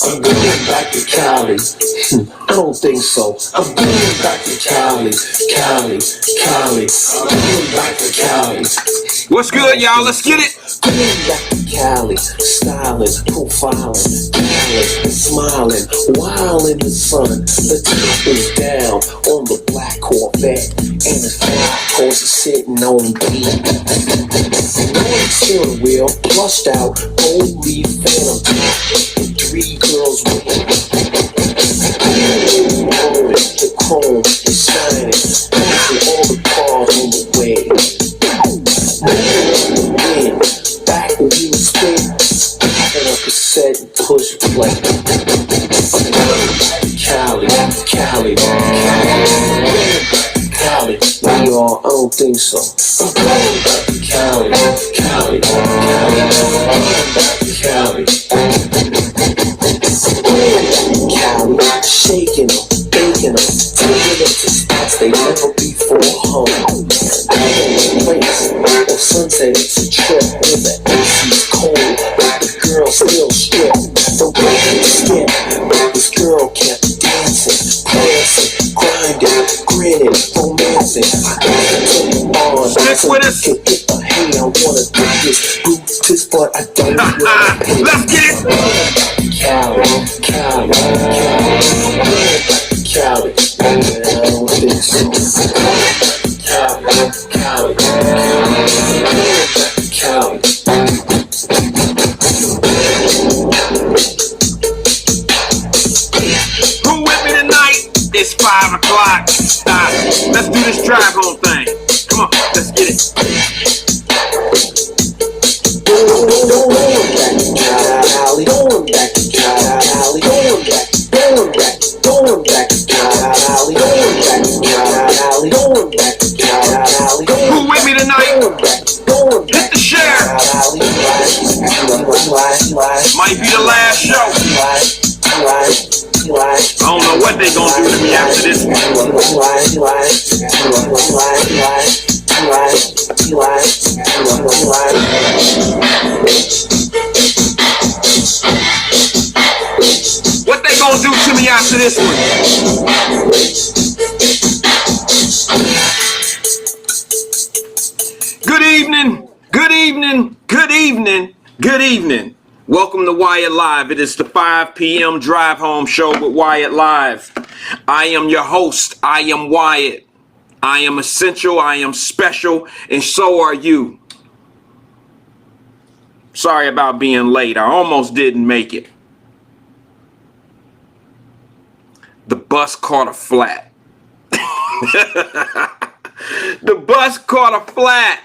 I'm going back to Cali. I don't think so. I'm going back to Cali. Cali. I'm going back to Cali. What's good, y'all? Let's get it. Going back to Cali, styling, profiling, Cali, smiling, wild in the sun. The top is down on the black Corvette, and the fly cars are sitting on B. No steering wheel, plushed out, gold leaf phantom top, and 3 girls with the chrome is shining, passing all the cars on the way. Back when we were spin, and a cassette and push play. Cali. We are, I don't think so. I'm going back to Cali. Shaking them, baking them, taking them to spots they never before home. Place on Sunset, it's a trip where the AC's cold, but the girl still strip. Don't break the skip, but this girl kept dancing, prancing, grinding, grinning, romancing. I took on, stick with us. Hey, I wanna do this, boots this, but I don't wanna pay. Let's get it. Cali. I don't think so. Cali. Who with me tonight? It's 5 o'clock. Let's do this drive home thing. Come on, let's get it. Going back to Cali. Who with me tonight? Hit the share. Might be the last show. I don't know what they gonna do to me after this one. What they gonna do to me after this one? Good evening. Welcome to Wyatt-Live. It is the 5 p.m. drive home show with Wyatt-Live. I am your host. I am Wyatt. I am essential. I am special. And so are you. Sorry about being late. I almost didn't make it. The bus caught a flat. The bus caught a flat.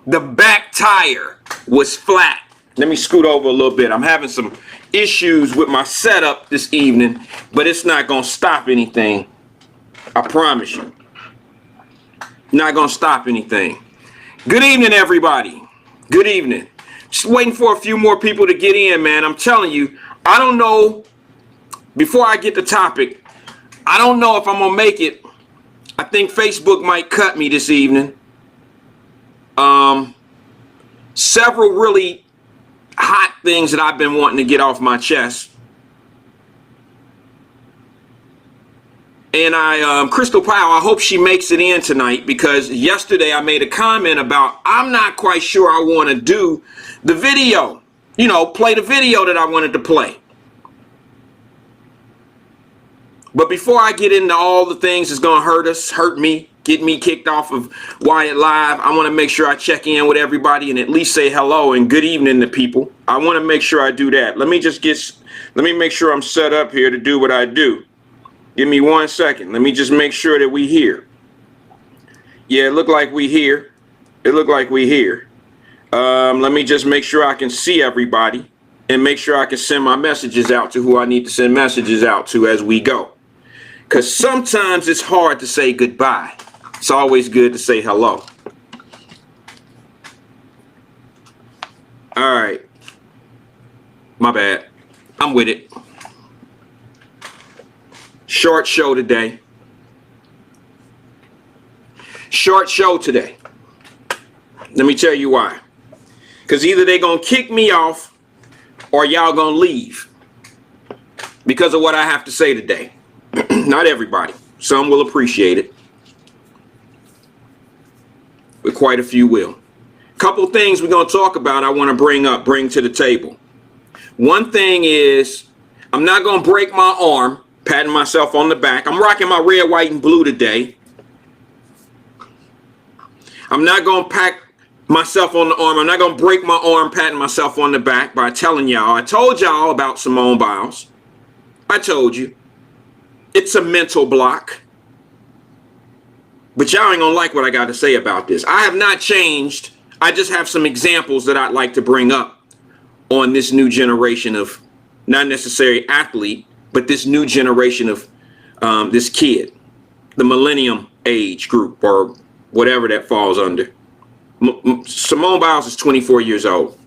The back tire was flat. Let me scoot over a little bit. I'm having some issues with my setup this evening, but it's not going to stop anything. I promise you. Not going to stop anything. Good evening, everybody. Good evening. Just waiting for a few more people to get in, man. I'm telling you, I don't know. Before I get the topic, I don't know if I'm going to make it. I think Facebook might cut me this evening. Several really hot things that I've been wanting to get off my chest. And Crystal Powell, I hope she makes it in tonight, because yesterday I made a comment about I'm not quite sure I want to do the video, play the video that I wanted to play. But before I get into all the things that's going to hurt me, get me kicked off of Wyatt-Live, I want to make sure I check in with everybody and at least say hello and good evening to people. I want to make sure I do that. Let me make sure I'm set up here to do what I do. Give me 1 second. Let me just make sure that we here. Yeah, it look like we here. Let me just make sure I can see everybody. and make sure I can send my messages out to who I need to send messages out to as we go. Because sometimes it's hard to say goodbye. It's always good to say hello. All right. My bad. I'm with it. Short show today. Short show today. Let me tell you why. Because either they're going to kick me off or y'all going to leave because of what I have to say today. Not everybody. Some will appreciate it. But quite a few will. Couple things we're going to talk about I want to bring to the table. One thing is I'm not going to break my arm, patting myself on the back. I'm rocking my red, white, and blue today. I'm not going to pat myself on the arm. I'm not going to break my arm patting myself on the back by telling y'all. I told y'all about Simone Biles. I told you. It's a mental block. But y'all ain't going to like what I got to say about this. I have not changed. I just have some examples that I'd like to bring up on this new generation of, not necessarily athlete, but this new generation of this kid, the millennium age group or whatever that falls under. Simone Biles is 24 years old.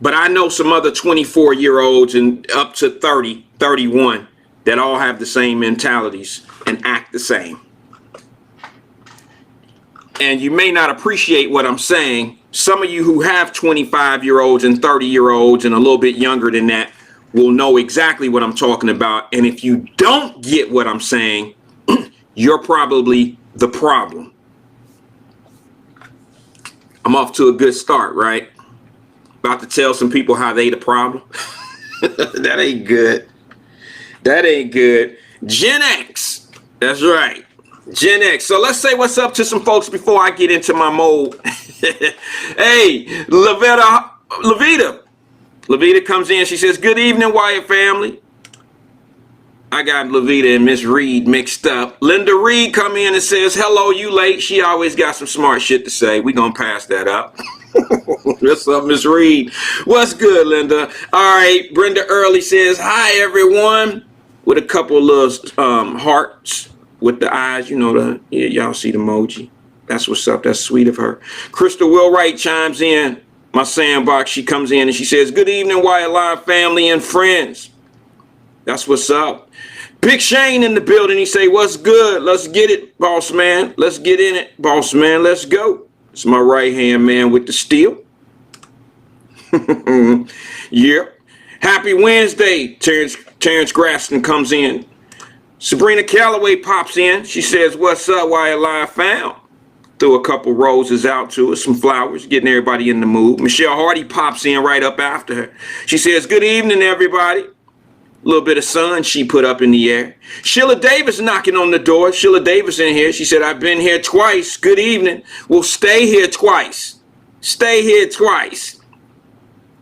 But I know some other 24-year-olds and up to 30, 31 that all have the same mentalities and act the same. And you may not appreciate what I'm saying. Some of you who have 25-year-olds and 30-year-olds and a little bit younger than that will know exactly what I'm talking about. And if you don't get what I'm saying, you're probably the problem. I'm off to a good start, right? About to tell some people how they the problem. That ain't good. That ain't good. Gen X. That's right. Gen X. So let's say what's up to some folks before I get into my mode. Hey, Levita. Levita comes in. She says, good evening, Wyatt family. I got Levita and Miss Reed mixed up. Linda Reed come in and says, hello, you late. She always got some smart shit to say. We gonna pass that up. What's up, Miss Reed? What's good, Linda? All right, Brenda Early says, hi, everyone. With a couple of little hearts with the eyes. You know, y'all see the emoji. That's what's up. That's sweet of her. Crystal Willwright chimes in. My sandbox, she comes in and she says, good evening, Wyatt-Live family and friends. That's what's up. Big Shane in the building. He say, what's good? Let's get it, boss man. Let's get in it, boss man. Let's go. It's my right-hand man with the steel. Yeah. Happy Wednesday. Terrence Graston comes in. Sabrina Calloway pops in. She says, what's up, Wyatt-Live fam? Threw a couple roses out to us, some flowers, getting everybody in the mood. Michelle Hardy pops in right up after her. She says, good evening, everybody. A little bit of sun she put up in the air. Sheila Davis knocking on the door. Sheila Davis in here. She said, I've been here twice. Good evening. We'll stay here twice. Stay here twice.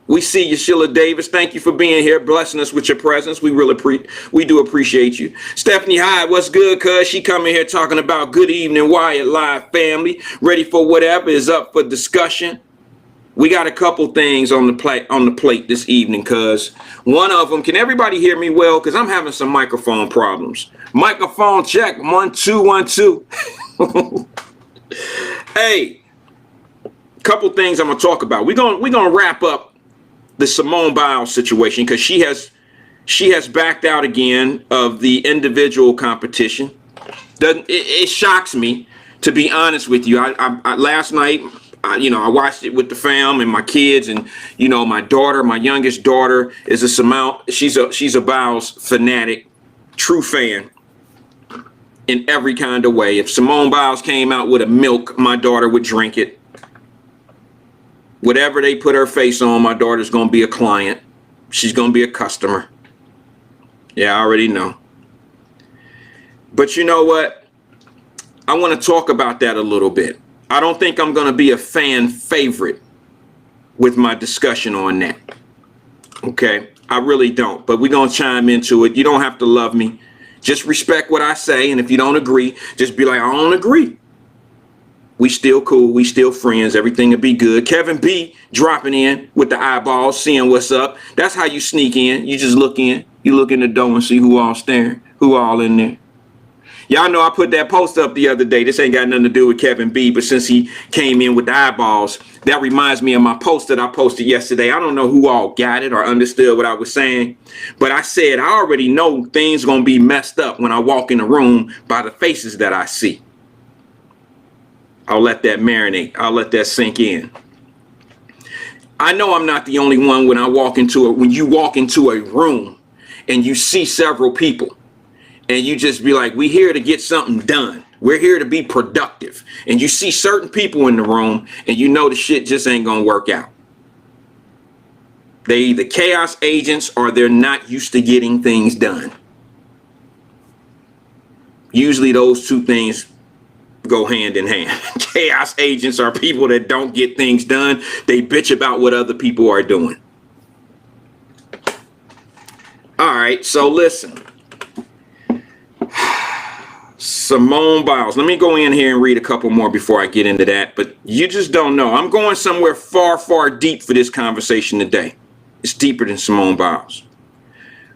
We see you, Sheila Davis. Thank you for being here, blessing us with your presence. We do appreciate you. Stephanie Hyde, what's good, cuz? She coming here talking about good evening, Wyatt-Live family. Ready for whatever is up for discussion. We got a couple things on the plate this evening, cuz. One of them, can everybody hear me well? Because I'm having some microphone problems. Microphone check, 1 2 1 2. Hey, couple things I'm gonna talk about. We're gonna wrap up the Simone Biles situation because she has backed out again of the individual competition. It shocks me, to be honest with you. I last night, I watched it with the fam and my kids, and my daughter, my youngest daughter, is she's a Biles fanatic, true fan in every kind of way. If Simone Biles came out with a milk, my daughter would drink it. Whatever they put her face on, my daughter's gonna be a client. She's gonna be a customer. Yeah, I already know. But you know what? I want to talk about that a little bit. I don't think I'm going to be a fan favorite with my discussion on that. Okay? I really don't. But we're going to chime into it. You don't have to love me. Just respect what I say. And if you don't agree, just be like, I don't agree. We still cool. We still friends. Everything will be good. Kevin B dropping in with the eyeballs, seeing what's up. That's how you sneak in. You just look in. You look in the door and see who all staring, who all in there. Y'all know I put that post up the other day. This ain't got nothing to do with Kevin B, but since he came in with the eyeballs, that reminds me of my post that I posted yesterday. I don't know who all got it or understood what I was saying, but I said I already know things gonna be messed up when I walk in the room by the faces that I see. I'll let that marinate. I'll let that sink in. I know I'm not the only one when you walk into a room and you see several people and you just be like, we here to get something done. We're here to be productive. And you see certain people in the room and you know the shit just ain't gonna work out. They either chaos agents or they're not used to getting things done. Usually those two things go hand in hand. Chaos agents are people that don't get things done. They bitch about what other people are doing. All right, so listen. Simone Biles. Let me go in here and read a couple more before I get into that. But you just don't know. I'm going somewhere far, far deep for this conversation today. It's deeper than Simone Biles.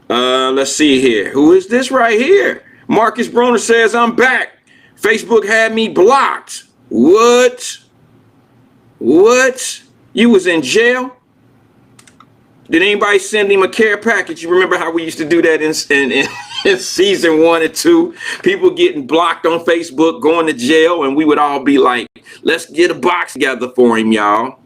Let's see here. Who is this right here? Marcus Broner says, I'm back. Facebook had me blocked. What? What? You was in jail? Did anybody send him a care package? You remember how we used to do that in season 1 and 2? People getting blocked on Facebook, going to jail, and we would all be like, let's get a box together for him, y'all.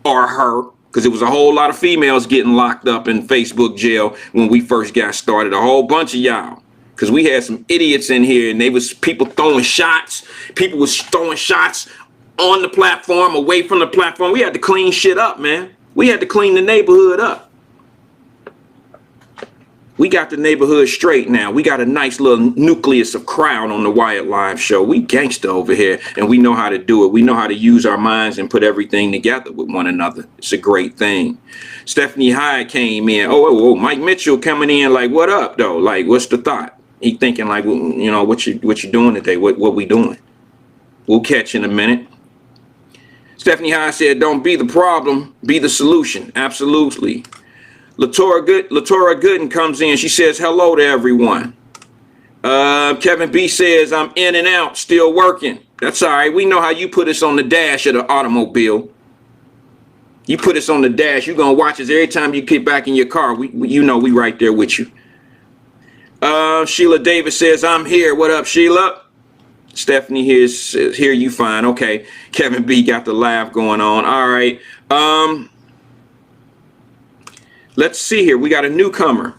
Or her. Because it was a whole lot of females getting locked up in Facebook jail when we first got started. A whole bunch of y'all. Because we had some idiots in here and they was people throwing shots. People was throwing shots on the platform, away from the platform. We had to clean shit up, man. We had to clean the neighborhood up. We got the neighborhood straight now. We got a nice little nucleus of crowd on the Wyatt-Live show. We gangster over here and we know how to do it. We know how to use our minds and put everything together with one another. It's a great thing. Stephanie Hyde came in. Oh, Mike Mitchell coming in like, what up though? Like, what's the thought? He thinking like, well, you know, what you doing today? What we doing? We'll catch in a minute. Stephanie Hyde said, don't be the problem, be the solution. Absolutely. Latora Gooden comes in. She says, hello to everyone. Kevin B says, I'm in and out, still working. That's all right. We know how you put us on the dash of the automobile. You put us on the dash. You're going to watch us every time you get back in your car. You know we right there with you. Sheila Davis says, I'm here. What up, Sheila? Stephanie here says, here you fine. Okay. Kevin B got the laugh going on. All right. Let's see here. We got a newcomer.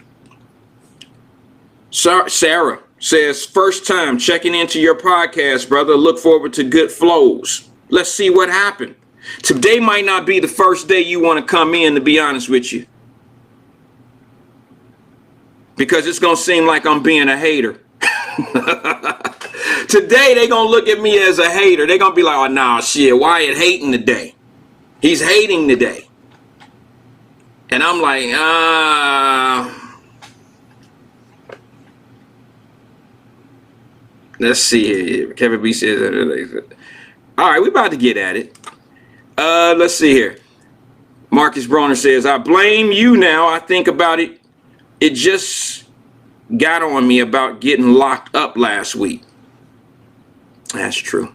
Sarah says, first time checking into your podcast, brother. Look forward to good flows. Let's see what happened. Today might not be the first day you want to come in, to be honest with you. Because it's going to seem like I'm being a hater. Today, they're going to look at me as a hater. They're going to be like, oh, nah, shit, Wyatt hating today. He's hating today. And I'm like, let's see here. Kevin B says, all right, we about to get at it. Let's see here. Marcus Broner says, I blame you now. I think about it. It just got on me about getting locked up last week. That's true.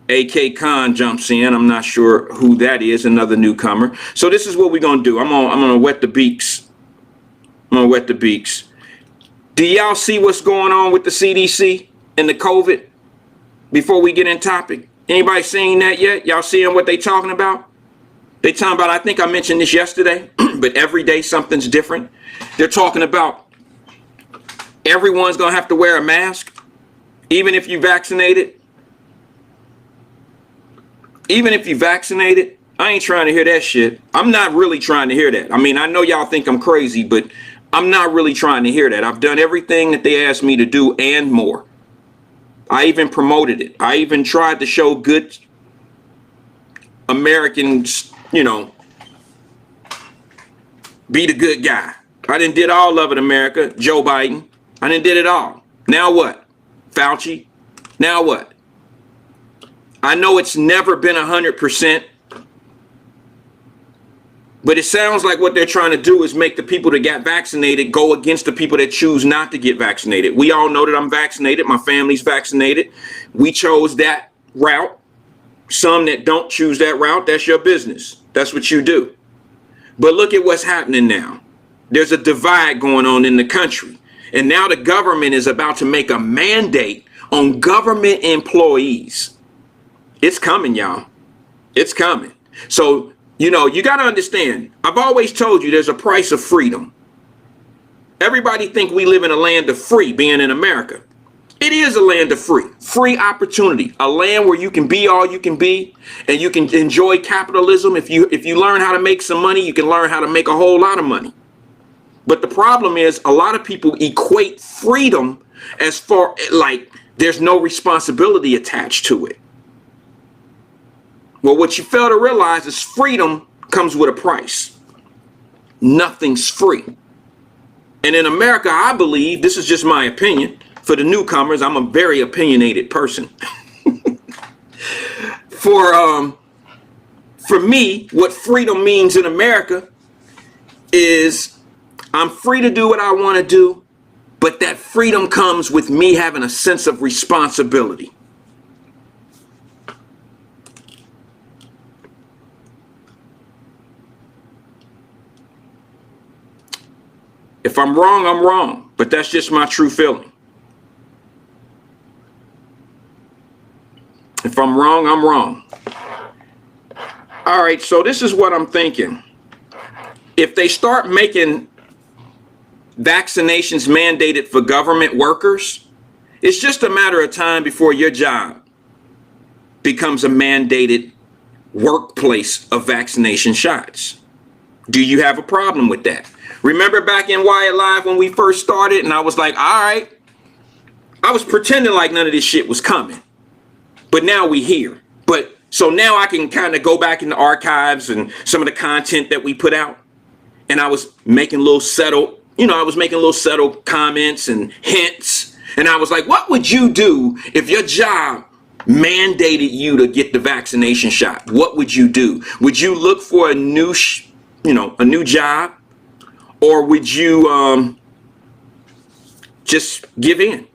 AK Khan jumps in. I'm not sure who that is. Another newcomer. So this is what we're gonna do. I'm gonna wet the beaks. I'm gonna wet the beaks. Do y'all see what's going on with the CDC and the COVID? Before we get in topic, anybody seeing that yet? Y'all seeing what they talking about? They talking about, I think I mentioned this yesterday, but every day something's different. They're talking about everyone's gonna have to wear a mask, even if you vaccinated. Even if you vaccinated. I ain't trying to hear that shit. I'm not really trying to hear that. I mean, I know y'all think I'm crazy, but I'm not really trying to hear that. I've done everything that they asked me to do and more. I even promoted it. I even tried to show good Americans, you know, be the good guy. I done did all of it, America. Joe Biden. I done did it all. Now what? Fauci. Now what? I know it's never been 100%, but it sounds like what they're trying to do is make the people that got vaccinated go against the people that choose not to get vaccinated. We all know that I'm vaccinated. My family's vaccinated. We chose that route. Some that don't choose that route, that's your business. That's what you do. But look at what's happening now. There's a divide going on in the country. And now the government is about to make a mandate on government employees. It's coming, y'all. It's coming. So, you know, you got to understand, I've always told you there's a price of freedom. Everybody think we live in a land of free being in America. It is a land of free opportunity, a land where you can be all you can be and you can enjoy capitalism. If you learn how to make some money, you can learn how to make a whole lot of money. But the problem is a lot of people equate freedom as far like there's no responsibility attached to it. Well, what you fail to realize is freedom comes with a price. Nothing's free. And in America, I believe, this is just my opinion, for the newcomers, I'm a very opinionated person. For me, what freedom means in America is I'm free to do what I want to do, but that freedom comes with me having a sense of responsibility. If I'm wrong, I'm wrong, but that's just my true feeling. If I'm wrong, I'm wrong. All right, so this is what I'm thinking. If they start making vaccinations mandated for government workers, it's just a matter of time before your job becomes a mandated workplace of vaccination shots. Do you have a problem with that? Remember back in Wyatt-Live when we first started and I was like, all right, I was pretending like none of this shit was coming. But now we here. But so now I can kind of go back in the archives and some of the content that we put out. And I was making little subtle comments and hints. And I was like, what would you do if your job mandated you to get the vaccination shot? What would you do? Would you look for a new job? Or would you just give in?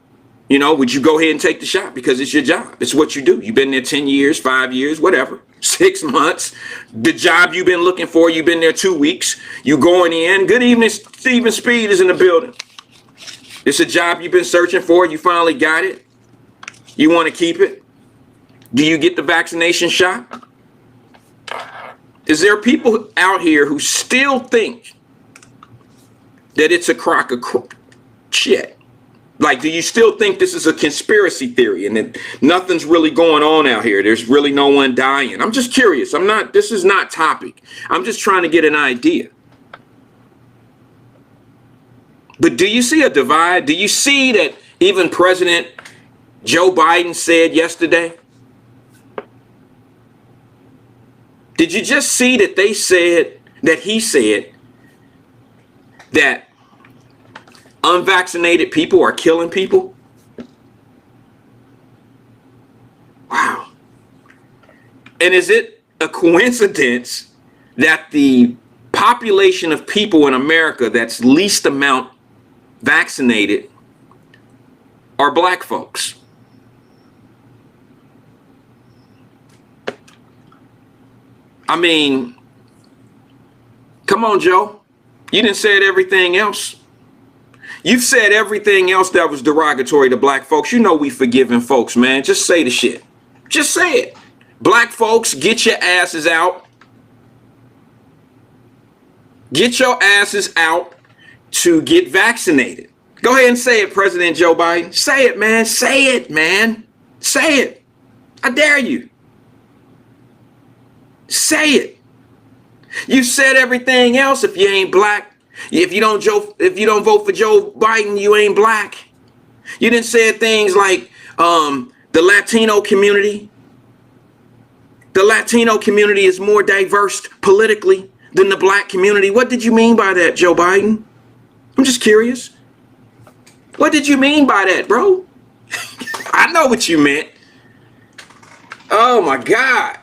You know, would you go ahead and take the shot because it's your job? It's what you do. You've been there 10 years, 5 years, whatever, 6 months. The job you've been looking for, you've been there 2 weeks. You going in. Good evening, Stephen Speed is in the building. It's a job you've been searching for. You finally got it. You want to keep it. Do you get the vaccination shot? Is there people out here who still think that it's a crock of shit? Like, do you still think this is a conspiracy theory and that nothing's really going on out here? There's really no one dying. I'm just curious. This is not topic. I'm just trying to get an idea. But do you see a divide? Do you see that even President Joe Biden said yesterday? Did you just see that he said that unvaccinated people are killing people? Wow. And is it a coincidence that the population of people in America that's least amount vaccinated are black folks? I mean, come on, Joe. You done said everything else. You've said everything else that was derogatory to black folks. You know we forgiving folks, man. Just say the shit. Just say it. Black folks, get your asses out. Get your asses out to get vaccinated. Go ahead and say it, President Joe Biden. Say it, man. Say it, man. Say it. I dare you. Say it. You said everything else. If you ain't black, if you don't vote for Joe Biden, you ain't black. You didn't say things like the Latino community. The Latino community is more diverse politically than the black community. What did you mean by that, Joe Biden? I'm just curious. What did you mean by that, bro? I know what you meant. Oh my God.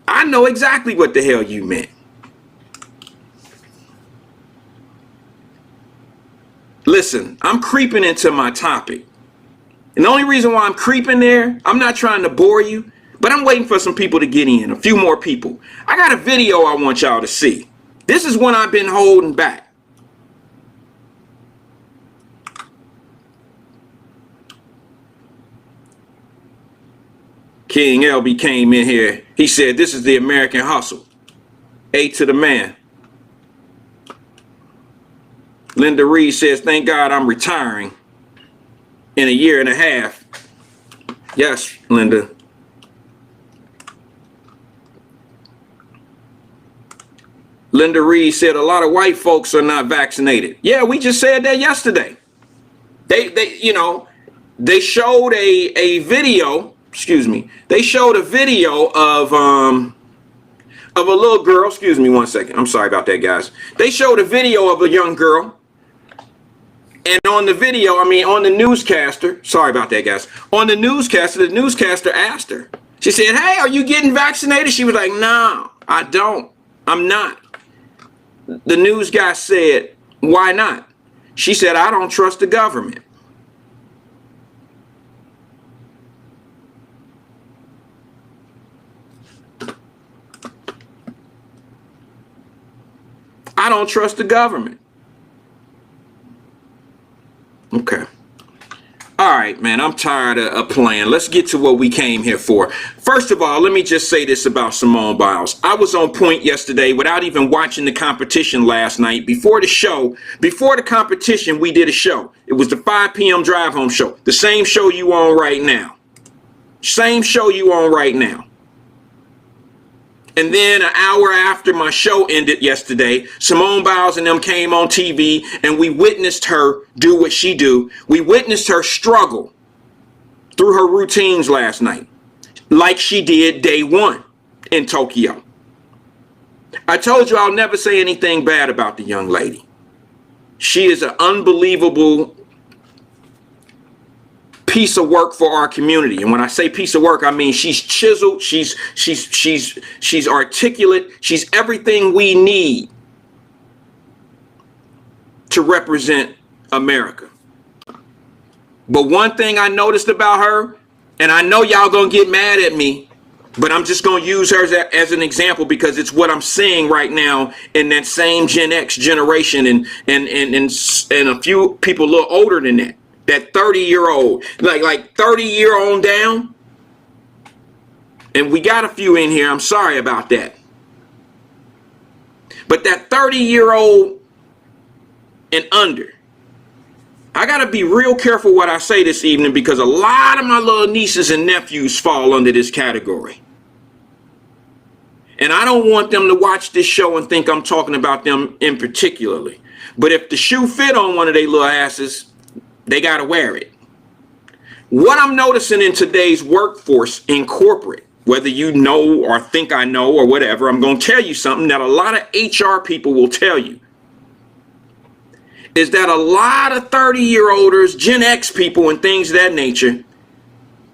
I know exactly what the hell you meant. Listen, I'm creeping into my topic. And the only reason why I'm creeping there, I'm not trying to bore you, but I'm waiting for some people to get in, a few more people. I got a video I want y'all to see. This is one I've been holding back. King LB came in here. He said, this is the American hustle. A to the man. Linda Reed says, thank God I'm retiring in a year and a half. Yes, Linda. Linda Reed said a lot of white folks are not vaccinated. Yeah, we just said that yesterday. They showed a video, excuse me. They showed a video of a little girl, excuse me one second. I'm sorry about that, guys. They showed a video of a young girl. And on the video, on the newscaster, sorry about that, guys. On the newscaster asked her. She said, hey, are you getting vaccinated? She was like, no, I don't. I'm not. The news guy said, why not? She said, I don't trust the government. I don't trust the government. Okay. All right, man, I'm tired of playing. Let's get to what we came here for. First of all, let me just say this about Simone Biles. I was on point yesterday without even watching the competition last night. Before the competition, we did a show. It was the 5 p.m. drive home show. The same show you on right now. Same show you on right now. And then an hour after my show ended yesterday, Simone Biles and them came on TV and we witnessed her do what she do. We witnessed her struggle through her routines last night, like she did day one in Tokyo. I told you I'll never say anything bad about the young lady. She is an unbelievable piece of work for our community. And when I say piece of work, I mean she's chiseled, she's articulate, she's everything we need to represent America. But one thing I noticed about her, and I know y'all gonna get mad at me, but I'm just gonna use her as an example because it's what I'm seeing right now in that same Gen X generation and a few people a little older than that. That 30-year-old, like 30-year on down. And we got a few in here. I'm sorry about that. But that 30-year-old and under. I got to be real careful what I say this evening because a lot of my little nieces and nephews fall under this category. And I don't want them to watch this show and think I'm talking about them in particularly. But if the shoe fit on one of their little asses, they got to wear it. What I'm noticing in today's workforce in corporate, whether you know or think I know or whatever, I'm going to tell you something that a lot of HR people will tell you, is that a lot of 30-year-olders, Gen X people and things of that nature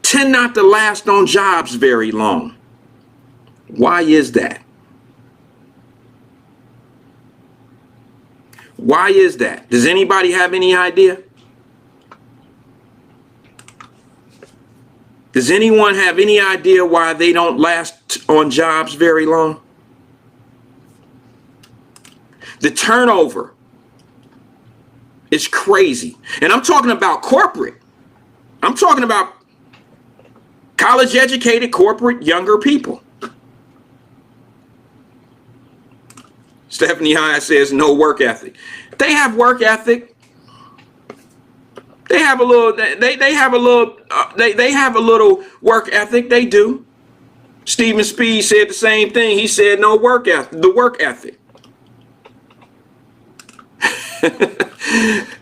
tend not to last on jobs very long. Why is that? Why is that? Does anybody have any idea? Does anyone have any idea why they don't last on jobs very long? The turnover is crazy. And I'm talking about corporate. I'm talking about college educated corporate younger people. Stephanie High says no work ethic. They have work ethic. They have a little. They have a little. They have a little work ethic. They do. Stephen Speed said the same thing. He said no work ethic. The work ethic.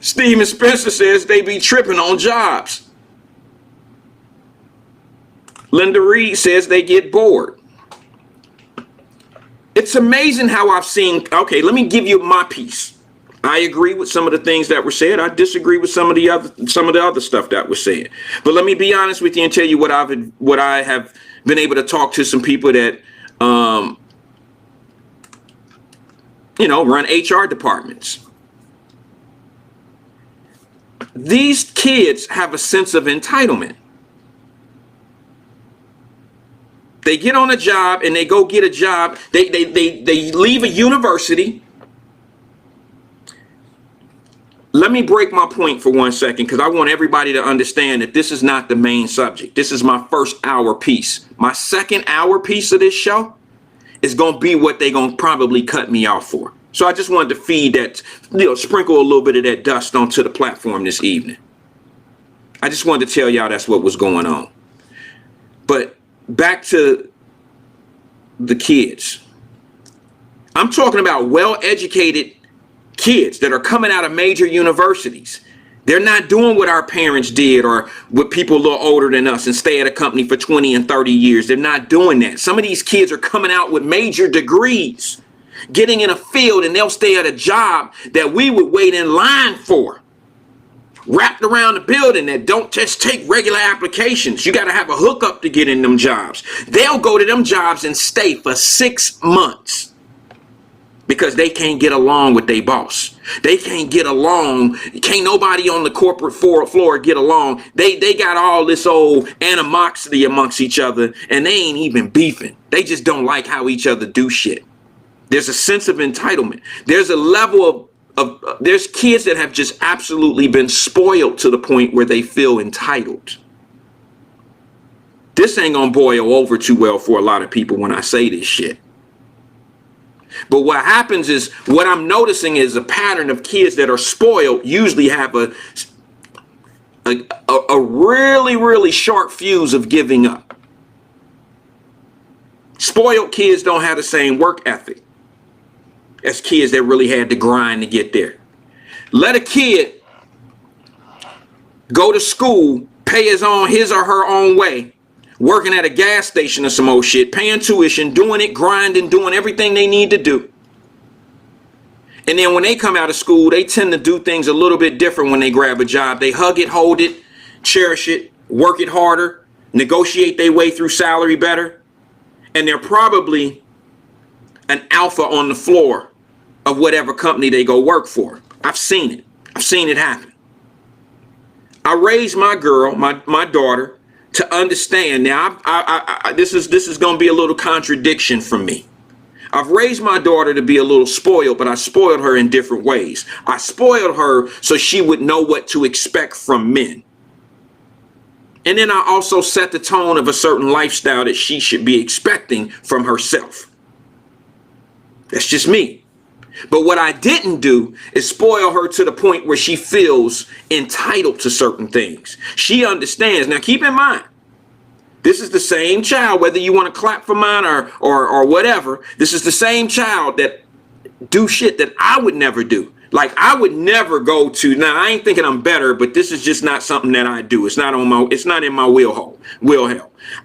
Steven Spencer says they be tripping on jobs. Linda Reed says they get bored. It's amazing how I've seen. Okay, let me give you my piece. I agree with some of the things that were said. I disagree with some of the other stuff that was said. But let me be honest with you and tell you what I have Been able to talk to some people that, run HR departments. These kids have a sense of entitlement. They get on a job and they go get a job. They leave a university. Let me break my point for 1 second, because I want everybody to understand that this is not the main subject. This is my first hour piece. My second hour piece of this show is going to be what they're going to probably cut me off for. So I just wanted to feed that, sprinkle a little bit of that dust onto the platform this evening. I just wanted to tell y'all that's what was going on. But back to the kids. I'm talking about well-educated kids that are coming out of major universities. They're not doing what our parents did or what people a little older than us and stay at a company for 20 and 30 years. They're not doing that. Some of these kids are coming out with major degrees, getting in a field, and they'll stay at a job that we would wait in line for, wrapped around the building, that don't just take regular applications. You got to have a hookup to get in them jobs. They'll go to them jobs and stay for 6 months because they can't get along with their boss. They can't get along. Can't nobody on the corporate floor get along. They got all this old animosity amongst each other, and they ain't even beefing. They just don't like how each other do shit. There's a sense of entitlement. There's a level of there's kids that have just absolutely been spoiled to the point where they feel entitled. This ain't gonna boil over too well for a lot of people when I say this shit. But what happens is, what I'm noticing is a pattern of kids that are spoiled usually have a really, really short fuse of giving up. Spoiled kids don't have the same work ethic as kids that really had to grind to get there. Let a kid go to school, pay his or her own way, working at a gas station or some old shit, paying tuition, doing it, grinding, doing everything they need to do. And then when they come out of school, they tend to do things a little bit different when they grab a job. They hug it, hold it, cherish it, work it harder, negotiate their way through salary better. And they're probably an alpha on the floor of whatever company they go work for. I've seen it. I've seen it happen. I raised my girl, my daughter, to understand. Now, this is going to be a little contradiction from me. I've raised my daughter to be a little spoiled, but I spoiled her in different ways. I spoiled her so she would know what to expect from men. And then I also set the tone of a certain lifestyle that she should be expecting from herself. That's just me. But what I didn't do is spoil her to the point where she feels entitled to certain things. She understands. Now, keep in mind, this is the same child, whether you want to clap for mine or whatever. This is the same child that do shit that I would never do. Like, I would never go to, now I ain't thinking I'm better, but this is just not something that I do. It's not in my wheelhouse.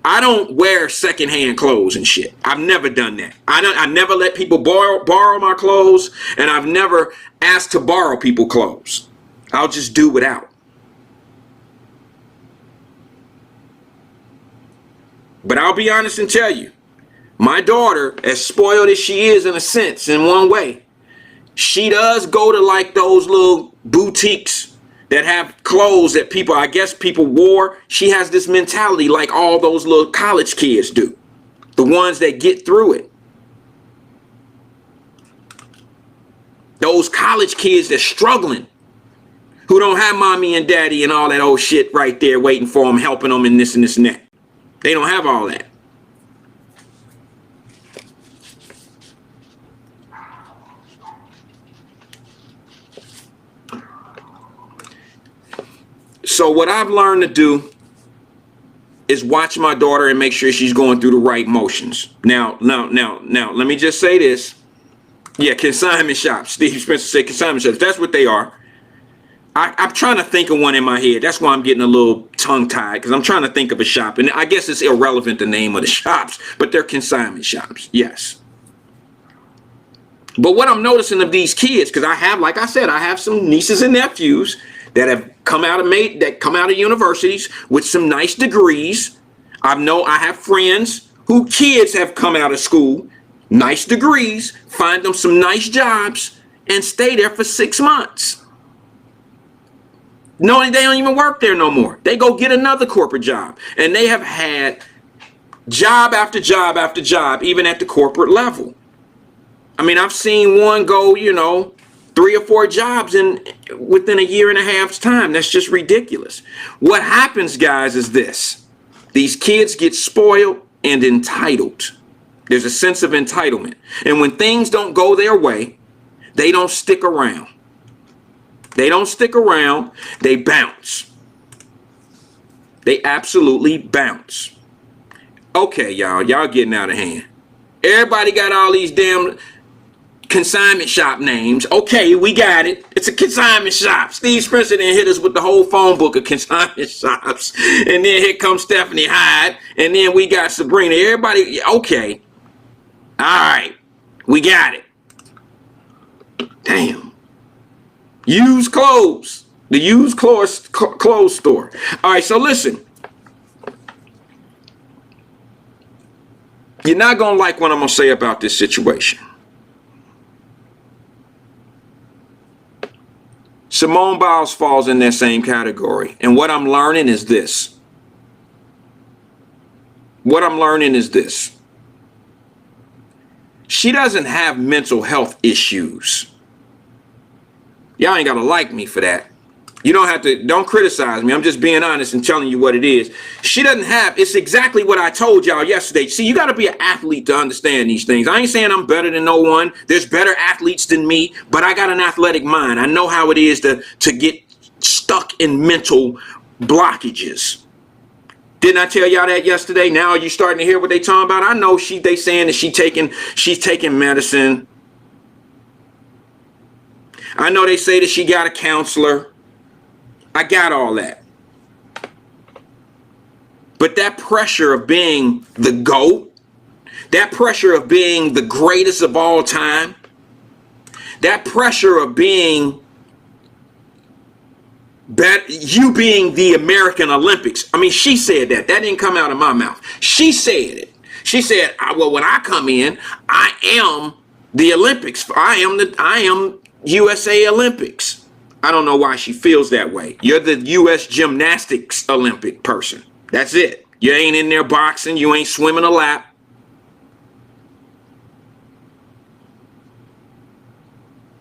I don't wear secondhand clothes and shit. I've never done that. I never let people borrow my clothes, and I've never asked to borrow people clothes. I'll just do without. But I'll be honest and tell you, my daughter, as spoiled as she is in a sense, in one way, she does go to like those little boutiques that have clothes that people wore. She has this mentality like all those little college kids do. The ones that get through it. Those college kids that's struggling, who don't have mommy and daddy and all that old shit right there waiting for them, helping them in this and this and that. They don't have all that. So what I've learned to do is watch my daughter and make sure she's going through the right motions. Now, let me just say this. Yeah, consignment shops. Steve Spencer said consignment shops. That's what they are. I'm trying to think of one in my head. That's why I'm getting a little tongue-tied, because I'm trying to think of a shop. And I guess it's irrelevant, the name of the shops, but they're consignment shops. Yes. But what I'm noticing of these kids, because I have some nieces and nephews that have come out of universities with some nice degrees. I have friends who kids have come out of school, nice degrees, find them some nice jobs, and stay there for 6 months. No, they don't even work there no more. They go get another corporate job. And they have had job after job after job, even at the corporate level. I mean, I've seen one go, 3 or 4 jobs within a year and a half's time. That's just ridiculous. What happens, guys, is this. These kids get spoiled and entitled. There's a sense of entitlement. And when things don't go their way, they don't stick around. They don't stick around. They bounce. They absolutely bounce. Okay, y'all getting out of hand. Everybody got all these damn consignment shop names. Okay, we got it. It's a consignment shop. Steve Spencer then hit us with the whole phone book of consignment shops. And then here comes Stephanie Hyde. And then we got Sabrina. Everybody, okay. All right. We got it. Damn. Used clothes. The used clothes store. All right, so listen. You're not going to like what I'm going to say about this situation. Simone Biles falls in that same category. And what I'm learning is this. She doesn't have mental health issues. Y'all ain't got to like me for that. You don't criticize me. I'm just being honest and telling you what it is. She doesn't have, it's exactly what I told y'all yesterday. See, you got to be an athlete to understand these things. I ain't saying I'm better than no one. There's better athletes than me, but I got an athletic mind. I know how it is to get stuck in mental blockages. Didn't I tell y'all that yesterday? Now are you starting to hear what they talking about? I know they saying that she's taking medicine. I know they say that she got a counselor. I got all that. But that pressure of being the GOAT, that pressure of being the greatest of all time, that pressure of being you being the American Olympics. I mean, she said that. That didn't come out of my mouth. She said it. She said, well, when I come in, I am the Olympics. I am USA Olympics. I don't know why she feels that way. You're the U.S. gymnastics Olympic person. That's it. You ain't in there boxing. You ain't swimming a lap.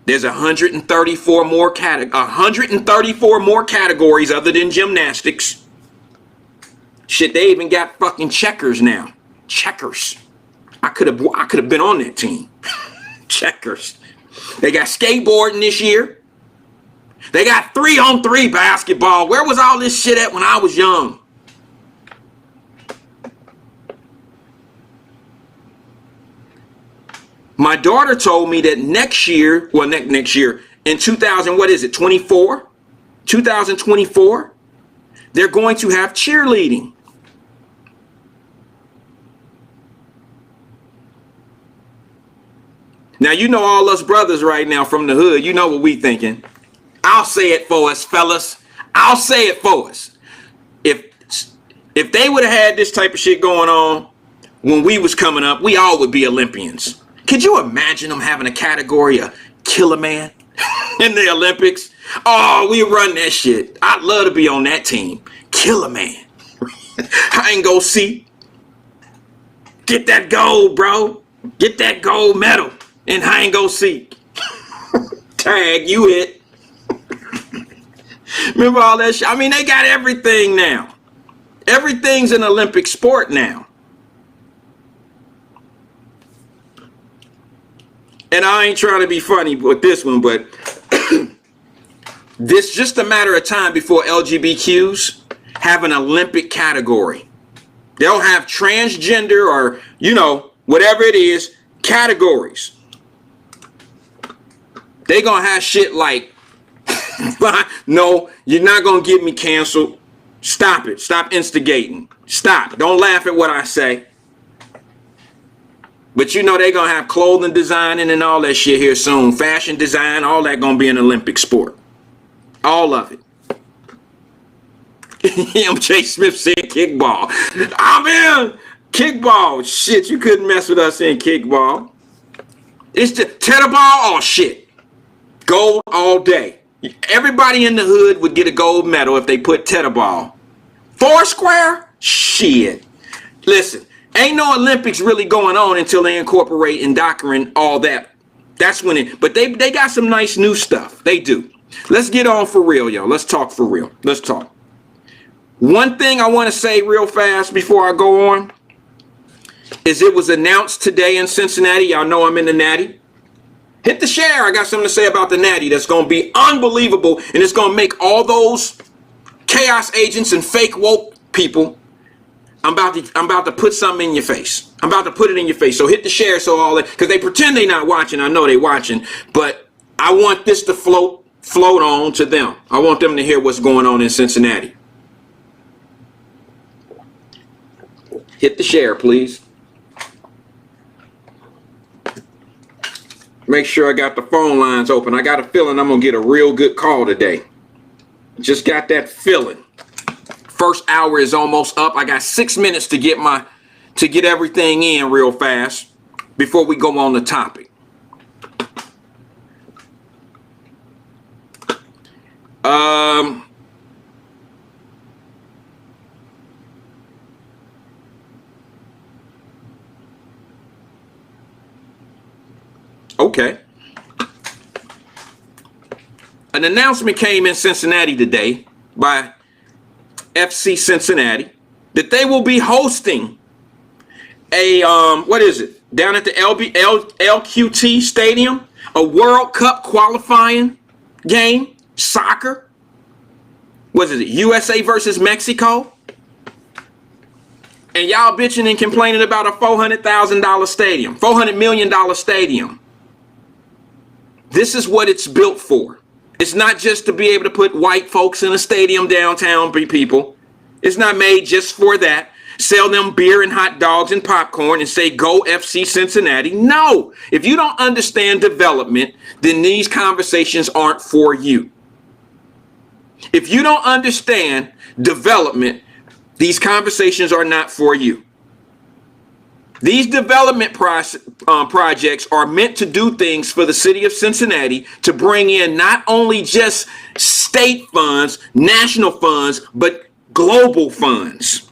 There's 134 more categories other than gymnastics. Shit, they even got fucking checkers now. Checkers. I could have been on that team. Checkers. They got skateboarding this year. They got 3-on-3 basketball. Where was all this shit at when I was young? My daughter told me that next year in 2024, they're going to have cheerleading. Now, you know all us brothers right now from the hood, you know what we thinking. I'll say it for us, fellas. I'll say it for us. If they would have had this type of shit going on when we was coming up, we all would be Olympians. Could you imagine them having a category of Killer Man in the Olympics? Oh, we run that shit. I'd love to be on that team. Killer Man. I ain't go see. Get that gold, bro. Get that gold medal in hide and go seek. Tag, you hit. Remember all that shit? I mean, they got everything now. Everything's an Olympic sport now. And I ain't trying to be funny with this one, but this just a matter of time before LGBTQs have an Olympic category. They'll have transgender or, whatever it is, categories. They gonna have shit like, no, you're not gonna get me canceled. Stop it. Stop instigating. Stop. Don't laugh at what I say. But they gonna have clothing designing and all that shit here soon. Fashion design, all that gonna be an Olympic sport. All of it. MJ Smith said kickball. I'm in kickball. Shit, you couldn't mess with us in kickball. It's the tetherball. Oh shit, gold all day. Everybody in the hood would get a gold medal if they put tetherball. Foursquare? Shit. Listen, ain't no Olympics really going on until they incorporate endocrine, all that. That's when it, but they got some nice new stuff. They do. Let's get on for real, yo. Let's talk for real. Let's talk. One thing I want to say real fast before I go on is it was announced today in Cincinnati. Y'all know I'm in the Natty. Hit the share. I got something to say about the Natty that's going to be unbelievable, and it's going to make all those chaos agents and fake woke people. I'm about to put something in your face. I'm about to put it in your face. So hit the share so all that, because they pretend they not watching. I know they watching, but I want this to float on to them. I want them to hear what's going on in Cincinnati. Hit the share, please. Make sure I got the phone lines open. I got a feeling I'm gonna get a real good call today. Just got that feeling. First hour is almost up. I got 6 minutes to get everything in real fast before we go on the topic. Okay. An announcement came in Cincinnati today by FC Cincinnati that they will be hosting a what is it, down at the LQT Stadium, a World Cup qualifying game, soccer. What is it, USA versus Mexico? And y'all bitching and complaining about a $400,000 stadium, $400 million stadium. This is what it's built for. It's not just to be able to put white folks in a stadium downtown, people. It's not made just for that. Sell them beer and hot dogs and popcorn and say, go FC Cincinnati. No, if you don't understand development, then these conversations aren't for you. If you don't understand development, these conversations are not for you. These development projects are meant to do things for the city of Cincinnati to bring in not only just state funds, national funds, but global funds.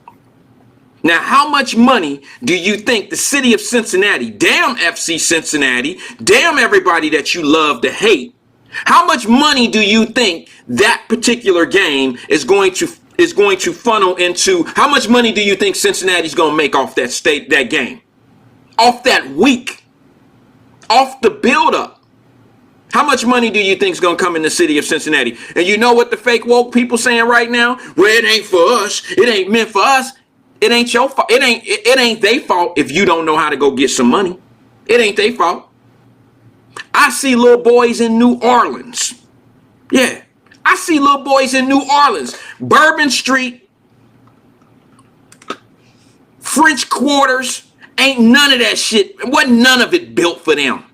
Now, how much money do you think the city of Cincinnati, damn FC Cincinnati, damn everybody that you love to hate, how much money do you think that particular game is going to funnel into? How much money do you think Cincinnati's going to make off that game? Off that week? Off the build-up? How much money do you think is going to come in the city of Cincinnati? And you know what the fake woke people saying right now? Well, it ain't for us. It ain't meant for us. It ain't your fault. It ain't their fault if you don't know how to go get some money. It ain't their fault. I see little boys in New Orleans. Yeah. I see little boys in New Orleans. Bourbon Street, French Quarters, ain't none of that shit. Wasn't none of it built for them.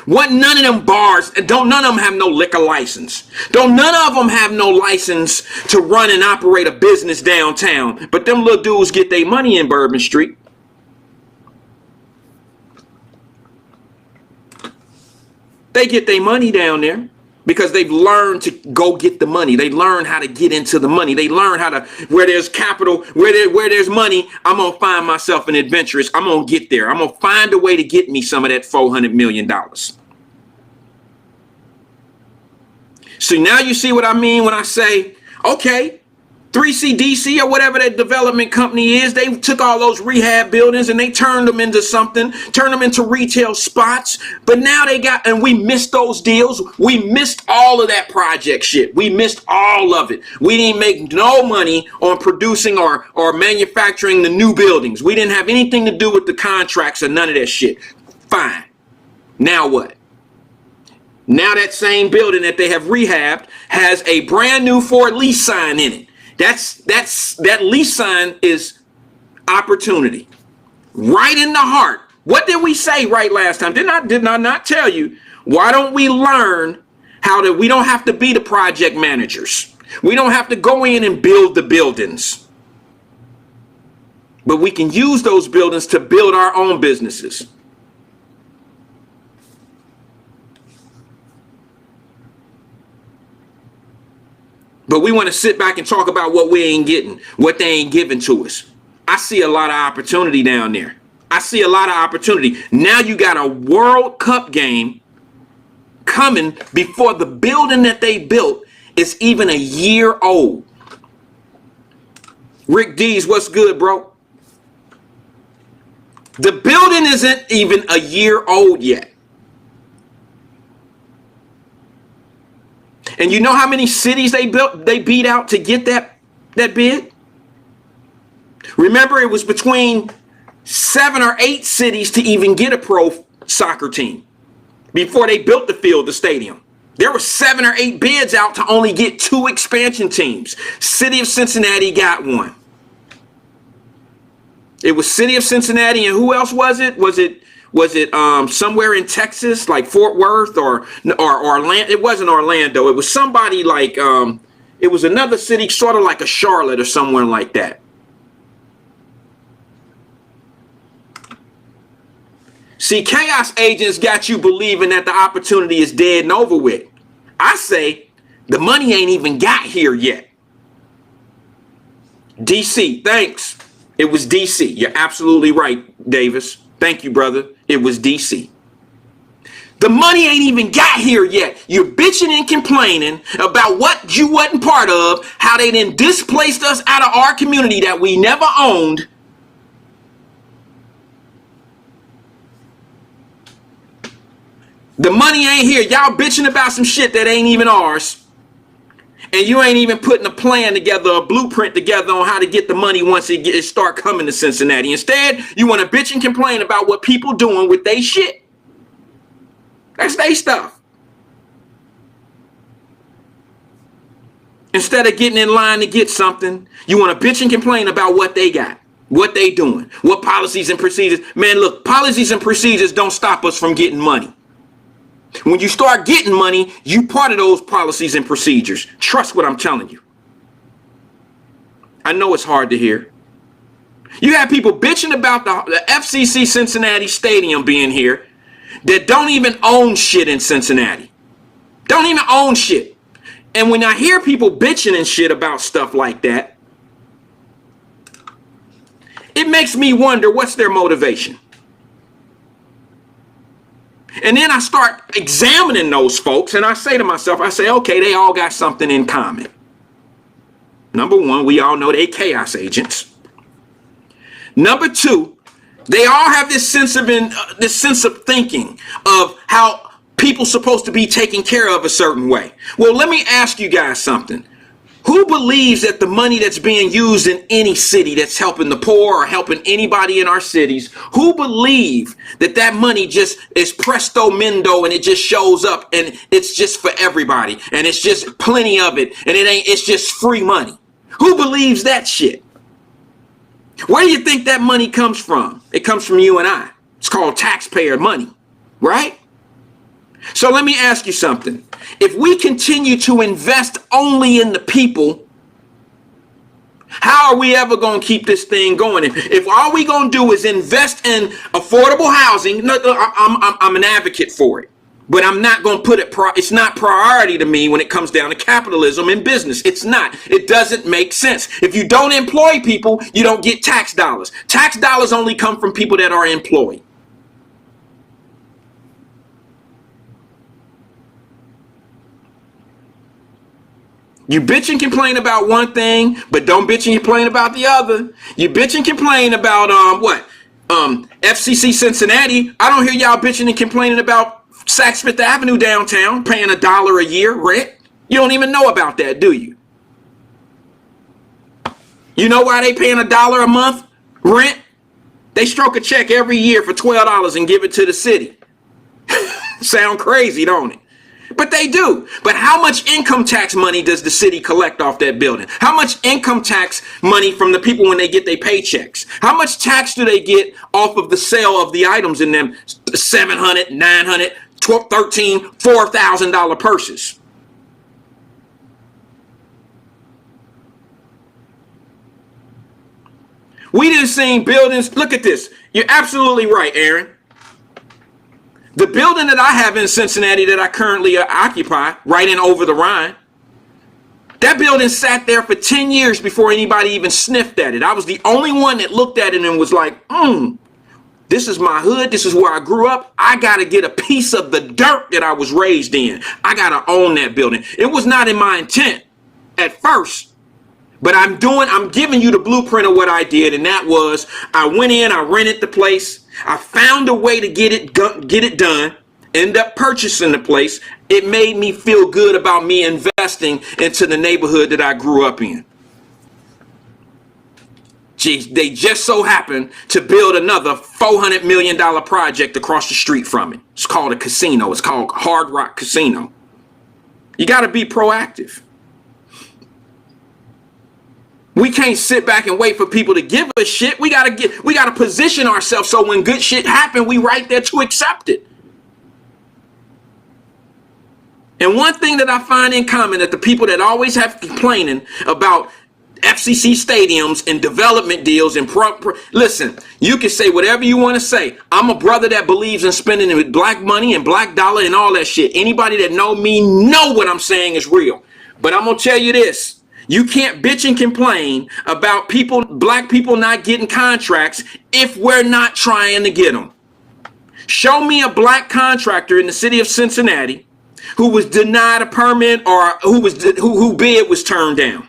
Wasn't none of them bars. None of them have no liquor license. None of them have no license to run and operate a business downtown. But them little dudes get their money in Bourbon Street. They get their money down there because they've learned to go get the money. They learn how to get into the money. They learn how to, where there's capital, where there's money, I'm going to find myself an adventurous. I'm going to get there. I'm going to find a way to get me some of that $400 million. So now you see what I mean when I say, okay, 3CDC or whatever that development company is, they took all those rehab buildings and they turned them into something, turned them into retail spots. But now and we missed those deals. We missed all of that project shit. We missed all of it. We didn't make no money on producing or manufacturing the new buildings. We didn't have anything to do with the contracts or none of that shit. Fine. Now what? Now that same building that they have rehabbed has a brand new for lease sign in it. That lease sign is opportunity. Right in the heart. What did we say right last time? Did I not tell you? Why don't we learn how to, we don't have to be the project managers. We don't have to go in and build the buildings. But we can use those buildings to build our own businesses. But we want to sit back and talk about what we ain't getting, what they ain't giving to us. I see a lot of opportunity down there. I see a lot of opportunity. Now you got a World Cup game coming before the building that they built is even a year old. Rick D's, what's good, bro? The building isn't even a year old yet. And you know how many cities they beat out to get that bid? Remember, it was between 7 or 8 cities to even get a pro soccer team before they built the field, the stadium. There were 7 or 8 bids out to only get 2 expansion teams. City of Cincinnati got one. It was City of Cincinnati, and who else was it? Was it somewhere in Texas, like Fort Worth or Orlando? It wasn't Orlando. It was somebody like it was another city, sort of like a Charlotte or somewhere like that. See, chaos agents got you believing that the opportunity is dead and over with. I say the money ain't even got here yet. DC, thanks. It was DC. You're absolutely right, Davis. Thank you, brother. It was DC. The money ain't even got here yet. You're bitching and complaining about what you wasn't part of, how they then displaced us out of our community that we never owned. The money ain't here. Y'all bitching about some shit that ain't even ours. And you ain't even putting a plan together, a blueprint together on how to get the money once it start coming to Cincinnati. Instead, you want to bitch and complain about what people doing with they shit. That's they stuff. Instead of getting in line to get something, you want to bitch and complain about what they got, what they doing, what policies and procedures. Man, look, policies and procedures don't stop us from getting money. When you start getting money, you part of those policies and procedures. Trust what I'm telling you. I know it's hard to hear. You have people bitching about the FCC Cincinnati Stadium being here that don't even own shit in Cincinnati. Don't even own shit. And when I hear people bitching and shit about stuff like that, it makes me wonder what's their motivation. And then I start examining those folks and I say to myself, okay, they all got something in common. Number one, we all know they chaos agents. Number two, they all have this sense of thinking of how people supposed to be taken care of a certain way. Well, let me ask you guys something. Who believes that the money that's being used in any city that's helping the poor or helping anybody in our cities, who believe that that money just is presto mendo and it just shows up and it's just for everybody and it's just plenty of it and it's just free money? Who believes that shit? Where do you think that money comes from? It comes from you and I. It's called taxpayer money, right? So let me ask you something. If we continue to invest only in the people, how are we ever going to keep this thing going? If all we going to do is invest in affordable housing, I'm an advocate for it. But I'm not going to put it, it's not priority to me when it comes down to capitalism and business. It's not. It doesn't make sense. If you don't employ people, you don't get tax dollars. Tax dollars only come from people that are employed. You bitch and complain about one thing, but don't bitch and complain about the other. You bitch and complain about FCC Cincinnati. I don't hear y'all bitching and complaining about Saks Fifth Avenue downtown paying $1 a year rent. You don't even know about that, do you? You know why they paying $1 a month rent? They stroke a check every year for $12 and give it to the city. Sound crazy, don't it? But they do. But how much income tax money does the city collect off that building? How much income tax money from the people when they get their paychecks? How much tax do they get off of the sale of the items in them $700, $900, $12, $13, $4,000 purses? We didn't see buildings. Look at this. You're absolutely right, Aaron. The building that I have in Cincinnati that I currently occupy, right in Over the Rhine, that building sat there for 10 years before anybody even sniffed at it. I was the only one that looked at it and was like, this is my hood. This is where I grew up. I got to get a piece of the dirt that I was raised in. I got to own that building. It was not in my intent at first, but I'm giving you the blueprint of what I did. And that was, I went in, I rented the place. I found a way to get it done. End up purchasing the place. It made me feel good about me investing into the neighborhood that I grew up in. Geez, they just so happened to build another $400 million project across the street from it. It's called a casino. It's called Hard Rock Casino. You got to be proactive. We can't sit back and wait for people to give us shit. We got to position ourselves so when good shit happens, we right there to accept it. And one thing that I find in common that the people that always have complaining about FCC stadiums and development deals and listen, you can say whatever you want to say. I'm a brother that believes in spending it with black money and black dollar and all that shit. Anybody that know me know what I'm saying is real. But I'm going to tell you this. You can't bitch and complain about black people not getting contracts if we're not trying to get them. Show me a black contractor in the city of Cincinnati who was denied a permit or who bid was turned down.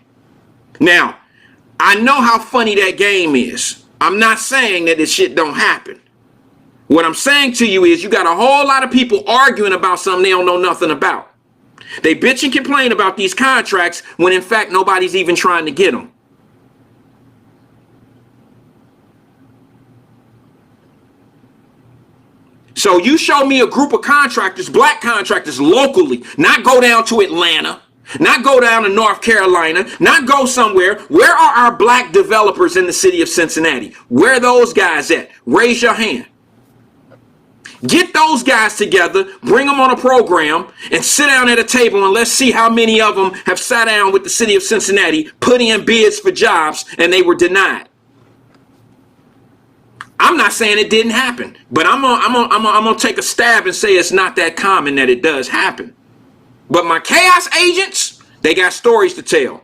Now, I know how funny that game is. I'm not saying that this shit don't happen. What I'm saying to you is you got a whole lot of people arguing about something they don't know nothing about. They bitch and complain about these contracts when in fact nobody's even trying to get them. So you show me a group of contractors, black contractors locally, not go down to Atlanta, not go down to North Carolina, not go somewhere. Where are our black developers in the city of Cincinnati? Where are those guys at? Raise your hand. Get those guys together, bring them on a program, and sit down at a table and let's see how many of them have sat down with the city of Cincinnati, put in bids for jobs, and they were denied. I'm not saying it didn't happen, but I'm gonna take a stab and say it's not that common that it does happen. But my chaos agents, they got stories to tell.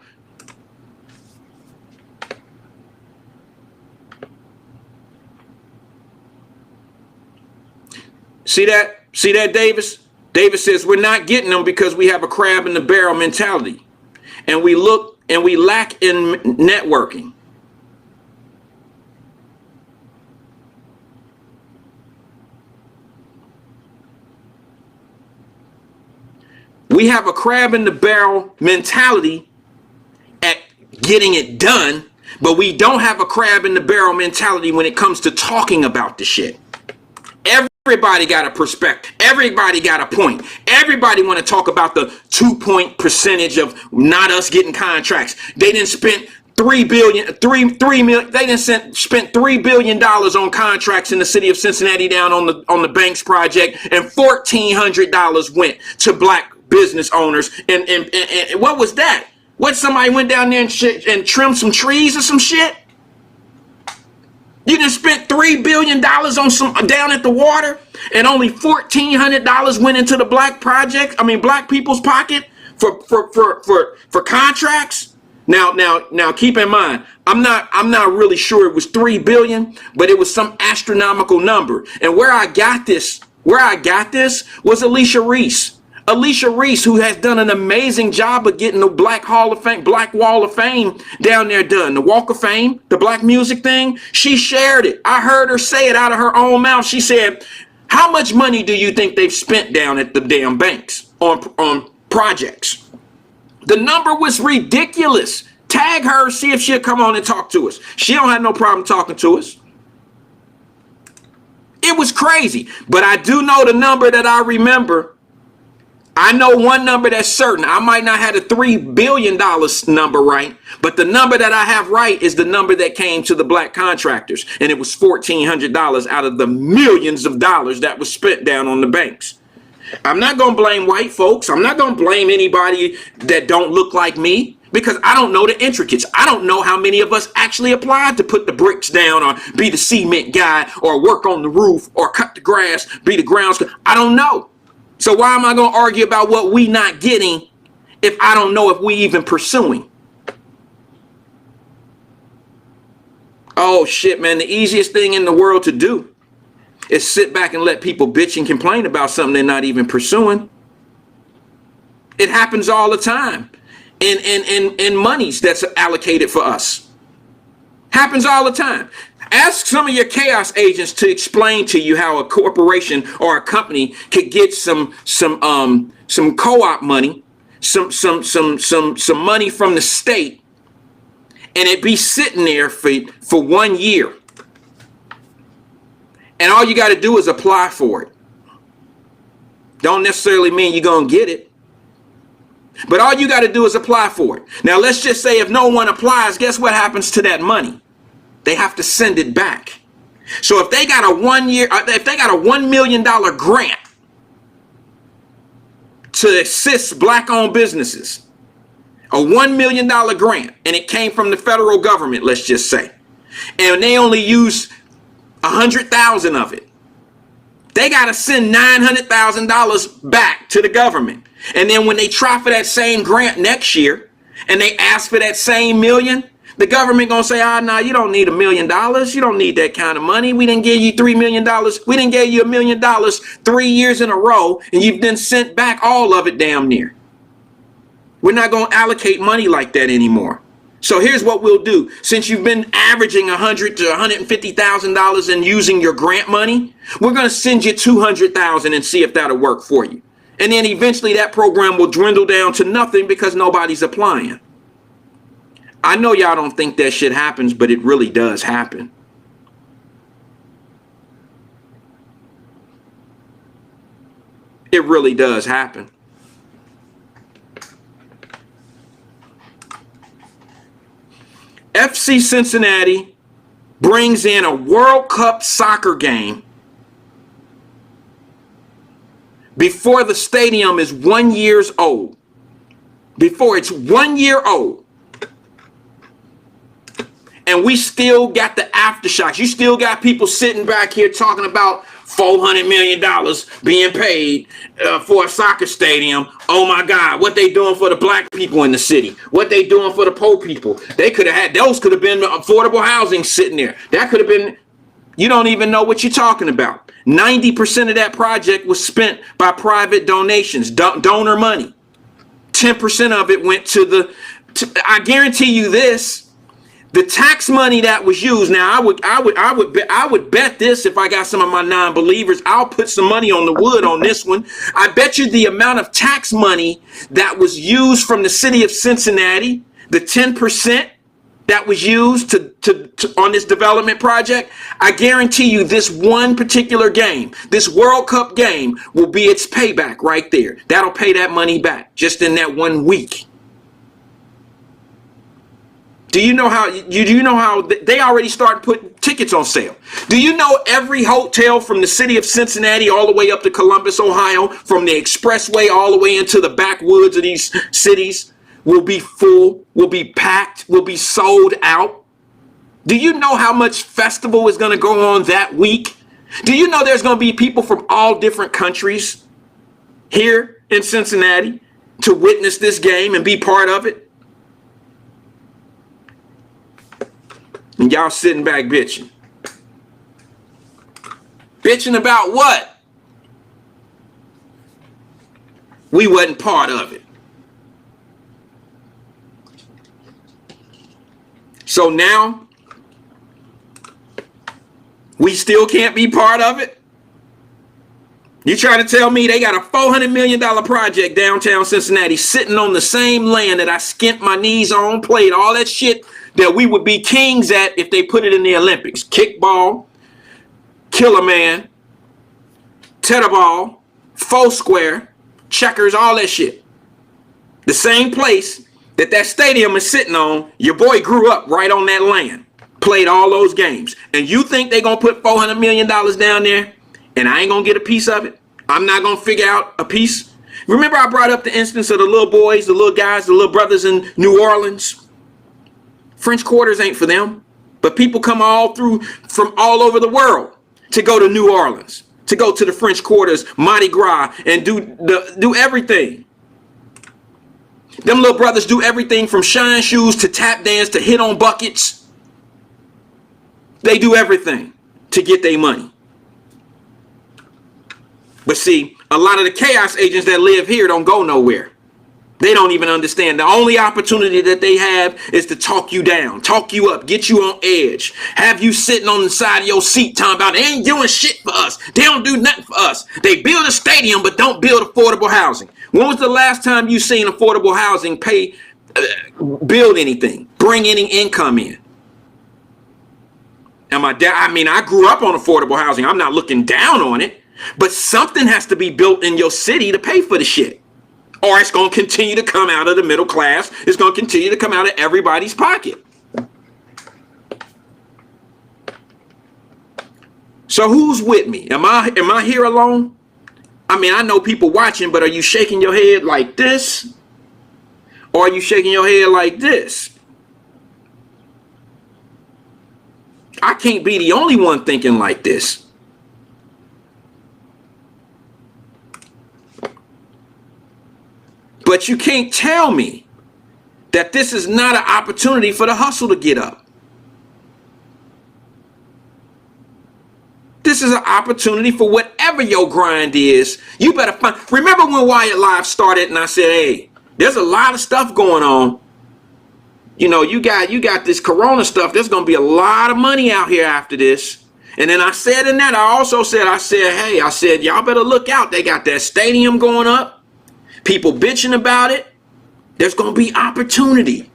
See that, Davis? Davis says we're not getting them because we have a crab in the barrel mentality, and we lack in networking. We have a crab in the barrel mentality at getting it done, but we don't have a crab in the barrel mentality when it comes to talking about the shit. Everybody got a perspective. Everybody got a point. Everybody want to talk about the 2-point percentage of not us getting contracts. They didn't spend $3 billion. They didn't spent $3 billion on contracts in the city of Cincinnati down on the Banks project, and $1,400 went to black business owners. And what was that? What, somebody went down there and trimmed some trees or some shit? You done spent $3 billion on some down at the water, and only $1,400 went into the black people's pocket for contracts. Now keep in mind, I'm not really sure it was $3 billion, but it was some astronomical number. And where I got this was Alicia Reese. Alicia Reese, who has done an amazing job of getting the Black Wall of Fame down there done. The Walk of Fame, the black music thing, she shared it. I heard her say it out of her own mouth. She said, how much money do you think they've spent down at the damn Banks on projects? The number was ridiculous. Tag her, see if she'll come on and talk to us. She don't have no problem talking to us. It was crazy. But I do know the number that I remember. I know one number that's certain. I might not have the $3 billion number right, but the number that I have right is the number that came to the black contractors, and it was $1,400 out of the millions of dollars that was spent down on the Banks. I'm not going to blame white folks. I'm not going to blame anybody that don't look like me, because I don't know the intricacies. I don't know how many of us actually applied to put the bricks down or be the cement guy or work on the roof or cut the grass, be the grounds. I don't know. So why am I going to argue about what we not getting if I don't know if we even pursuing? Oh shit, man. The easiest thing in the world to do is sit back and let people bitch and complain about something they're not even pursuing. It happens all the time in monies that's allocated for us. Happens all the time. Ask some of your chaos agents to explain to you how a corporation or a company could get some co-op money, some money from the state, and it be sitting there for 1 year. And all you got to do is apply for it. Don't necessarily mean you're going to get it. But all you got to do is apply for it. Now, let's just say if no one applies, guess what happens to that money? They have to send it back. So if they got a $1 million grant to assist black-owned businesses, a $1 million grant, and it came from the federal government, let's just say, and they only use 100,000 of it, they got to send $900,000 back to the government. And then when they try for that same grant next year and they ask for that same million, the government gonna say, nah, you don't need $1 million. You don't need that kind of money. We didn't give you $3 million. We didn't give you $1 million 3 years in a row, and you've been sent back all of it damn near. We're not gonna allocate money like that anymore. So here's what we'll do. Since you've been averaging $100,000 to $150,000 in using your grant money, we're gonna send you $200,000 and see if that'll work for you. And then eventually that program will dwindle down to nothing because nobody's applying. I know y'all don't think that shit happens, but it really does happen. It really does happen. FC Cincinnati brings in a World Cup soccer game before the stadium is 1 year old. Before it's 1 year old. And we still got the aftershocks. You still got people sitting back here talking about $400 million being paid for a soccer stadium. Oh my God, what they doing for the black people in the city? What they doing for the poor people? They could have had, those could have been affordable housing sitting there. That could have been, you don't even know what you're talking about. 90% of that project was spent by private donations, donor money. 10% of it went to I guarantee you this. The tax money that was used. Now, I would bet this if I got some of my non-believers. I'll put some money on the wood on this one. I bet you the amount of tax money that was used from the city of Cincinnati, the 10% that was used on this development project, I guarantee you this one particular game, this World Cup game, will be its payback right there. That'll pay that money back just in that 1 week. Do you know how they already started putting tickets on sale? Do you know every hotel from the city of Cincinnati all the way up to Columbus, Ohio, from the expressway all the way into the backwoods of these cities will be full, will be packed, will be sold out? Do you know how much festival is going to go on that week? Do you know there's going to be people from all different countries here in Cincinnati to witness this game and be part of it? And y'all sitting back bitching. Bitching about what? We wasn't part of it. So now, we still can't be part of it? You trying to tell me they got a $400 million project downtown Cincinnati sitting on the same land that I skint my knees on, played all that shit that we would be kings at if they put it in the Olympics. Kickball, Killer Man, tetherball, Foursquare, checkers, all that shit. The same place that stadium is sitting on, your boy grew up right on that land, played all those games. And you think they're going to put $400 million down there and I ain't going to get a piece of it? I'm not going to figure out a piece? Remember I brought up the instance of the little boys, the little guys, the little brothers in New Orleans? French Quarters ain't for them. But people come all through from all over the world to go to New Orleans, to go to the French Quarters, Mardi Gras, and do everything. Them little brothers do everything from shine shoes to tap dance to hit on buckets. They do everything to get their money. But see, a lot of the chaos agents that live here don't go nowhere. They don't even understand. The only opportunity that they have is to talk you down, talk you up, get you on edge, have you sitting on the side of your seat talking about they ain't doing shit for us. They don't do nothing for us. They build a stadium but don't build affordable housing. When was the last time you seen affordable housing build anything, bring any income in? And I grew up on affordable housing. I'm not looking down on it, but something has to be built in your city to pay for the shit. Or it's going to continue to come out of the middle class. It's going to continue to come out of everybody's pocket. So who's with me? Am I here alone? I mean, I know people watching, but are you shaking your head like this? Or are you shaking your head like this? I can't be the only one thinking like this. But you can't tell me that this is not an opportunity for the hustle to get up. This is an opportunity for whatever your grind is. You better find. Remember when Wyatt-Live started and I said, hey, there's a lot of stuff going on. You know, you got this corona stuff. There's going to be a lot of money out here after this. And then I said in that, I said, y'all better look out. They got that stadium going up. People bitching about it. There's going to be opportunity.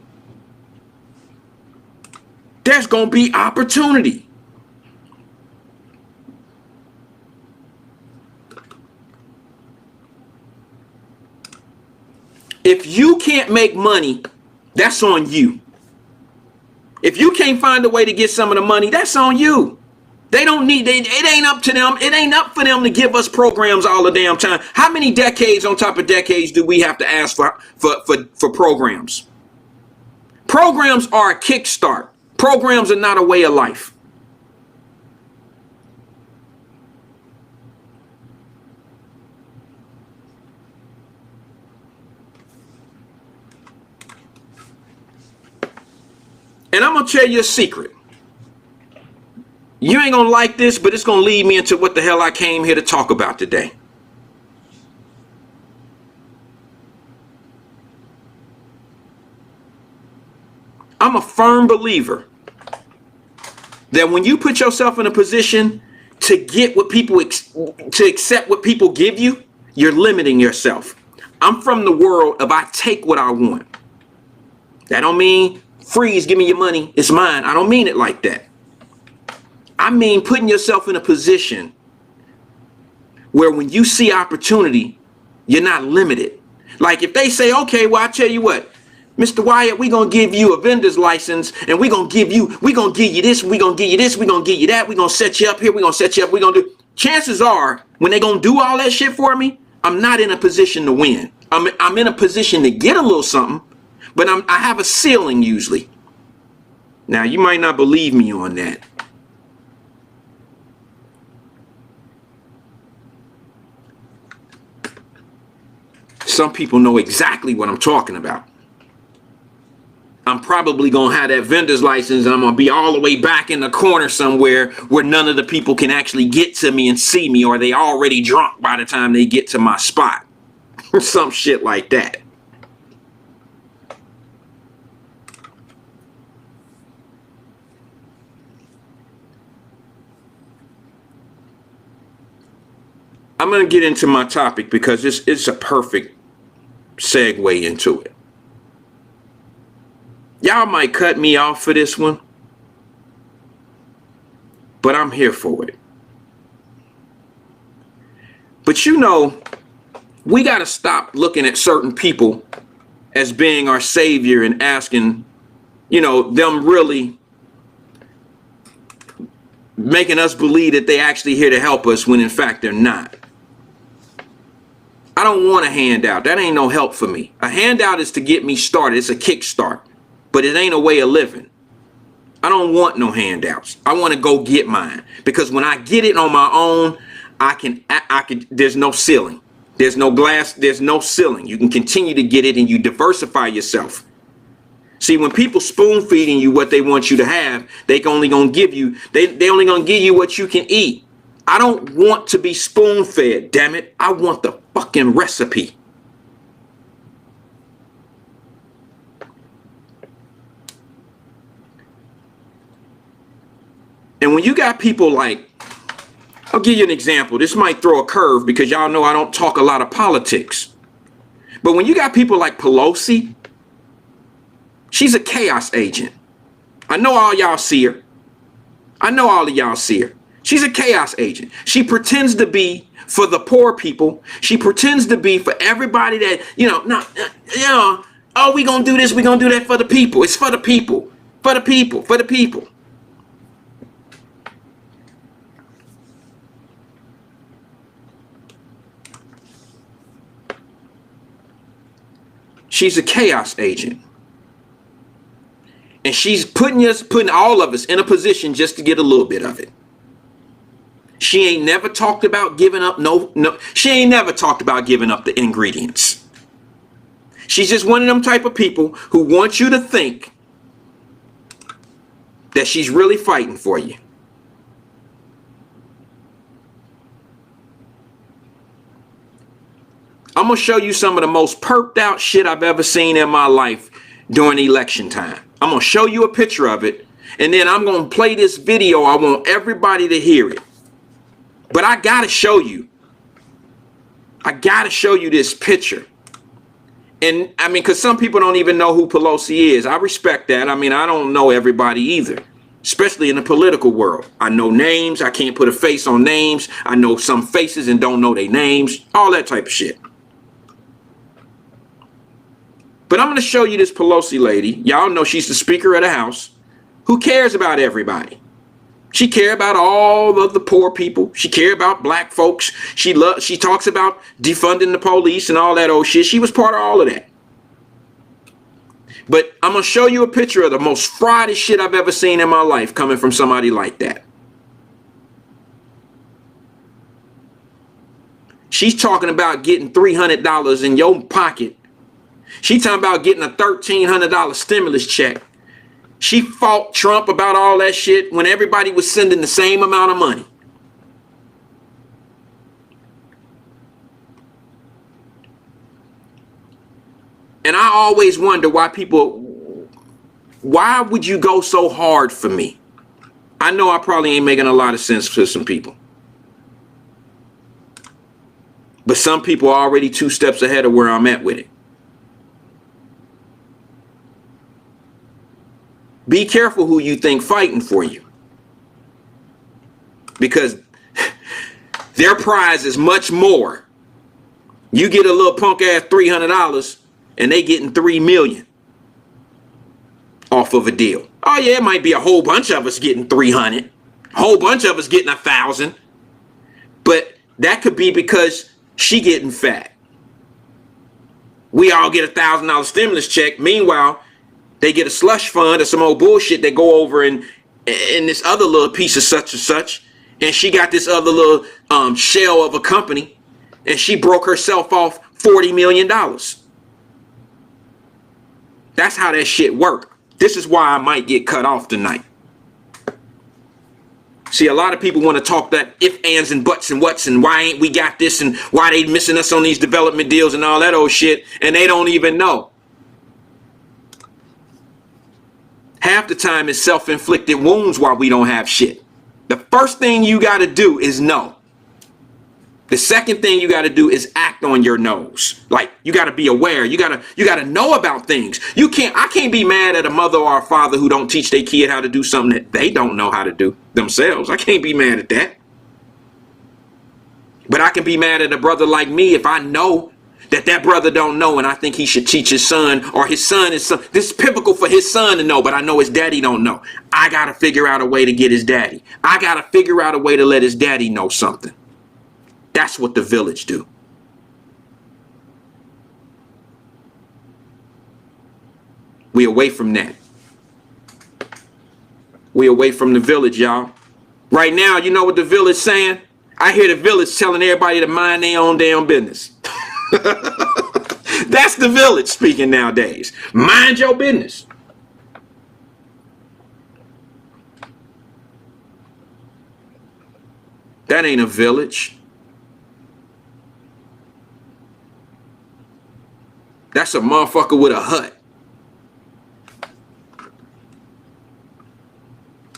There's going to be opportunity. If you can't make money, that's on you. If you can't find a way to get some of the money, that's on you. They don't need, it ain't up to them. It ain't up for them to give us programs all the damn time. How many decades on top of decades do we have to ask for programs? Programs are a kickstart. Programs are not a way of life. And I'm going to tell you a secret. You ain't going to like this, but it's going to lead me into what the hell I came here to talk about today. I'm a firm believer that when you put yourself in a position to get what people, to accept what people give you, you're limiting yourself. I'm from the world of I take what I want. That don't mean freeze, give me your money, it's mine. I don't mean it like that. I mean putting yourself in a position where when you see opportunity, you're not limited. Like if they say, okay, well, I tell you what, Mr. Wyatt, we're going to give you a vendor's license and we're going to give you this, we're going to give you this, we're going to give you that, we're going to set you up here, we're going to set you up, we're going to do. Chances are, when they're going to do all that shit for me, I'm not in a position to win. I'm in a position to get a little something, but I have a ceiling usually. Now, you might not believe me on that. Some people know exactly what I'm talking about. I'm probably going to have that vendor's license and I'm going to be all the way back in the corner somewhere where none of the people can actually get to me and see me, or they already drunk by the time they get to my spot. Some shit like that. I'm going to get into my topic because it's a perfect segue into it. Y'all might cut me off for this one, but I'm here for it. But you know, we got to stop looking at certain people as being our savior and asking, you know, them really making us believe that they actually here to help us when in fact they're not. I don't want a handout. That ain't no help for me. A handout is to get me started. It's a kickstart, but it ain't a way of living. I don't want no handouts. I want to go get mine, because when I get it on my own, I can, there's no ceiling. There's no glass. There's no ceiling. You can continue to get it and you diversify yourself. See, when people spoon feeding you what they want you to have, they only gonna give you, they only gonna give you what you can eat. I don't want to be spoon fed, damn it. I want the fucking recipe. And when you got people like, I'll give you an example. This might throw a curve because y'all know I don't talk a lot of politics. But when you got people like Pelosi, she's a chaos agent. I know all y'all see her. I know all of y'all see her. She's a chaos agent. She pretends to be for the poor people. She pretends to be for everybody that, oh, we gonna do this, we gonna do that for the people. It's for the people, for the people, for the people. She's a chaos agent. And she's putting all of us in a position just to get a little bit of it. She ain't never talked about giving up she ain't never talked about giving up the ingredients. She's just one of them type of people who want you to think that she's really fighting for you. I'm going to show you some of the most perked out shit I've ever seen in my life during election time. I'm going to show you a picture of it, and then I'm going to play this video. I want everybody to hear it. But I got to show you. I got to show you this picture. And I mean, because some people don't even know who Pelosi is. I respect that. I mean, I don't know everybody either, especially in the political world. I know names. I can't put a face on names. I know some faces and don't know their names. All that type of shit. But I'm going to show you this Pelosi lady. Y'all know she's the Speaker of the House. Who cares about everybody? She cares about all of the poor people. She cares about black folks. She talks about defunding the police and all that old shit. She was part of all of that. But I'm going to show you a picture of the most fried shit I've ever seen in my life coming from somebody like that. She's talking about getting $300 in your pocket. She's talking about getting a $1,300 stimulus check. She fought Trump about all that shit when everybody was sending the same amount of money. And I always wonder why would you go so hard for me? I know I probably ain't making a lot of sense to some people. But some people are already 2 steps ahead of where I'm at with it. Be careful who you think fighting for you, because their prize is much more. You get a little punk ass $300 and they getting $3 million off of a deal. Oh yeah, it might be a whole bunch of us getting 300, a whole bunch of us getting 1,000, but that could be because she getting fat. We all get $1,000 stimulus check. Meanwhile, they get a slush fund or some old bullshit that go over in this other little piece of such and such. And she got this other little shell of a company, and she broke herself off $40 million. That's how that shit work. This is why I might get cut off tonight. See, a lot of people want to talk that if, ands, and buts and whats and why ain't we got this and why they missing us on these development deals and all that old shit, and they don't even know. Half the time it's self-inflicted wounds why we don't have shit. The first thing you got to do is know. The second thing you got to do is act on your nose. Like, you got to be aware. You got to know about things. I can't be mad at a mother or a father who don't teach their kid how to do something that they don't know how to do themselves. I can't be mad at that. But I can be mad at a brother like me if I know that brother don't know, and I think he should teach his son, or his son is some, this is pivotal for his son to know, but I know his daddy don't know. I got to figure out a way to get his daddy. I got to figure out a way to let his daddy know something. That's what the village do. We away from that. We away from the village, y'all. Right now, you know what the village saying? I hear the village telling everybody to mind their own damn business. That's the village speaking nowadays. Mind your business. That ain't a village. That's a motherfucker with a hut.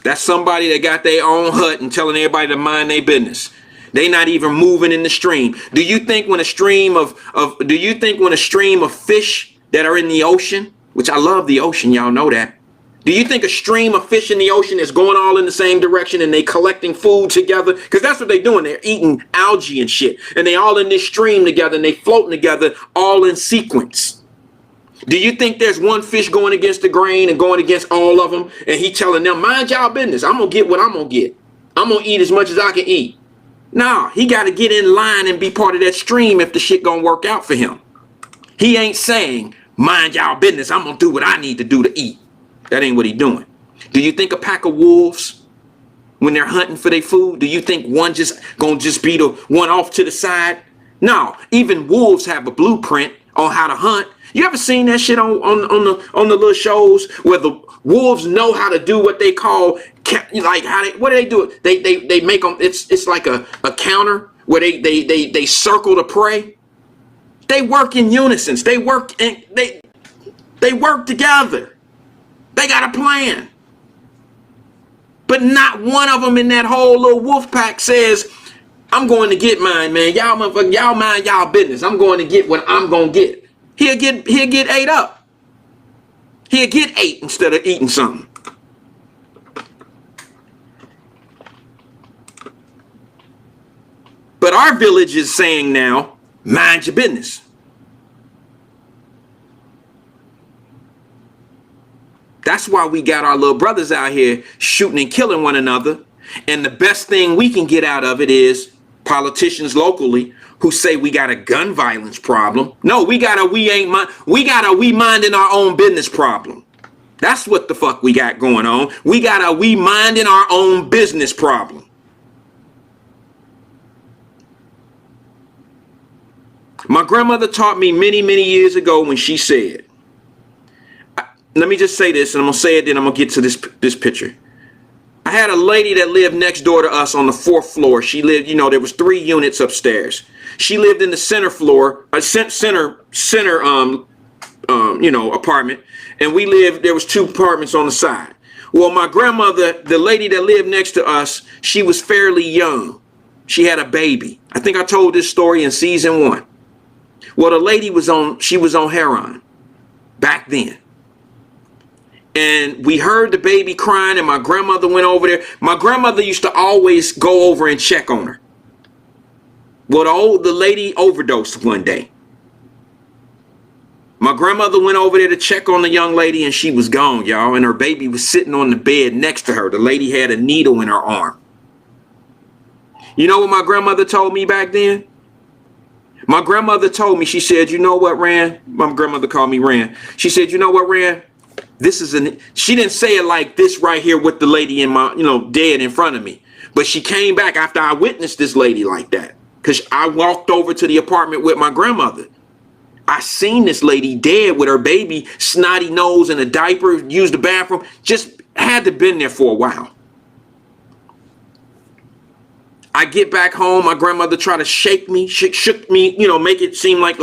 That's somebody that got their own hut and telling everybody to mind their business. They not even moving in the stream. Do you think when a stream of fish that are in the ocean, which I love the ocean, y'all know that. Do you think a stream of fish in the ocean is going all in the same direction and they collecting food together? Because that's what they're doing. They're eating algae and shit. And they all in this stream together and they floating together all in sequence. Do you think there's one fish going against the grain and going against all of them? And he telling them, mind y'all business. I'm going to get what I'm going to get. I'm going to eat as much as I can eat. Nah, he got to get in line and be part of that stream if the shit going to work out for him. He ain't saying, mind y'all business. I'm going to do what I need to do to eat. That ain't what he doing. Do you think a pack of wolves, when they're hunting for their food, do you think one just going to just be the one off to the side? No, even wolves have a blueprint on how to hunt. You ever seen that shit on the little shows where the wolves know how to do what they call, like what do they do? They make them, it's like a counter where they circle the prey. They work in unison. They work together. They got a plan. But not one of them in that whole little wolf pack says, I'm going to get mine, man. Y'all motherfucker, y'all mind y'all business. I'm going to get what I'm going to get. He'll get ate up. He'll get ate instead of eating something. But our village is saying now, mind your business. That's why we got our little brothers out here shooting and killing one another. And the best thing we can get out of it is politicians locally who say we got a gun violence problem. No, we got a we minding our own business problem. That's what the fuck we got going on. We got a we minding our own business problem. My grandmother taught me many, many years ago when she said, let me just say this, and I'm going to say it, then I'm going to get to this picture. I had a lady that lived next door to us on the 4th floor. She lived, there was 3 units upstairs. She lived in the center floor, apartment, and we lived, there was 2 apartments on the side. Well, my grandmother, the lady that lived next to us, she was fairly young. She had a baby. I think I told this story in season 1. Well, the lady was on heroin back then. And we heard the baby crying and my grandmother went over there. My grandmother used to always go over and check on her. Well, the lady overdosed one day. My grandmother went over there to check on the young lady and she was gone, y'all. And her baby was sitting on the bed next to her. The lady had a needle in her arm. You know what my grandmother told me back then? My grandmother told me, she said, you know what, Rand? My grandmother called me Rand. She said, you know what, Rand? She didn't say it like this right here with the lady in my, dead in front of me. But she came back after I witnessed this lady like that. Because I walked over to the apartment with my grandmother. I seen this lady dead with her baby, snotty nose and a diaper, used the bathroom. Just had to been there for a while. I get back home, my grandmother tried to shake me, shook me, make it seem like,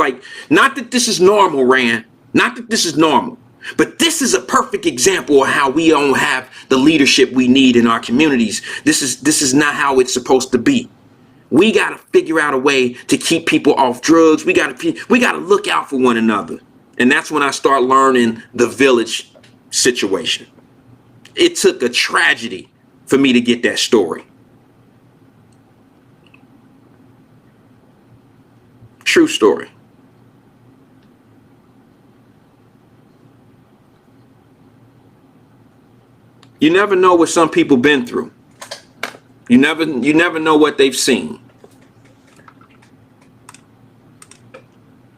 not that this is normal, Rand. Not that this is normal. But this is a perfect example of how we don't have the leadership we need in our communities. This is not how it's supposed to be. We got to figure out a way to keep people off drugs. We got to look out for one another. And that's when I start learning the village situation. It took a tragedy for me to get that story. True story. You never know what some people been through. You never know what they've seen.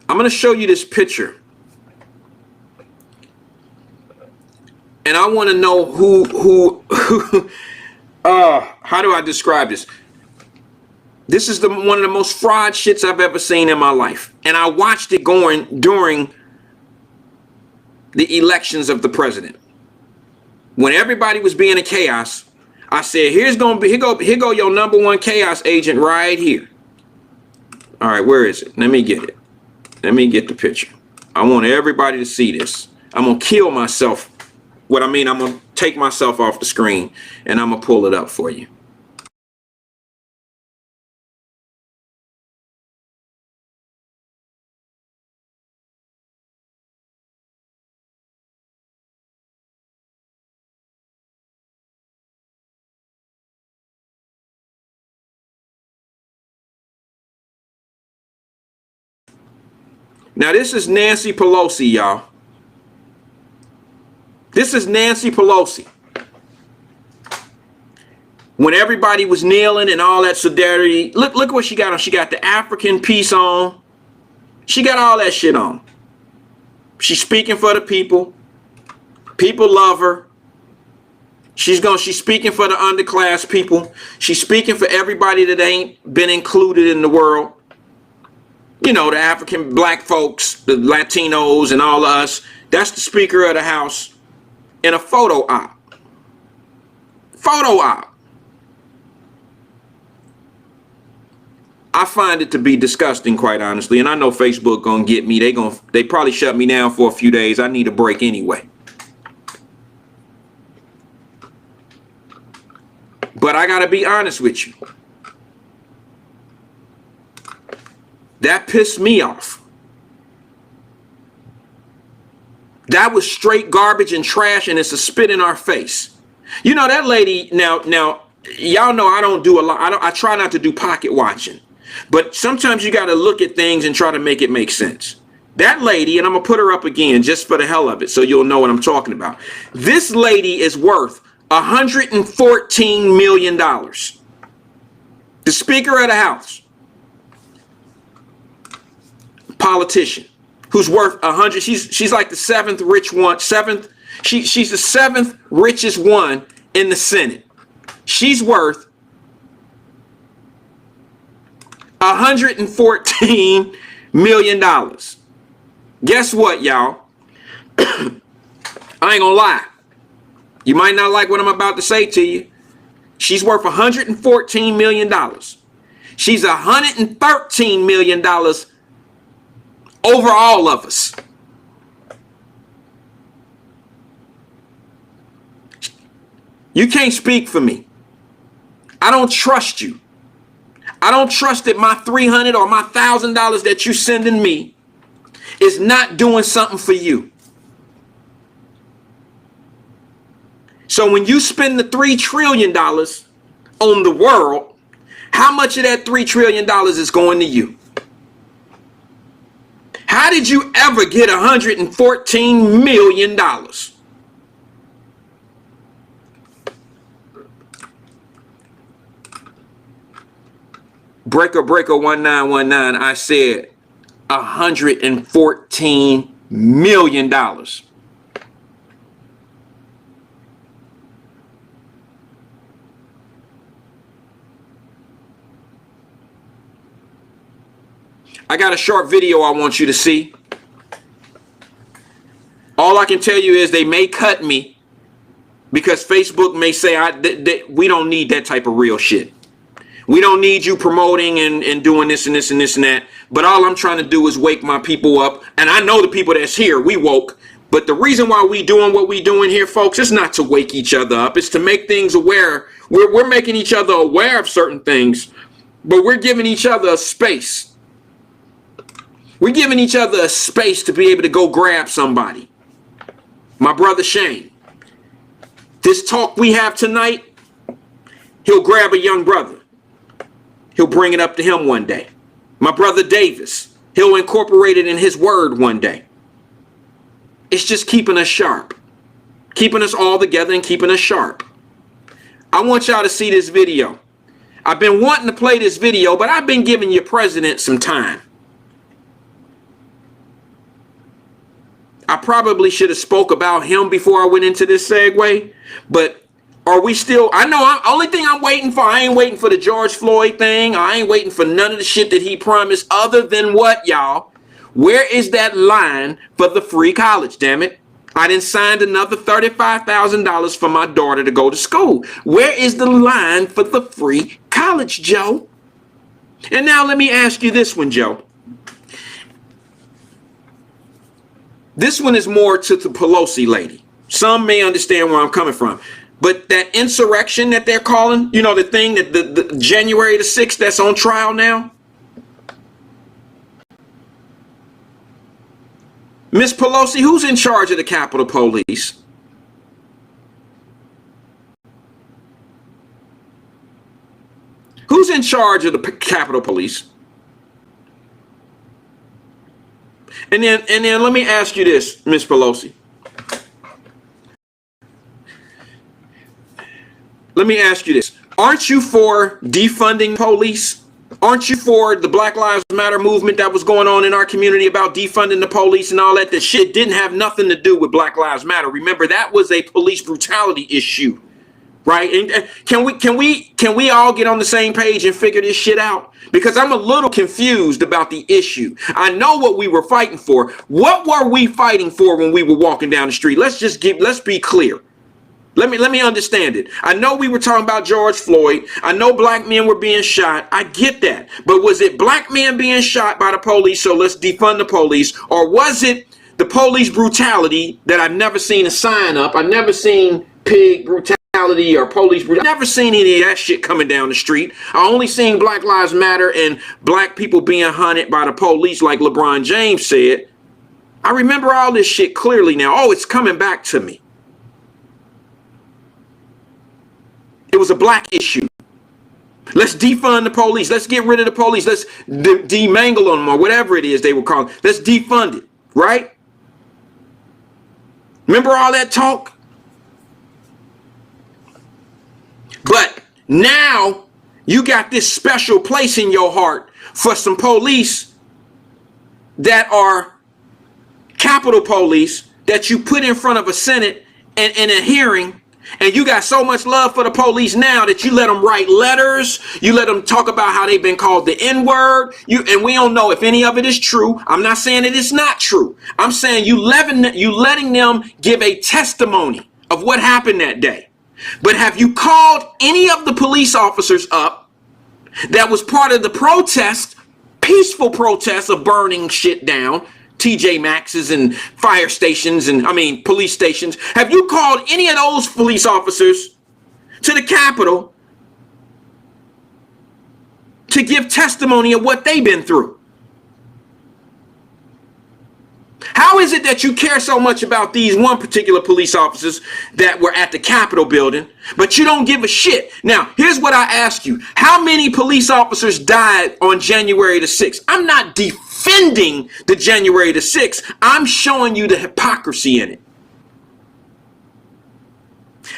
I'm going to show you this picture. And I want to know who how do I describe this? This is one of the most fraud shits I've ever seen in my life. And I watched it going during the elections of the president. When everybody was being in chaos, I said, here go your number one chaos agent right here. All right, where is it? Let me get it. Let me get the picture. I want everybody to see this. I'm going to kill myself. What I mean, I'm going to take myself off the screen and I'm going to pull it up for you. Now, this is Nancy Pelosi, y'all. This is Nancy Pelosi. When everybody was kneeling and all that solidarity, look what she got on. She got the African piece on. She got all that shit on. She's speaking for the people. People love her. She's speaking for the underclass people. She's speaking for everybody that ain't been included in the world. You know, the African black folks, the Latinos, and all of us. That's the Speaker of the House in a photo op. Photo op. I find it to be disgusting, quite honestly. And I know Facebook gonna get me. They probably shut me down for a few days. I need a break anyway. But I gotta be honest with you. That pissed me off. That was straight garbage and trash, and it's a spit in our face. You know, that lady, now, y'all know I don't do a lot. I try not to do pocket watching. But sometimes you got to look at things and try to make it make sense. That lady, and I'm going to put her up again just for the hell of it so you'll know what I'm talking about. This lady is worth $114 million. The Speaker of the House. Politician who's worth 100. She's like the seventh rich one. She's the seventh richest one in the Senate. She's worth $114 million. Guess what, y'all? I ain't gonna lie. You might not like what I'm about to say to you. She's worth $114 million. She's $113 million over all of us. You can't speak for me. I don't trust you. I don't trust that my $300 or my $1,000 that you sending me is not doing something for you. So when you spend the $3 trillion on the world, how much of that $3 trillion is going to you? How did you ever get $114 million? Breaker 1919, I said $114 million. I got a short video I want you to see. All I can tell you is they may cut me because Facebook may say we don't need that type of real shit. We don't need you promoting and doing this and this and this and that. But all I'm trying to do is wake my people up. And I know the people that's here, we woke. But the reason why we doing what we doing here, folks, is not to wake each other up. It's to make things aware. We're making each other aware of certain things. But we're giving each other a space. We're giving each other a space to be able to go grab somebody. My brother Shane. This talk we have tonight, he'll grab a young brother. He'll bring it up to him one day. My brother Davis, he'll incorporate it in his word one day. It's just keeping us sharp. Keeping us all together and keeping us sharp. I want y'all to see this video. I've been wanting to play this video, but I've been giving your president some time. I probably should have spoke about him before I went into this segue, but are we still, I know, only thing I'm waiting for, I ain't waiting for the George Floyd thing. I ain't waiting for none of the shit that he promised other than what, y'all? Where is that line for the free college, damn it? I done signed another $35,000 for my daughter to go to school. Where is the line for the free college, Joe? And now let me ask you this one, Joe. This one is more to the Pelosi lady. Some may understand where I'm coming from. But that insurrection that they're calling, you know, the thing that the January the 6th that's on trial now. Miss Pelosi, who's in charge of the Capitol Police? Who's in charge of the Capitol Police? And then let me ask you this, Miss Pelosi. Let me ask you this. Aren't you for defunding police? Aren't you for the Black Lives Matter movement that was going on in our community about defunding the police and all that? The shit didn't have nothing to do with Black Lives Matter. Remember, that was a police brutality issue, right? And can we all get on the same page and figure this shit out? Because I'm a little confused about the issue. I know what we were fighting for. What were we fighting for when we were walking down the street? Let's be clear. Let me understand it. I know we were talking about George Floyd. I know black men were being shot. I get that. But was it black men being shot by the police, so let's defund the police? Or was it the police brutality that I've never seen a sign up? I've never seen pig brutality or police brutality. I've never seen any of that shit coming down the street. I only seen Black Lives Matter and black people being hunted by the police like LeBron James said. I remember all this shit clearly now. Oh, it's coming back to me. It was a black issue. Let's defund the police. Let's get rid of the police. Let's demangle them or whatever it is they were calling. Let's defund it, right? Remember all that talk? But now you got this special place in your heart for some police that are Capitol Police that you put in front of a Senate and in a hearing. And you got so much love for the police now that you let them write letters. You let them talk about how they've been called the N-word. And we don't know if any of it is true. I'm not saying it is not true. I'm saying you letting them give a testimony of what happened that day. But have you called any of the police officers up that was part of the protest, peaceful protest of burning shit down? TJ Maxx's and fire stations and police stations. Have you called any of those police officers to the Capitol to give testimony of what they've been through? How is it that you care so much about these one particular police officers that were at the Capitol building, but you don't give a shit? Now, here's what I ask you. How many police officers died on January the 6th? I'm not defending the January the 6th. I'm showing you the hypocrisy in it.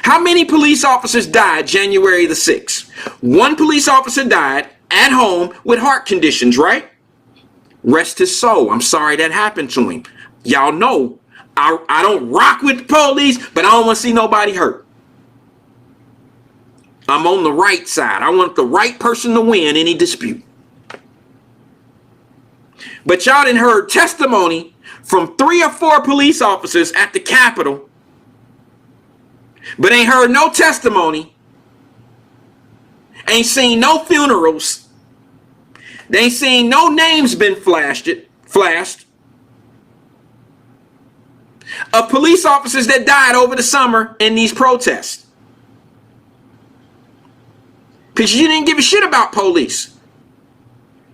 How many police officers died January the 6th? One police officer died at home with heart conditions, right? Rest his soul. I'm sorry that happened to him. Y'all know I don't rock with the police, but I don't want to see nobody hurt. I'm on the right side. I want the right person to win any dispute. But y'all done heard testimony from 3 or 4 police officers at the Capitol, but ain't heard no testimony, ain't seen no funerals, they ain't seen no names been flashed of police officers that died over the summer in these protests. Because you didn't give a shit about police.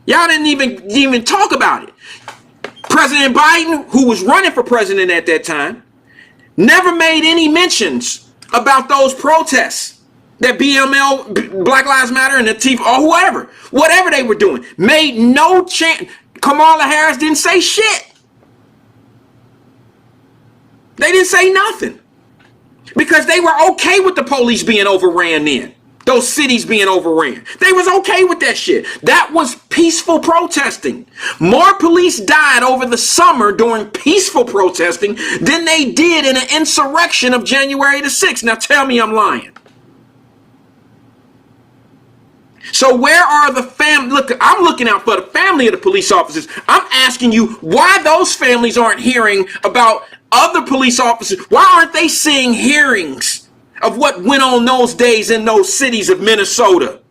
Y'all didn't even talk about it. President Biden, who was running for president at that time, never made any mentions about those protests that BML, Black Lives Matter, and the T or whatever they were doing, made no chance. Kamala Harris didn't say shit. They didn't say nothing because they were okay with the police being overran then. Those cities being overran. They was okay with that shit. That was peaceful protesting. More police died over the summer during peaceful protesting than they did in an insurrection of January the 6th. Now tell me I'm lying. So where are the look, I'm looking out for the family of the police officers. I'm asking you why those families aren't hearing about other police officers. Why aren't they seeing hearings of what went on those days in those cities of Minnesota,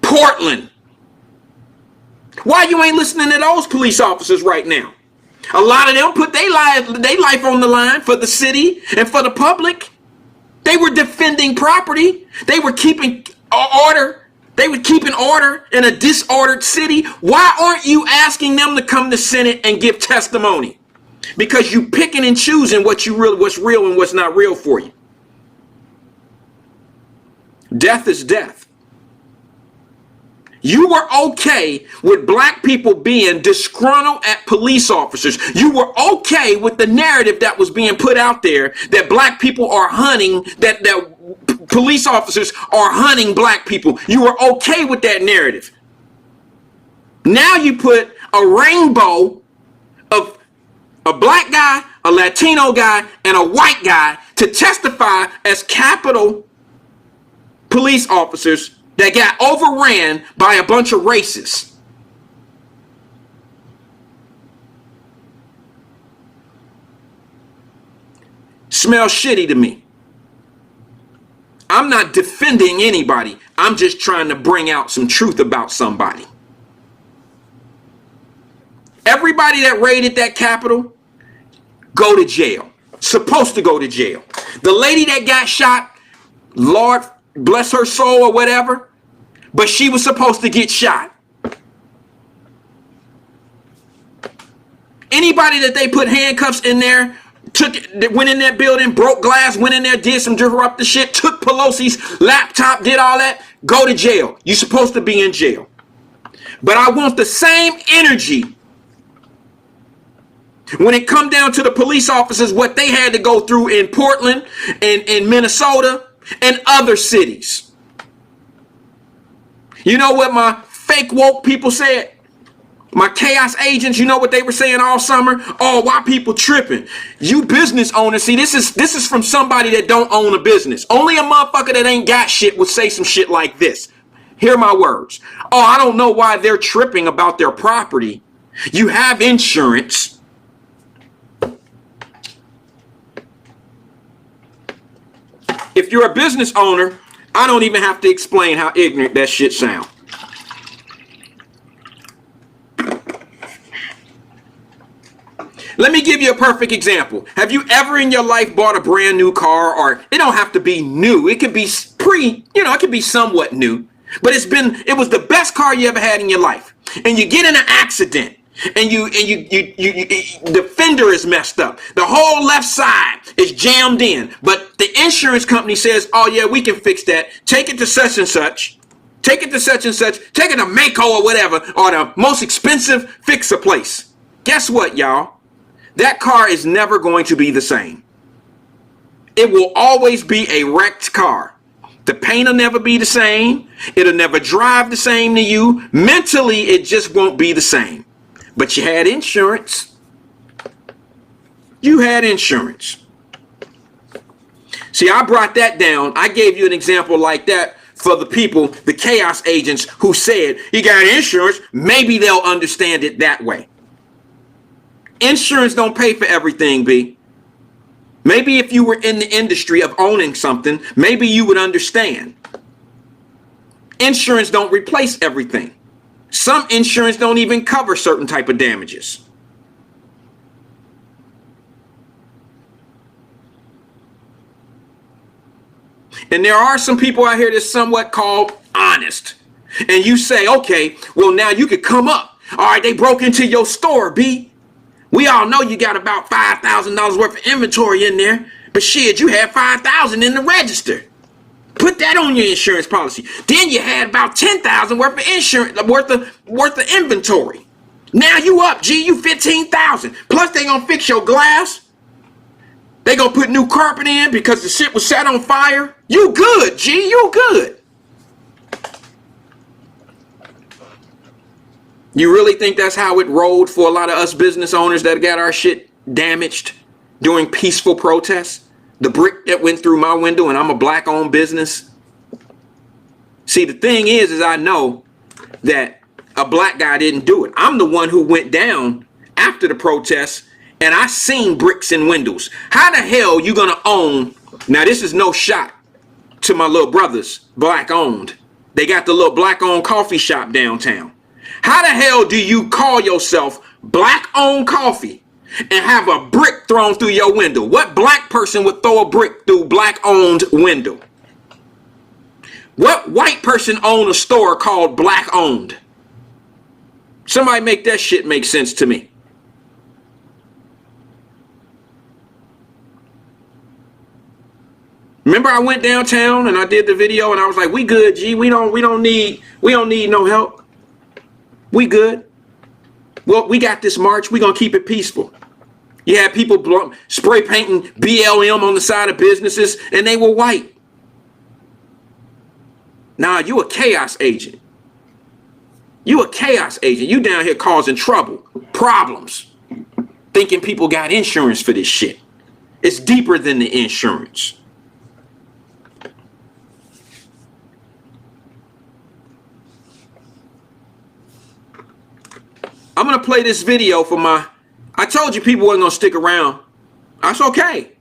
Portland? Why you ain't listening to those police officers right now? A lot of them put their life on the line for the city and for the public. They were defending property. They were keeping order. They were keeping order in a disordered city. Why aren't you asking them to come to Senate and give testimony? Because you picking and choosing what's real and what's not real for you. Death is death. You were okay with black people being disgruntled at police officers. You were okay with the narrative that was being put out there that black people are hunting, that police officers are hunting black people. You were okay with that narrative. Now you put a rainbow of a black guy, a Latino guy, and a white guy to testify as Capitol police officers that got overran by a bunch of racists. Smells shitty to me. I'm not defending anybody. I'm just trying to bring out some truth about somebody. Everybody that raided that Capitol, go to jail. Supposed to go to jail. The lady that got shot, Lord bless her soul or whatever, but she was supposed to get shot. Anybody that they put handcuffs in there, went in that building, broke glass, went in there, did some disruptive shit, took Pelosi's laptop, did all that, go to jail. You're supposed to be in jail. But I want the same energy when it come down to the police officers, what they had to go through in Portland and in Minnesota and other cities. You know what my fake woke people said? My chaos agents, you know what they were saying all summer? Oh, why people tripping? You business owners, see, this is from somebody that don't own a business. Only a motherfucker that ain't got shit would say some shit like this. Hear my words. Oh, I don't know why they're tripping about their property. You have insurance. If you're a business owner, I don't even have to explain how ignorant that shit sounds. Let me give you a perfect example. Have you ever in your life bought a brand new car? Or it don't have to be new. It could be it could be somewhat new. But it was the best car you ever had in your life. And you get in an accident. And the fender is messed up. The whole left side is jammed in. But the insurance company says, oh yeah, we can fix that. Take it to such and such. Take it to such and such. Take it to Mako or whatever. Or the most expensive fixer place. Guess what, y'all? That car is never going to be the same. It will always be a wrecked car. The paint will never be the same. It'll never drive the same to you. Mentally, it just won't be the same. But you had insurance. You had insurance. See, I brought that down. I gave you an example like that for the people, the chaos agents who said, he got insurance. Maybe they'll understand it that way. Insurance don't pay for everything, B. Maybe if you were in the industry of owning something, maybe you would understand. Insurance don't replace everything. Some insurance don't even cover certain type of damages. And there are some people out here that's somewhat called honest. And you say, okay, well now you could come up. All right, they broke into your store, B. We all know you got about $5,000 worth of inventory in there. But shit, you had $5,000 in the register. Put that on your insurance policy. Then you had about $10,000 worth of insurance, worth of inventory. Now you up, G, you $15,000. Plus they gonna fix your glass. They gonna put new carpet in because the shit was set on fire. You good, G, you good. You really think that's how it rolled for a lot of us business owners that got our shit damaged during peaceful protests? The brick that went through my window, and I'm a black owned business. See, the thing is I know that a black guy didn't do it. I'm the one who went down after the protests, and I seen bricks in windows. How the hell you gonna own? Now this is no shot to my little brothers, black owned. They got the little black owned coffee shop downtown. How the hell do you call yourself black owned coffee and have a brick thrown through your window? What black person would throw a brick through black owned window? What white person own a store called black owned? Somebody make that shit make sense to me. Remember I went downtown and I did the video and I was like, we good, G. We don't need no help. We good. Well, we got this march. We gonna keep it peaceful. You had people spray painting BLM on the side of businesses and they were white. Nah, you a chaos agent. You a chaos agent. You down here causing trouble, problems, thinking people got insurance for this shit. It's deeper than the insurance. I'm gonna play this video for I told you people weren't gonna stick around. That's okay.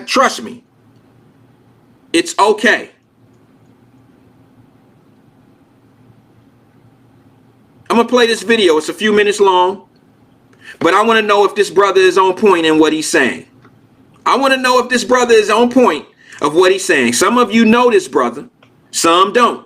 Trust me. It's okay. I'm gonna play this video. It's a few minutes long, but I want to know if this brother is on point in what he's saying. I want to know if this brother is on point of what he's saying. Some of you know this brother, some don't.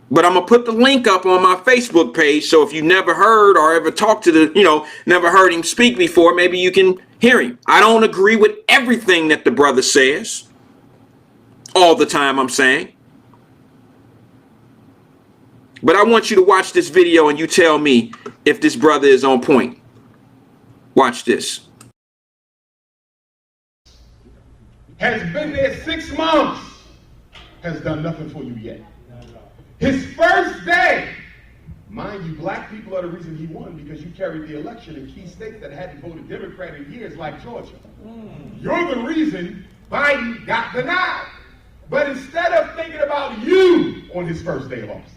But I'm gonna put the link up on my Facebook page, so if you never heard or ever talked to never heard him speak before, maybe you can hear him. I don't agree with everything that the brother says all the time, I'm saying. But I want you to watch this video and you tell me if this brother is on point. Watch this. Has been there 6 months, has done nothing for you yet. His first day, mind you, black people are the reason he won because you carried the election in key states that hadn't voted Democrat in years, like Georgia. You're the reason Biden got denied. But instead of thinking about you on his first day of office,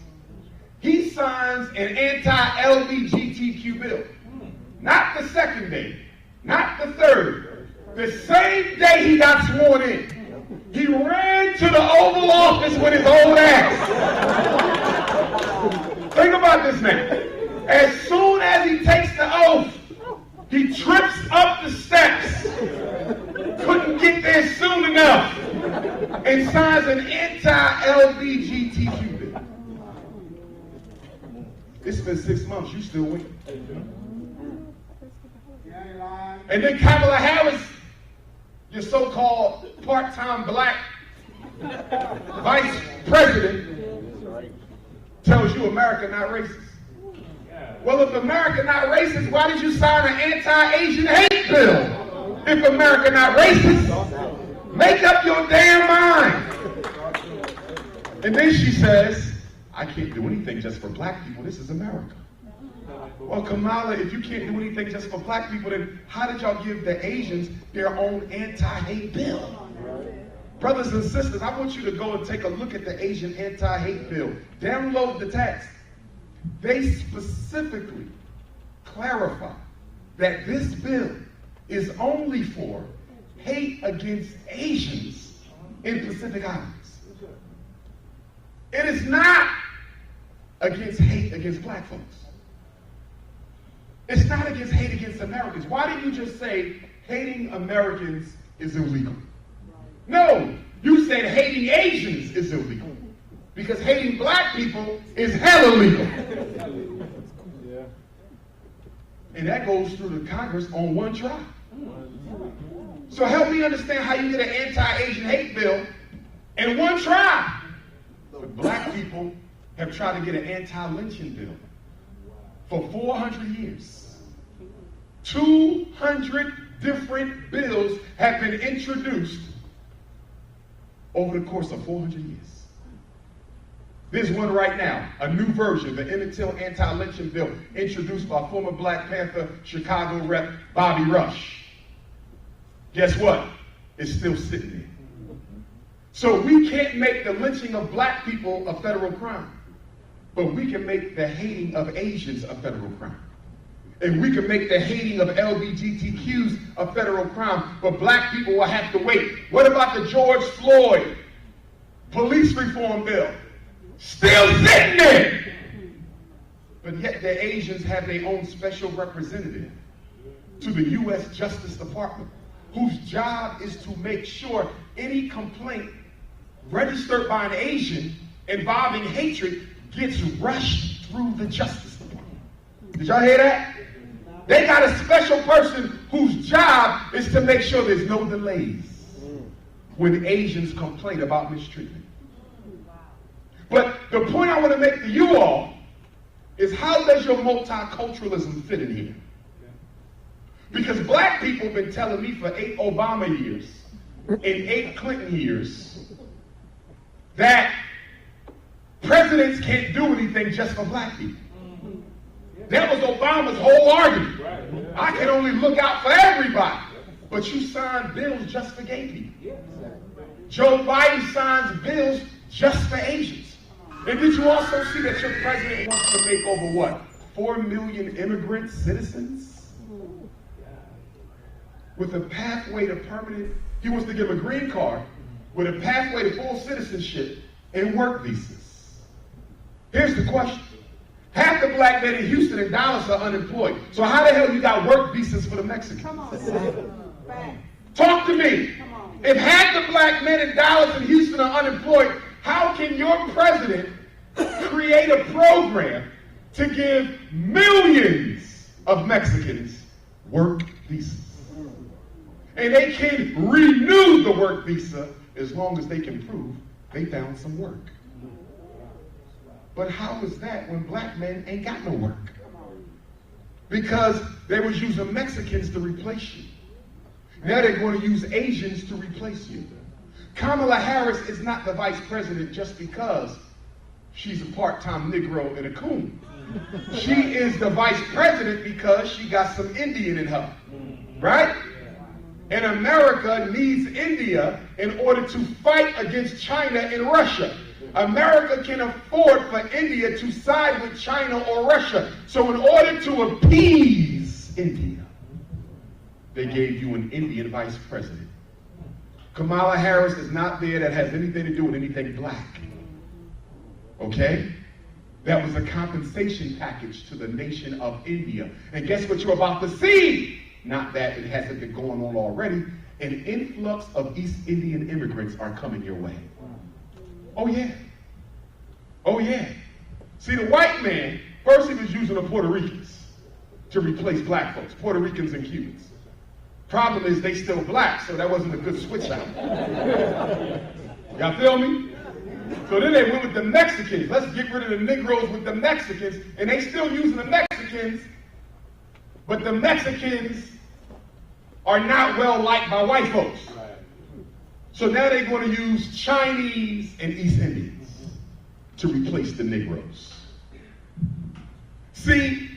he signs an anti-LGBTQ bill. Not the second day, not the third. The same day he got sworn in. He ran to the Oval Office with his old ass. Think about this man. As soon as he takes the oath, he trips up the steps, couldn't get there soon enough, and signs an anti-LGBTQ bill. It's been 6 months, you still waiting. And then Kamala Harris, your so-called part-time black vice president, tells you America not racist. Well, if America not racist, why did you sign an anti-Asian hate bill? If America not racist, make up your damn mind. And then she says, I can't do anything just for black people. This is America. Well, Kamala, if you can't do anything just for black people, then how did y'all give the Asians their own anti-hate bill? Brothers and sisters, I want you to go and take a look at the Asian anti-hate bill. Download the text. They specifically clarify that this bill is only for hate against Asians in Pacific Islands. It is not against hate against black folks. It's not against hate against Americans. Why didn't you just say hating Americans is illegal? No, you said hating Asians is illegal. Because hating black people is hell illegal. And that goes through the Congress on one try. So help me understand how you get an anti-Asian hate bill in one try. But black people have tried to get an anti-lynching bill for 400 years. 200 different bills have been introduced over the course of 400 years. There's one right now, a new version, the Emmett-Till anti-lynching bill, introduced by former Black Panther Chicago rep Bobby Rush. Guess what? It's still sitting there. So we can't make the lynching of black people a federal crime, but we can make the hating of Asians a federal crime. And we can make the hating of LGBTQs a federal crime, but black people will have to wait. What about the George Floyd police reform bill? Still sitting there. But yet the Asians have their own special representative to the U.S. Justice Department, whose job is to make sure any complaint registered by an Asian involving hatred gets rushed through the Justice Department. Did y'all hear that? They got a special person whose job is to make sure there's no delays when Asians complain about mistreatment. But the point I want to make to you all is, how does your multiculturalism fit in here? Because black people have been telling me for 8 Obama years and 8 Clinton years that presidents can't do anything just for black people. That was Obama's whole argument. I can only look out for everybody. But you signed bills just for gay people. Joe Biden signs bills just for Asians. And did you also see that your president wants to make over what? 4 million immigrant citizens? With a pathway to permanent, he wants to give them a green card with a pathway to full citizenship and work visas. Here's the question. Half the black men in Houston and Dallas are unemployed. So how the hell you got work visas for the Mexicans? Come on. Talk to me. If half the black men in Dallas and Houston are unemployed, how can your president create a program to give millions of Mexicans work visas? And they can renew the work visa as long as they can prove they found some work. But how is that when black men ain't got no work? Because they was using Mexicans to replace you. Now they're going to use Asians to replace you. Kamala Harris is not the vice president just because she's a part-time Negro and a coon. She is the vice president because she got some Indian in her, right? And America needs India in order to fight against China and Russia. America can afford for India to side with China or Russia. So in order to appease India, they gave you an Indian vice president. Kamala Harris is not there that has anything to do with anything black. Okay? That was a compensation package to the nation of India. And guess what you're about to see? Not that it hasn't been going on already. An influx of East Indian immigrants are coming your way. Oh yeah. Oh yeah. See, the white man, first he was using the Puerto Ricans to replace black folks, Puerto Ricans and Cubans. Problem is they still black, so that wasn't a good switch out. Y'all feel me? So then they went with the Mexicans. Let's get rid of the Negroes with the Mexicans, and they still using the Mexicans, but the Mexicans are not well liked by white folks. So now they're going to use Chinese and East Indians to replace the Negroes. See,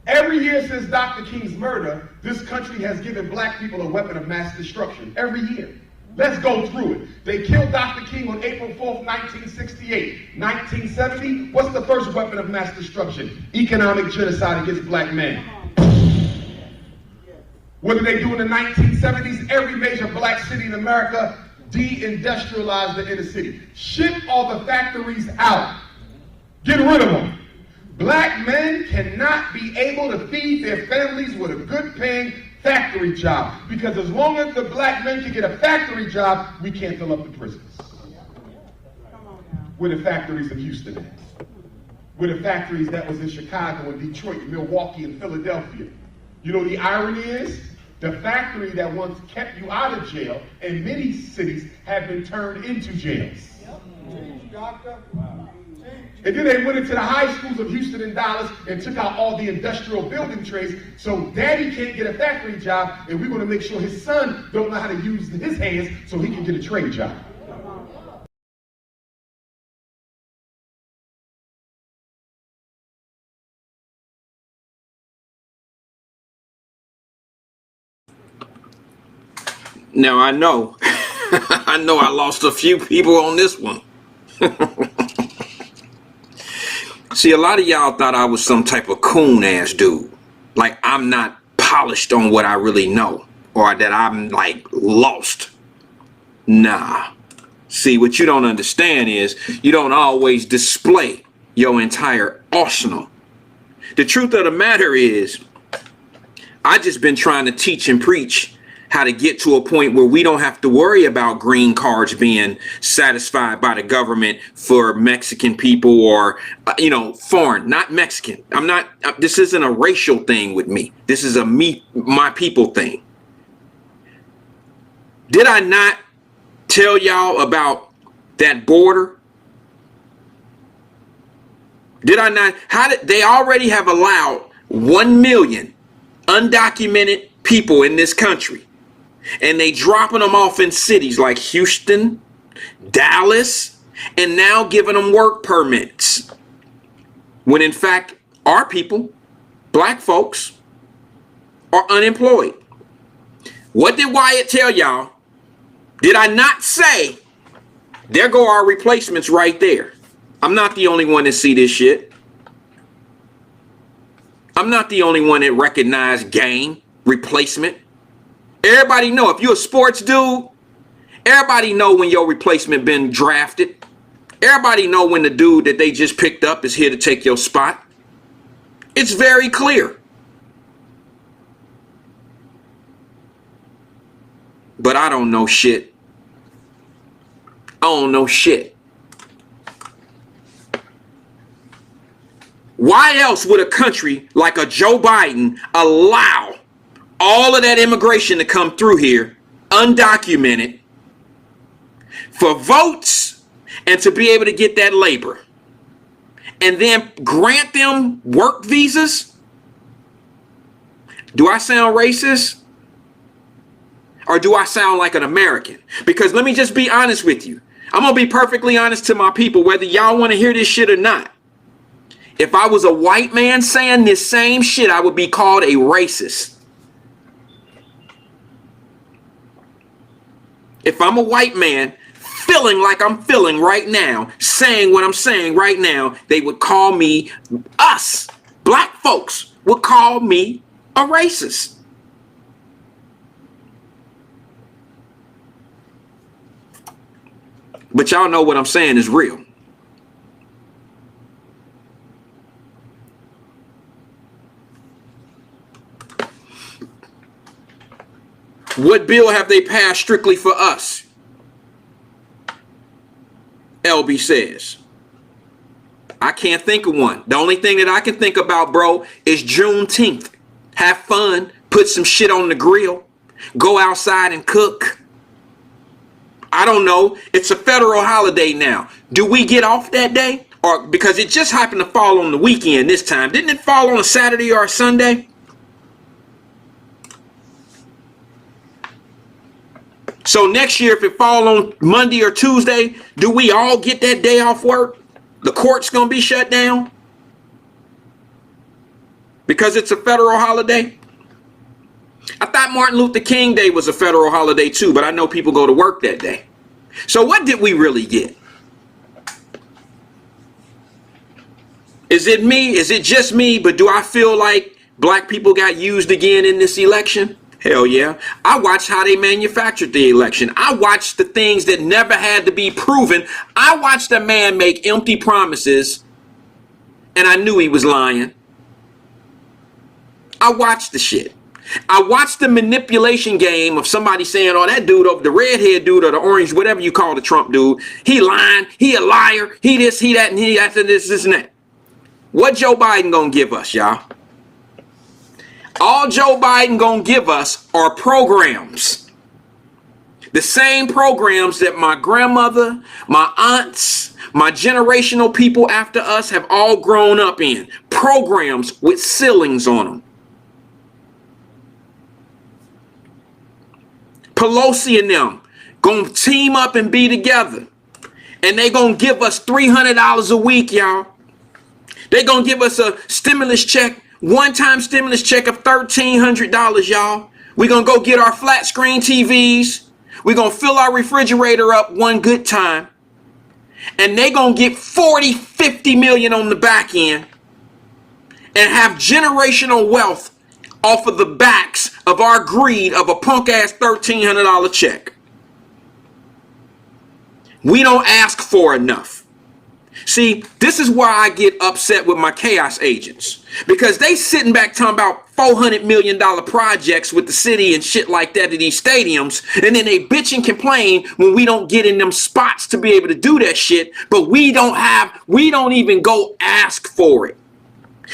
every year since Dr. King's murder, this country has given black people a weapon of mass destruction. Every year. Let's go through it. They killed Dr. King on April 4th, 1968. 1970, what's the first weapon of mass destruction? Economic genocide against black men. What did they do in the 1970s? Every major black city in America de-industrialized the inner city. Ship all the factories out. Get rid of them. Black men cannot be able to feed their families with a good paying factory job. Because as long as the black men can get a factory job, we can't fill up the prisons. Where the factories in Houston at? Where the factories that was in Chicago and Detroit, Milwaukee and Philadelphia. You know the irony is? The factory that once kept you out of jail in many cities have been turned into jails. Doctor. And then they went into the high schools of Houston and Dallas and took out all the industrial building trades. So daddy can't get a factory job, and we're going to make sure his son don't know how to use his hands so he can get a trade job. Now I know, I know I lost a few people on this one. See, a lot of y'all thought I was some type of coon ass dude. Like I'm not polished on what I really know, or that I'm like lost. Nah. See, what you don't understand is you don't always display your entire arsenal. The truth of the matter is, I just been trying to teach and preach how to get to a point where we don't have to worry about green cards being satisfied by the government for Mexican people or, you know, foreign, not Mexican. I'm not, this isn't a racial thing with me. This is a my people thing. Did I not tell y'all about that border? Did I not? How did they already have allowed 1 million undocumented people in this country? And they dropping them off in cities like Houston, Dallas, and now giving them work permits. When in fact, our people, black folks, are unemployed. What did Wyatt tell y'all? Did I not say, there go our replacements right there? I'm not the only one that see this shit. I'm not the only one that recognize game, replacement. Everybody know, if you're a sports dude, everybody know when your replacement been drafted. Everybody know when the dude that they just picked up is here to take your spot. It's very clear. But I don't know shit. I don't know shit. Why else would a country like a Joe Biden allow all of that immigration to come through here undocumented for votes and to be able to get that labor and then grant them work visas? Do I sound racist? Or do I sound like an American? Because let me just be honest with you. I'm going to be perfectly honest to my people, whether y'all want to hear this shit or not. If I was a white man saying this same shit, I would be called a racist. If I'm a white man feeling like I'm feeling right now, saying what I'm saying right now, they would call me, us, black folks, would call me a racist. But y'all know what I'm saying is real. What bill have they passed strictly for us? LB says. I can't think of one. The only thing that I can think about, bro, is Juneteenth. Have fun, put some shit on the grill, go outside and cook. I don't know. It's a federal holiday now. Do we get off that day? Or because it just happened to fall on the weekend this time. Didn't it fall on a Saturday or a Sunday? So next year, if it fall on Monday or Tuesday, do we all get that day off work? The court's going to be shut down? Because it's a federal holiday? I thought Martin Luther King Day was a federal holiday too, but I know people go to work that day. So what did we really get? Is it me? Is it just me? But do I feel like black people got used again in this election? Hell yeah. I watched how they manufactured the election. I watched the things that never had to be proven. I watched a man make empty promises and I knew he was lying. I watched the shit. I watched the manipulation game of somebody saying, oh, that dude over the redhead dude or the orange, whatever you call the Trump dude, he lying, he a liar, he this, he that, and he that, and this and that. What Joe Biden gonna give us, y'all? All Joe Biden gonna give us are programs The same programs that my grandmother, my aunts, my generational people after us have all grown up in. Programs with ceilings on them. Pelosi and them gonna team up and be together. And they gonna give us $300 a week, y'all. They gonna give us a stimulus check, one-time stimulus check of $1,300, y'all. We gonna go get our flat screen TVs. We gonna fill our refrigerator up one good time. And they gonna get 40, 50 million on the back end and have generational wealth off of the backs of our greed of a punk ass $1,300 check. We don't ask for enough. See, this is why I get upset with my chaos agents, because they sitting back talking about $400 million projects with the city and shit like that at these stadiums, and then they bitch and complain when we don't get in them spots to be able to do that shit, but we don't even go ask for it.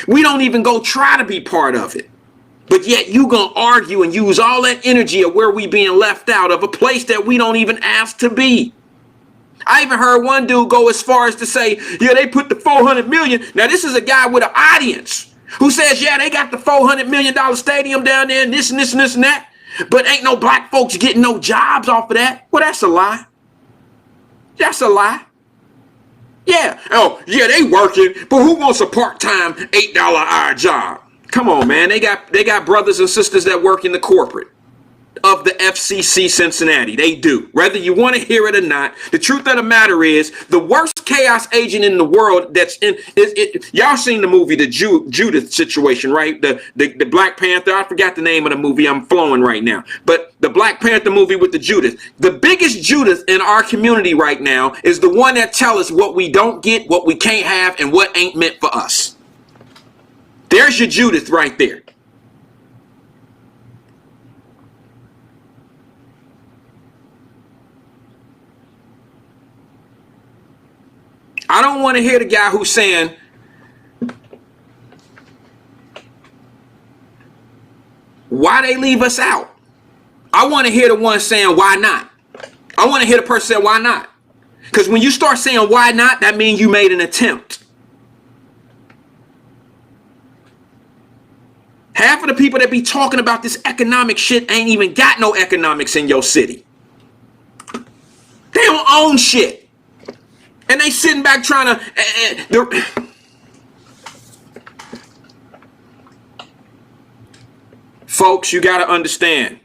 We don't even go try to be part of it. But yet you gonna argue and use all that energy of where we being left out of a place that we don't even ask to be. I even heard one dude go as far as to say, yeah, they put the 400 million. Now this is a guy with an audience who says, yeah, they got the $400 million stadium down there and this and this and this and that. But ain't no black folks getting no jobs off of that. Well, that's a lie. That's a lie. Yeah. Oh, yeah, they working, but who wants a part-time $8 hour job? Come on, man. They got brothers and sisters that work in the corporate of the FCC Cincinnati. They do. Whether you want to hear it or not, the truth of the matter is the worst chaos agent in the world that's in y'all seen the movie, the Judith situation, right? The Black Panther. I forgot the name of the movie. I'm flowing right now. But the Black Panther movie with the Judith. The biggest Judith in our community right now is the one that tells us what we don't get, what we can't have, and what ain't meant for us. There's your Judith right there. I don't want to hear the guy who's saying, why they leave us out? I want to hear the one saying, why not? I want to hear the person say, why not? Because when you start saying, why not, that means you made an attempt. Half of the people that be talking about this economic shit ain't even got no economics in your city. They don't own shit. And they sitting back trying to... Folks, you got to understand.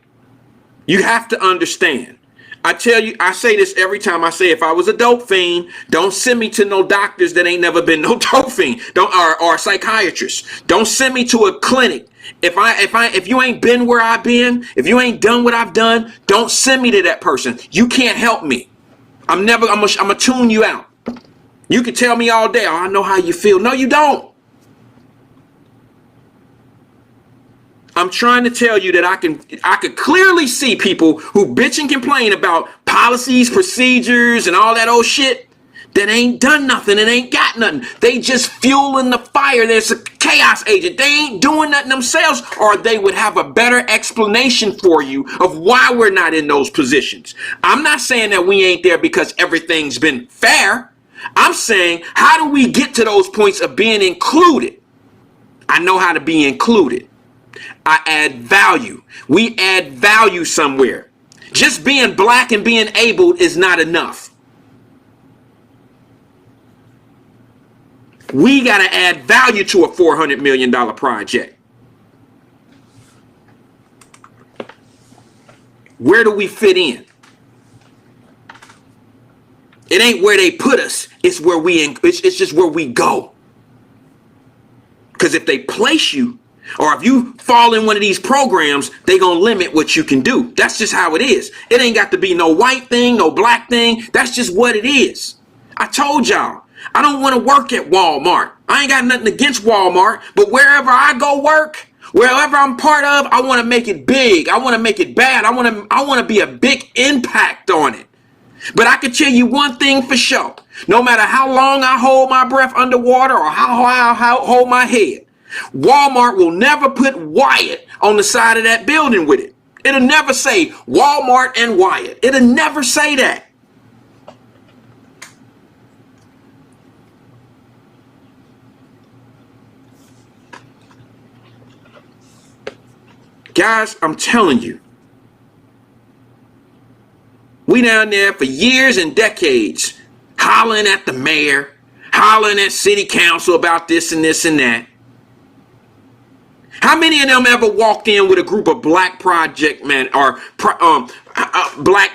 You have to understand. I tell you, I say this every time. I say, if I was a dope fiend, don't send me to no doctors that ain't never been no dope fiend. Or a psychiatrist. Don't send me to a clinic. If you ain't been where I've been, if you ain't done what I've done, don't send me to that person. You can't help me. I'm gonna tune you out. You can tell me all day, oh, I know how you feel. No, you don't. I'm trying to tell you that I could clearly see people who bitch and complain about policies, procedures, and all that old shit that ain't done nothing and ain't got nothing. They just fueling the fire. There's a chaos agent. They ain't doing nothing themselves, or they would have a better explanation for you of why we're not in those positions. I'm not saying that we ain't there because everything's been fair. I'm saying, how do we get to those points of being included? I know how to be included. I add value. We add value somewhere. Just being black and being able is not enough. We got to add value to a $400 million project. Where do we fit in? It ain't where they put us. It's where it's just where we go. Because if they place you, or if you fall in one of these programs, they gonna limit what you can do. That's just how it is. It ain't got to be no white thing, no black thing. That's just what it is. I told y'all, I don't want to work at Walmart. I ain't got nothing against Walmart, but wherever I go work, wherever I'm part of, I want to make it big. I want to make it bad. I want to be a big impact on it. But I can tell you one thing for sure. No matter how long I hold my breath underwater or how high I hold my head, Walmart will never put Wyatt on the side of that building with it. It'll never say Walmart and Wyatt. It'll never say that. Guys, I'm telling you, we down there for years and decades hollering at the mayor, hollering at city council about this and this and that. How many of them ever walked in with a group of black project men or black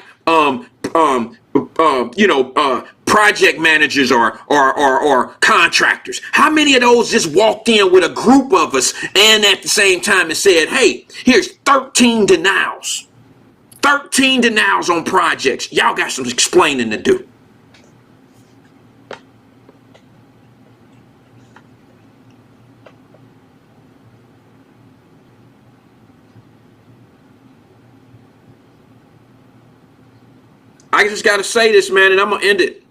project managers or contractors? How many of those just walked in with a group of us and at the same time and said, hey, here's 13 denials. 13 denials on projects. Y'all got some explaining to do. I just got to say this, man, and I'm going to end it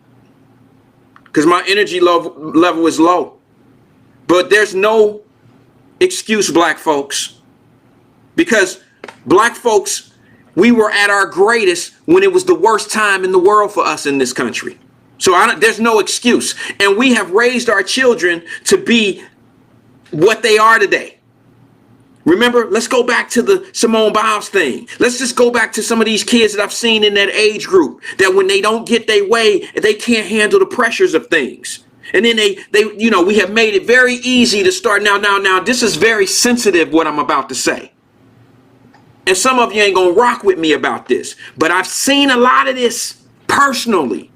because my energy level is low. But there's no excuse, black folks, because black folks, we were at our greatest when it was the worst time in the world for us in this country. So there's no excuse. And we have raised our children to be what they are today. Remember, let's go back to the Simone Biles thing. Let's just go back to some of these kids that I've seen in that age group that when they don't get their way, they can't handle the pressures of things. And then we have made it very easy to start now, this is very sensitive what I'm about to say. And some of you ain't gonna rock with me about this, but I've seen a lot of this personally.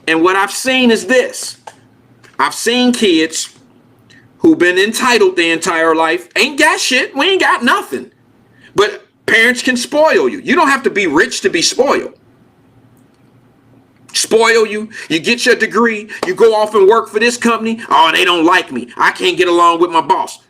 And what I've seen is this. I've seen kids who've been entitled their entire life, ain't got shit, we ain't got nothing. But parents can spoil you. You don't have to be rich to be spoiled. Spoil you, you get your degree, you go off and work for this company. Oh, they don't like me. I can't get along with my boss.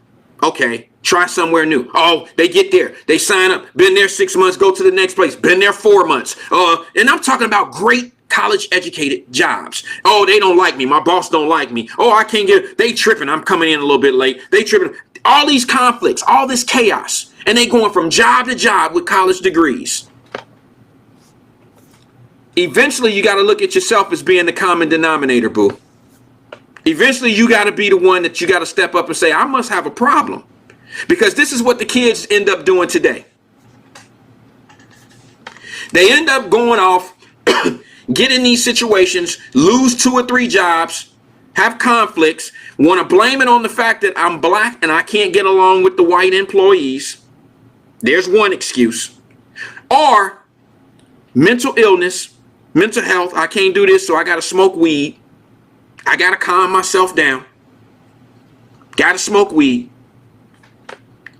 Okay, try somewhere new. Oh, they get there, they sign up, been there 6 months, go to the next place, been there 4 months. And I'm talking about great college educated jobs. Oh, they don't like me. My boss don't like me. Oh, I can't get, they tripping. I'm coming in a little bit late. They tripping. All these conflicts, all this chaos, and they going from job to job with college degrees. Eventually, you got to look at yourself as being the common denominator, boo. Eventually, you got to be the one that you got to step up and say, I must have a problem. Because this is what the kids end up doing today. They end up going off get in these situations, lose 2 or 3 jobs, have conflicts, want to blame it on the fact that I'm black and I can't get along with the white employees. There's one excuse. Or mental illness, mental health. I can't do this, so I got to smoke weed. I got to calm myself down. Got to smoke weed.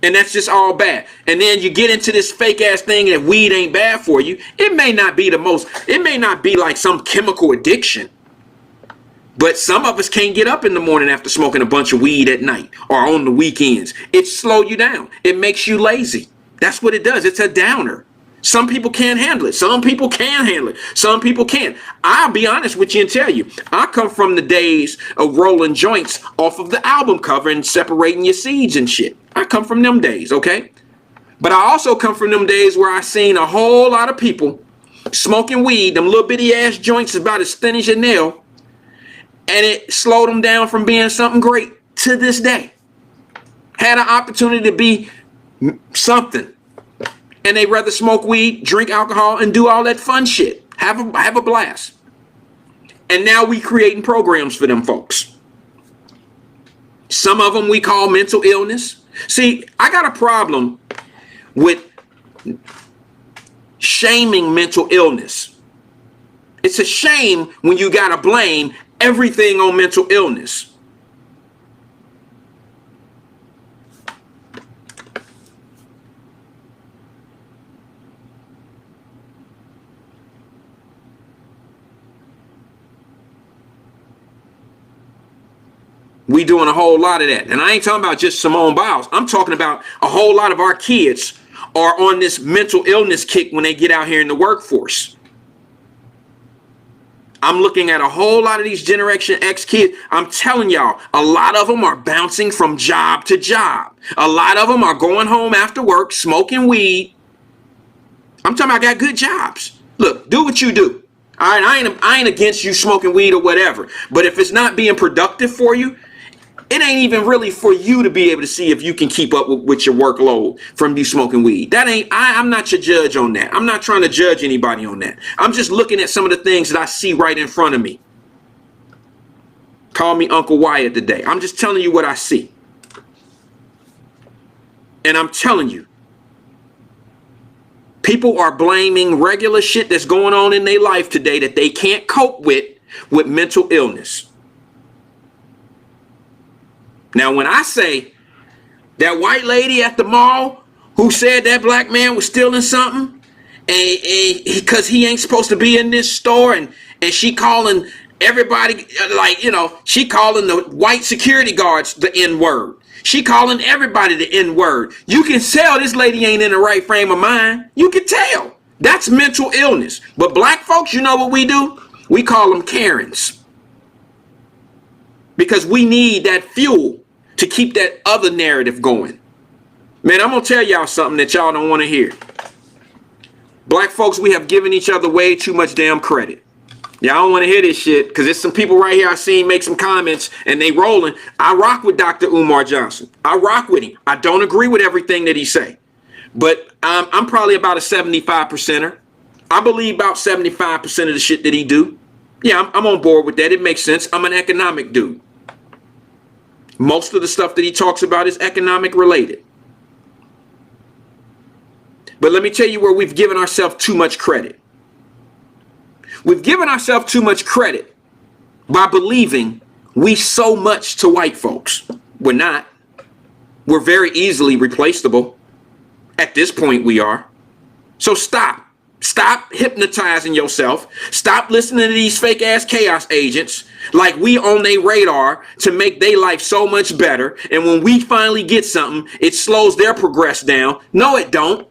And that's just all bad. And then you get into this fake ass thing that weed ain't bad for you. It may not be it may not be like some chemical addiction. But some of us can't get up in the morning after smoking a bunch of weed at night or on the weekends. It slows you down. It makes you lazy. That's what it does. It's a downer. Some people can't handle it. Some people can handle it. Some people can't. I'll be honest with you and tell you, I come from the days of rolling joints off of the album cover and separating your seeds and shit. I come from them days, okay? But I also come from them days where I seen a whole lot of people smoking weed, them little bitty ass joints about as thin as your nail, and it slowed them down from being something great to this day. Had an opportunity to be something. And they rather smoke weed, drink alcohol, and do all that fun shit. Have a blast. And now we creating programs for them folks. Some of them we call mental illness. See, I got a problem with shaming mental illness. It's a shame when you got to blame everything on mental illness. We doing a whole lot of that. And I ain't talking about just Simone Biles. I'm talking about a whole lot of our kids are on this mental illness kick when they get out here in the workforce. I'm looking at a whole lot of these Generation X kids. I'm telling y'all, a lot of them are bouncing from job to job. A lot of them are going home after work, smoking weed. I'm talking about got good jobs. Look, do what you do. All right, I ain't against you smoking weed or whatever. But if it's not being productive for you, it ain't even really for you to be able to see if you can keep up with your workload from you smoking weed. That ain't, I'm not your judge on that. I'm not trying to judge anybody on that. I'm just looking at some of the things that I see right in front of me. Call me Uncle Wyatt today. I'm just telling you what I see. And I'm telling you, people are blaming regular shit that's going on in their life today that they can't cope with mental illness. Now, when I say that white lady at the mall who said that black man was stealing something and because he ain't supposed to be in this store, and she calling everybody, like, you know, she calling the white security guards the N-word. She calling everybody the N-word. You can tell this lady ain't in the right frame of mind. You can tell. That's mental illness. But black folks, you know what we do? We call them Karens. Because we need that fuel to keep that other narrative going. Man, I'm going to tell y'all something that y'all don't want to hear. Black folks, we have given each other way too much damn credit. Y'all don't want to hear this shit because there's some people right here I seen make some comments and they rolling. I rock with Dr. Umar Johnson. I rock with him. I don't agree with everything that he say. But I'm probably about a 75%er. I believe about 75% of the shit that he do. Yeah, I'm on board with that. It makes sense. I'm an economic dude. Most of the stuff that he talks about is economic related. But let me tell you where we've given ourselves too much credit. We've given ourselves too much credit by believing we so much to white folks. We're not. We're very easily replaceable. At this point, we are. So stop. Stop hypnotizing yourself. Stop listening to these fake ass chaos agents like we on their radar to make their life so much better. And when we finally get something, it slows their progress down. No, it don't.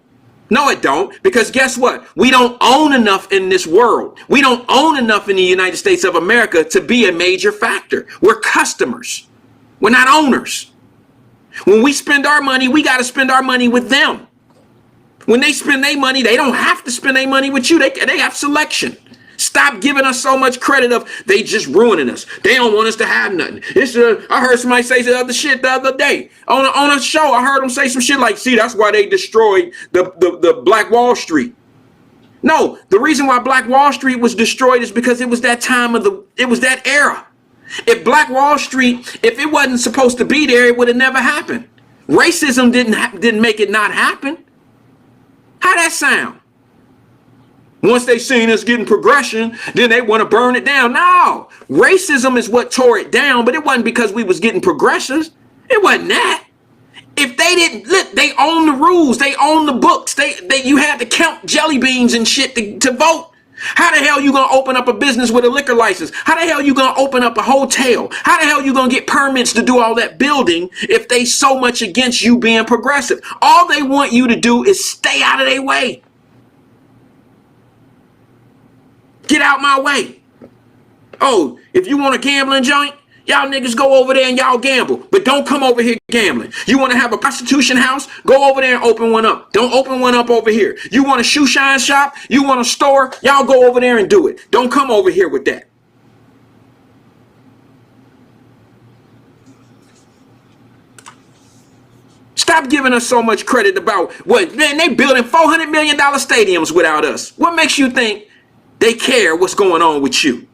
No, it don't. Because guess what? We don't own enough in this world. We don't own enough in the United States of America to be a major factor. We're customers. We're not owners. When we spend our money, we got to spend our money with them. When they spend their money, they don't have to spend their money with you. They have selection. Stop giving us so much credit of they just ruining us. They don't want us to have nothing. I heard somebody say the other shit the other day on a show. I heard them say some shit like, see, that's why they destroyed the Black Wall Street. No, the reason why Black Wall Street was destroyed is because it was that time it was that era. If Black Wall Street, if it wasn't supposed to be there, it would have never happened. Racism didn't make it not happen. How that sound? Once they seen us getting progression, then they want to burn it down. No, racism is what tore it down, but it wasn't because we was getting progressions. It wasn't that. If they didn't, look, they own the rules, they own the books. You had to count jelly beans and shit to vote. How the hell you gonna open up a business with a liquor license? How the hell you gonna open up a hotel? How the hell you gonna get permits to do all that building if they so much against you being progressive? All they want you to do is stay out of their way. Get out my way. Oh, if you want a gambling joint, y'all niggas go over there and y'all gamble. But don't come over here gambling. You want to have a prostitution house? Go over there and open one up. Don't open one up over here. You want a shoe shine shop? You want a store? Y'all go over there and do it. Don't come over here with that. Stop giving us so much credit about what, man, they building $400 million stadiums without us. What makes you think they care what's going on with you?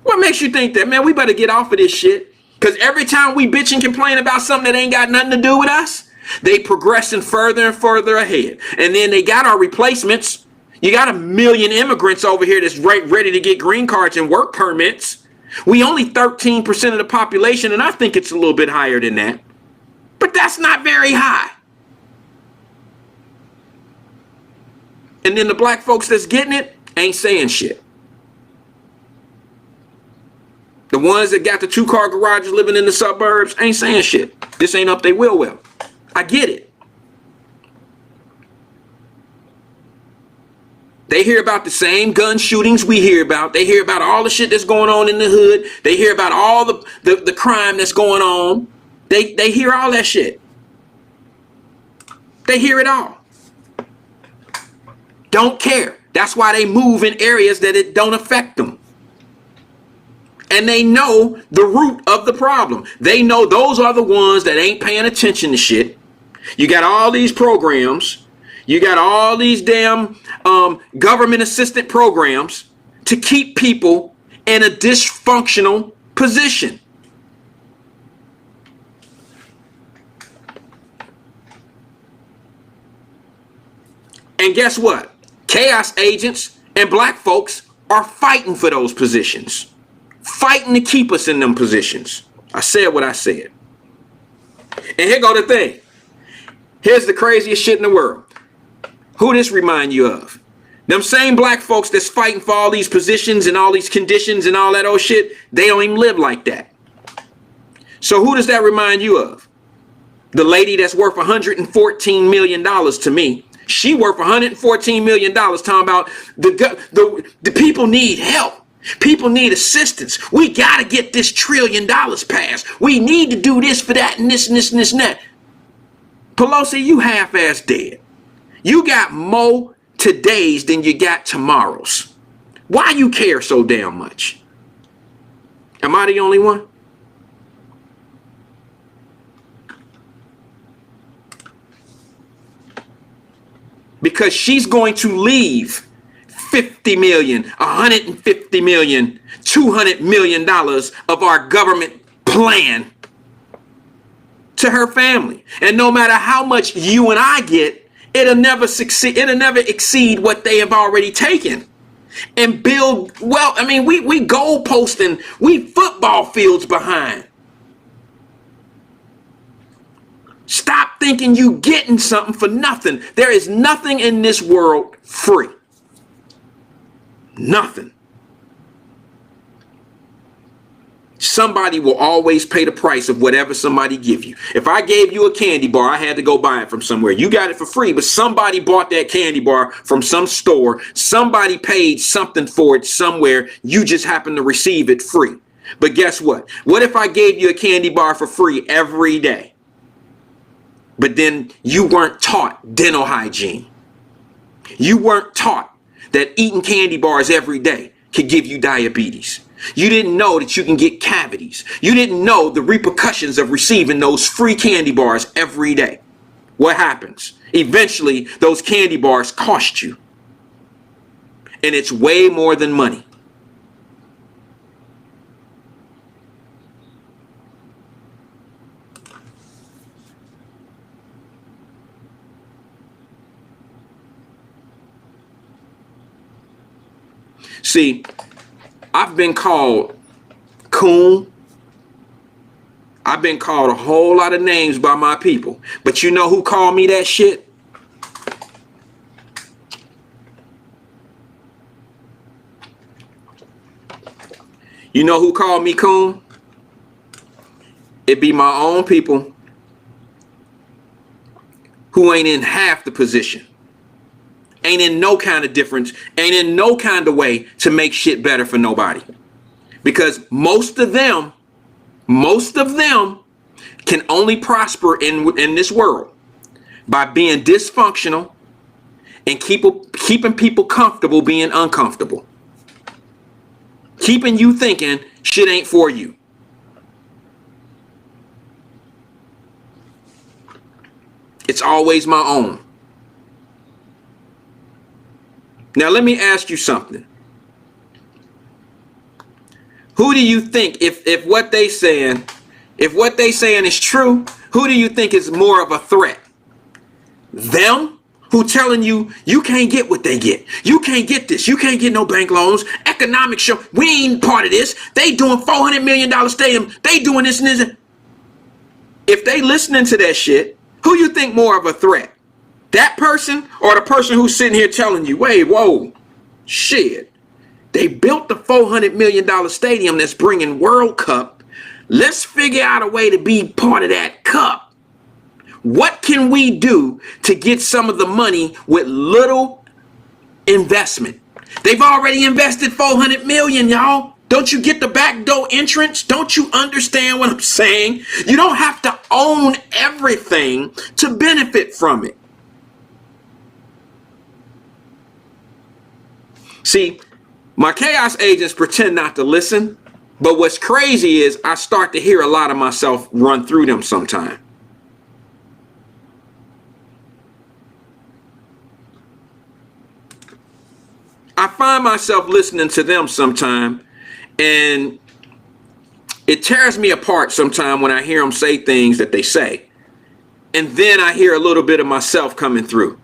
What makes you think that, man, we better get off of this shit? Because every time we bitch and complain about something that ain't got nothing to do with us, they progressing further and further ahead. And then they got our replacements. You got 1 million immigrants over here that's ready to get green cards and work permits. We only 13% of the population, and I think it's a little bit higher than that. But that's not very high. And then the black folks that's getting it ain't saying shit. The ones that got the 2-car garages living in the suburbs ain't saying shit. This ain't up they will well. I get it. They hear about the same gun shootings we hear about. They hear about all the shit that's going on in the hood. They hear about all the crime that's going on. They hear all that shit. They hear it all. Don't care. That's why they move in areas that it don't affect them. And they know the root of the problem. They know those are the ones that ain't paying attention to shit. You got all these programs. You got all these damn government assistant programs to keep people in a dysfunctional position. And guess what? Chaos agents and black folks are fighting for those positions. Fighting to keep us in them positions. I said what I said. And here go the thing. Here's the craziest shit in the world. Who this remind you of? Them same black folks that's fighting for all these positions and all these conditions and all that old shit, they don't even live like that. So who does that remind you of? The lady that's worth $114 million to me. She worth $114 million talking about the people need help. People need assistance. We got to get this $1 trillion passed. We need to do this for that and this and this and this and that. Pelosi, you half-ass dead. You got more todays than you got tomorrows. Why you care so damn much? Am I the only one? Because she's going to leave $50 million, $150 million, $200 million of our government plan to her family. And no matter how much you and I get, it'll never succeed. It'll never exceed what they have already taken. And build, well, I mean, we goalposting, we football fields behind. Stop thinking you getting something for nothing. There is nothing in this world free. Nothing. Somebody will always pay the price of whatever somebody give you. If I gave you a candy bar, I had to go buy it from somewhere. You got it for free, but somebody bought that candy bar from some store. Somebody paid something for it somewhere. You just happen to receive it free. But guess what? What if I gave you a candy bar for free every day? But then you weren't taught dental hygiene. You weren't taught that eating candy bars every day could give you diabetes. You didn't know that you can get cavities. You didn't know the repercussions of receiving those free candy bars every day. What happens? Eventually, those candy bars cost you. And it's way more than money. See, I've been called coon. I've been called a whole lot of names by my people. But you know who called me that shit? You know who called me coon? It be my own people who ain't in half the position. Ain't in no kind of difference, ain't in no kind of way to make shit better for nobody. Because most of them can only prosper in this world by being dysfunctional and keeping people comfortable being uncomfortable. Keeping you thinking shit ain't for you. It's always my own. Now, let me ask you something. Who do you think, if what they saying is true, who do you think is more of a threat? Them who telling you you can't get what they get. You can't get this. You can't get no bank loans. Economic show. We ain't part of this. They doing $400 million stadium. They doing this and this. If they listening to that shit, who you think more of a threat? That person or the person who's sitting here telling you, wait, whoa, shit. They built the $400 million stadium that's bringing World Cup. Let's figure out a way to be part of that cup. What can we do to get some of the money with little investment? They've already invested $400 million, y'all. Don't you get the back door entrance? Don't you understand what I'm saying? You don't have to own everything to benefit from it. See, my chaos agents pretend not to listen, but what's crazy is I start to hear a lot of myself run through them sometime. I find myself listening to them sometime, and it tears me apart sometime when I hear them say things that they say. And then I hear a little bit of myself coming through.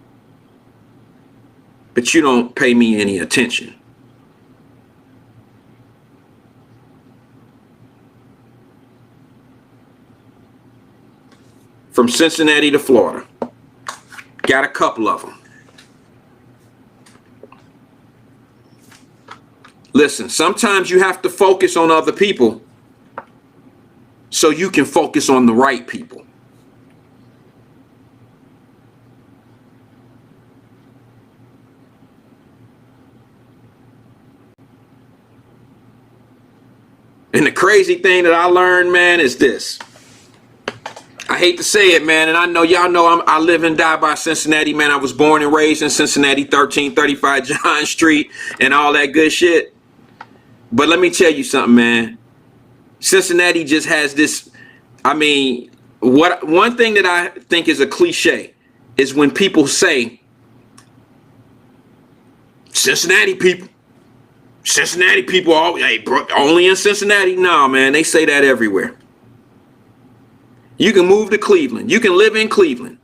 But you don't pay me any attention. From Cincinnati to Florida. Got a couple of them. Listen, sometimes you have to focus on other people so you can focus on the right people. And the crazy thing that I learned, man, is this. I hate to say it, man, and I know y'all know I live and die by Cincinnati, man. I was born and raised in Cincinnati, 1335 John Street and all that good shit. But let me tell you something, man. Cincinnati just has this, I mean, one thing that I think is a cliche is when people say, Cincinnati people, hey, bro, only in Cincinnati? No, man, they say that everywhere. You can move to Cleveland. You can live in Cleveland.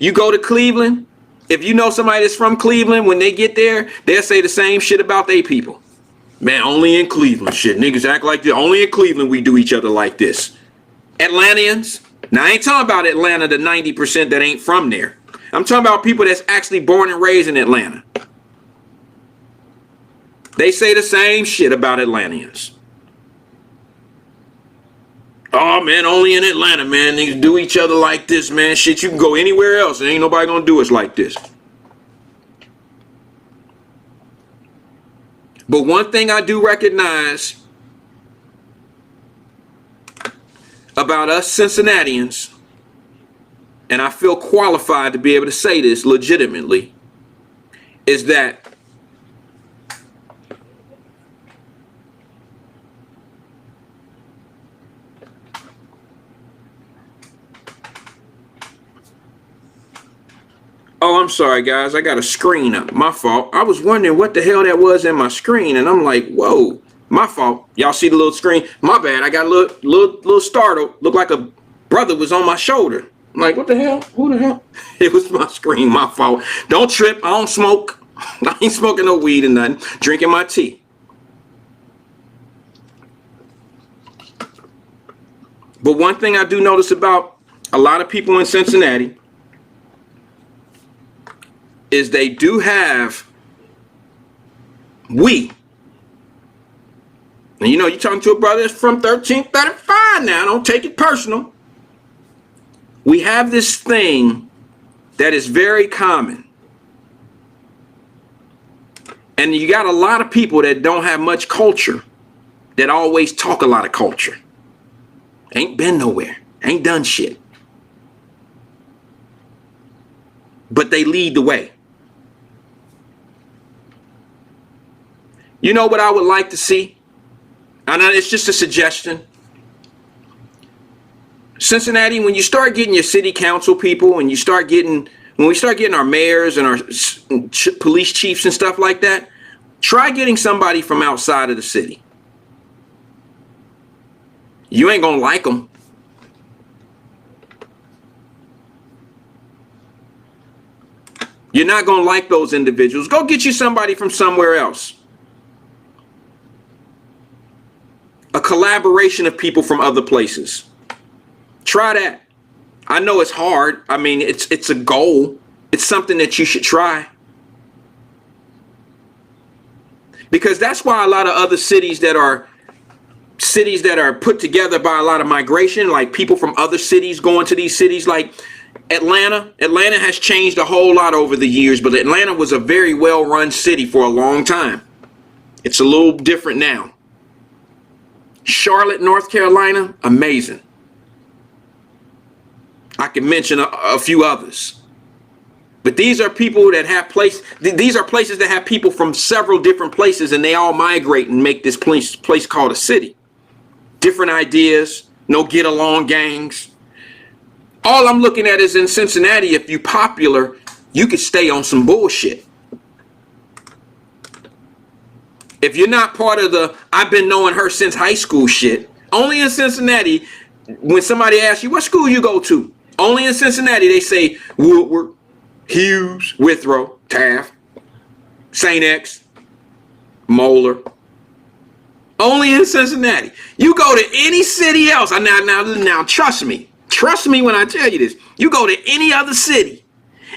You go to Cleveland, if you know somebody that's from Cleveland, when they get there, they'll say the same shit about their people. Man, only in Cleveland, shit. Niggas act like this. Only in Cleveland we do each other like this. Atlanteans. Now, I ain't talking about Atlanta, the 90% that ain't from there. I'm talking about people that's actually born and raised in Atlanta. They say the same shit about Atlanteans. Oh, man, only in Atlanta, man. Niggas do each other like this, man. Shit, you can go anywhere else and ain't nobody gonna do us like this. But one thing I do recognize about us Cincinnatians, and I feel qualified to be able to say this legitimately, is that oh, I'm sorry, guys. I got a screen up. My fault. I was wondering what the hell that was in my screen, and I'm like, whoa, my fault. Y'all see the little screen? My bad. I got a little startled. Looked like a brother was on my shoulder. I'm like, what the hell? Who the hell? It was my screen. My fault. Don't trip. I don't smoke. I ain't smoking no weed or nothing. Drinking my tea. But one thing I do notice about a lot of people in Cincinnati is they do have and you know, you're talking to a brother that's from 1335 now, don't take it personal. We have this thing that is very common. And you got a lot of people that don't have much culture, that always talk a lot of culture. Ain't been nowhere, ain't done shit. But they lead the way. You know what I would like to see? And it's just a suggestion. Cincinnati, when you start getting your city council people, when we start getting our mayors and our police chiefs and stuff like that, try getting somebody from outside of the city. You ain't gonna like them. You're not gonna like those individuals. Go get you somebody from somewhere else. A collaboration of people from other places. Try that. I know it's hard. I mean, it's a goal. It's something that you should try. Because that's why a lot of other cities that are put together by a lot of migration, like people from other cities going to these cities, like Atlanta has changed a whole lot over the years, but Atlanta was a very well-run city for a long time. It's a little different now. Charlotte, North Carolina, amazing. I can mention a few others. But these are people that have these are places that have people from several different places, and they all migrate and make this place called a city. Different ideas, no get along gangs. All I'm looking at is in Cincinnati, if you popular, you could stay on some bullshit. If you're not part of the I've been knowing her since high school shit, only in Cincinnati, when somebody asks you what school you go to, only in Cincinnati they say Woodward, Hughes, Withrow, Taft, St. X, Moeller. Only in Cincinnati. You go to any city else. Now trust me. Trust me when I tell you this. You go to any other city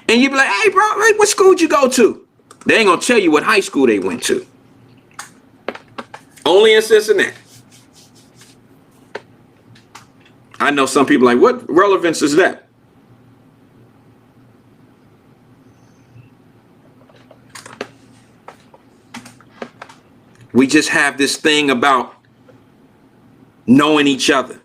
and you be like, hey bro, what school did you go to? They ain't gonna tell you what high school they went to. Only in Cincinnati. I know some people like, what relevance is that? We just have this thing about knowing each other.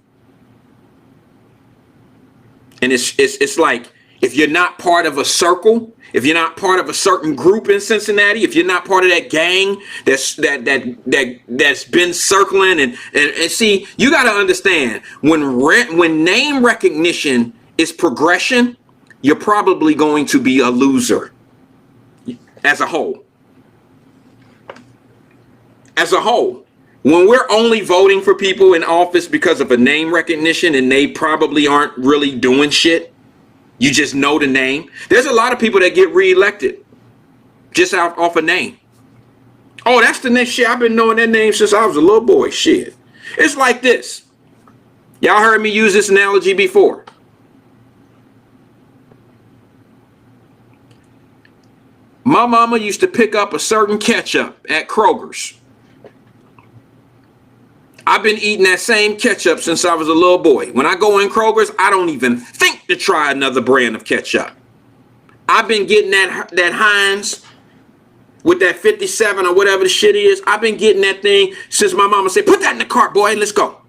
And it's like, if you're not part of a circle, if you're not part of a certain group in Cincinnati, if you're not part of that gang that's been circling and see, you got to understand when name recognition is progression, you're probably going to be a loser as a whole. As a whole, when we're only voting for people in office because of a name recognition and they probably aren't really doing shit, you just know the name. There's a lot of people that get reelected just off a name. Oh, that's the next shit. I've been knowing that name since I was a little boy. Shit. It's like this. Y'all heard me use this analogy before. My mama used to pick up a certain ketchup at Kroger's. I've been eating that same ketchup since I was a little boy. When I go in Kroger's, I don't even think to try another brand of ketchup. I've been getting that Heinz with that 57 or whatever the shit is. I've been getting that thing since my mama said, put that in the cart, boy, let's go.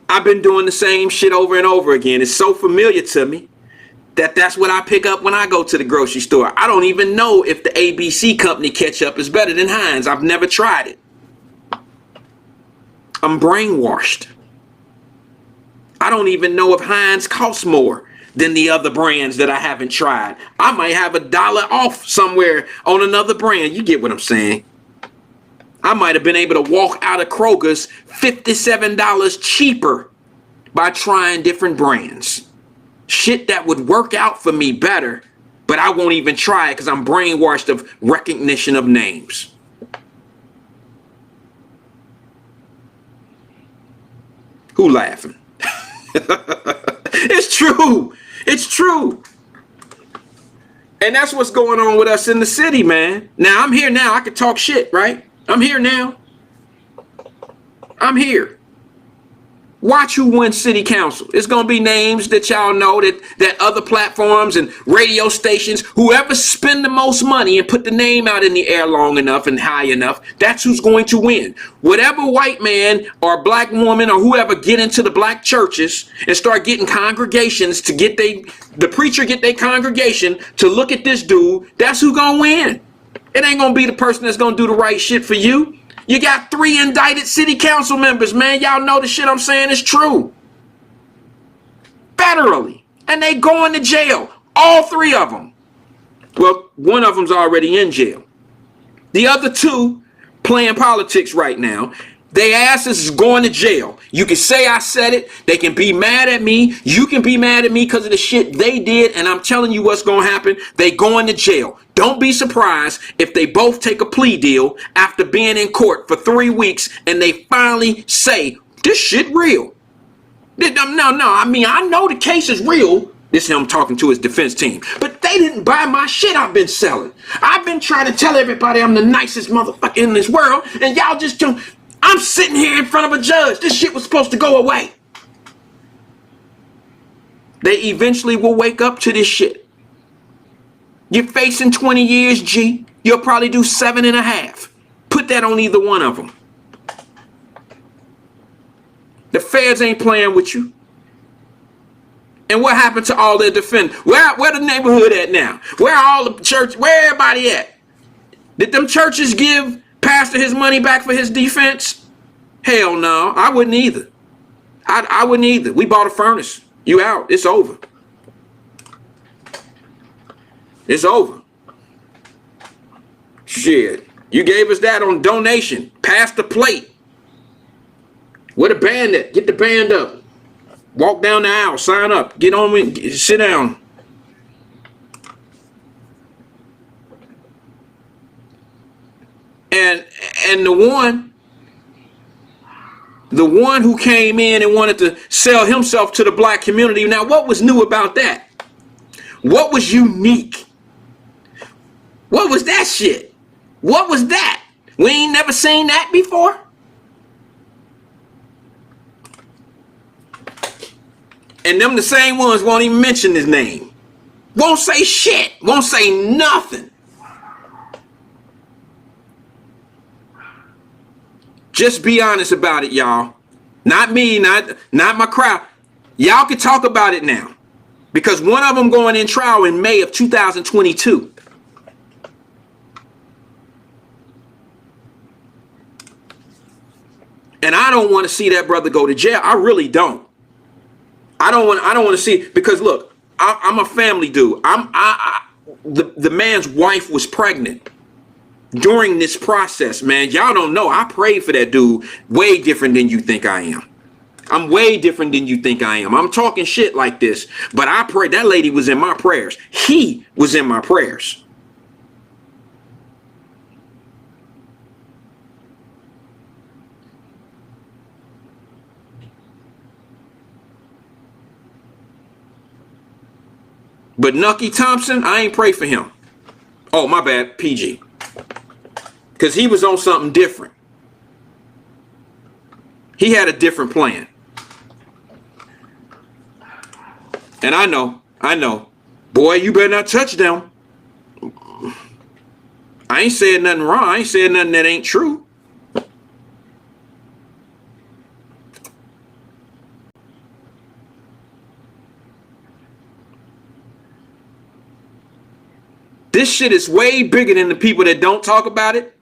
I've been doing the same shit over and over again. It's so familiar to me that's what I pick up when I go to the grocery store. I don't even know if the ABC company ketchup is better than Heinz. I've never tried it. I'm brainwashed. I don't even know if Heinz costs more than the other brands that I haven't tried. I might have $1 off somewhere on another brand. You get what I'm saying? I might have been able to walk out of Kroger's $57 cheaper by trying different brands. Shit that would work out for me better, but I won't even try it because I'm brainwashed of recognition of names. Who laughing? It's true. It's true. And that's what's going on with us in the city, man. Now, I'm here now. I can talk shit, right? I'm here now. I'm here. Watch who wins city council. It's going to be names that y'all know that other platforms and radio stations, whoever spend the most money and put the name out in the air long enough and high enough, that's who's going to win. Whatever white man or black woman or whoever get into the black churches and start getting congregations to get the preacher get their congregation to look at this dude, that's who going to win. It ain't going to be the person that's going to do the right shit for you. You got 3 indicted city council members, man. Y'all know the shit I'm saying is true. Federally. And they going to jail. All 3 of them. Well, one of them's already in jail. The other 2 playing politics right now. They asses is going to jail. You can say I said it. They can be mad at me. You can be mad at me because of the shit they did. And I'm telling you what's going to happen. They going to jail. Don't be surprised if they both take a plea deal after being in court for 3 weeks and they finally say, this shit real. No. I mean, I know the case is real. This is him talking to his defense team. But they didn't buy my shit I've been selling. I've been trying to tell everybody I'm the nicest motherfucker in this world. And y'all just don't. I'm sitting here in front of a judge. This shit was supposed to go away. They eventually will wake up to this shit. You're facing 20 years, G. You'll probably do 7.5. put that on either one of them. The feds ain't playing with you. And what happened to all their defenders? Where the neighborhood at now? Where all the church? Where everybody at? Did them churches give Pastor his money back for his defense? Hell no, I wouldn't either. I wouldn't either. We bought a furnace. You out. It's over. It's over. Shit. You gave us that on donation. Pass the plate. Where the band at? Get the band up. Walk down the aisle. Sign up. Get on with. Sit down. And the one who came in and wanted to sell himself to the black community. Now, what was new about that? What was unique? What was that shit? What was that? We ain't never seen that before. And them the same ones won't even mention his name. Won't say shit. Won't say nothing. Just be honest about it, y'all. Not me, not my crowd. Y'all can talk about it now. Because one of them going in trial in May of 2022. And I don't want to see that brother go to jail. I really don't. I don't want to see, because look, I'm a family dude. The man's wife was pregnant during this process, man. Y'all don't know. I prayed for that dude way different than you think I am. I'm way different than you think I am. I'm talking shit like this, but I prayed. That lady was in my prayers. He was in my prayers. But Nucky Thompson, I ain't pray for him. Oh, my bad, PG. Because he was on something different. He had a different plan. And I know. Boy, you better not touch them. I ain't saying nothing wrong. I ain't saying nothing that ain't true. This shit is way bigger than the people that don't talk about it.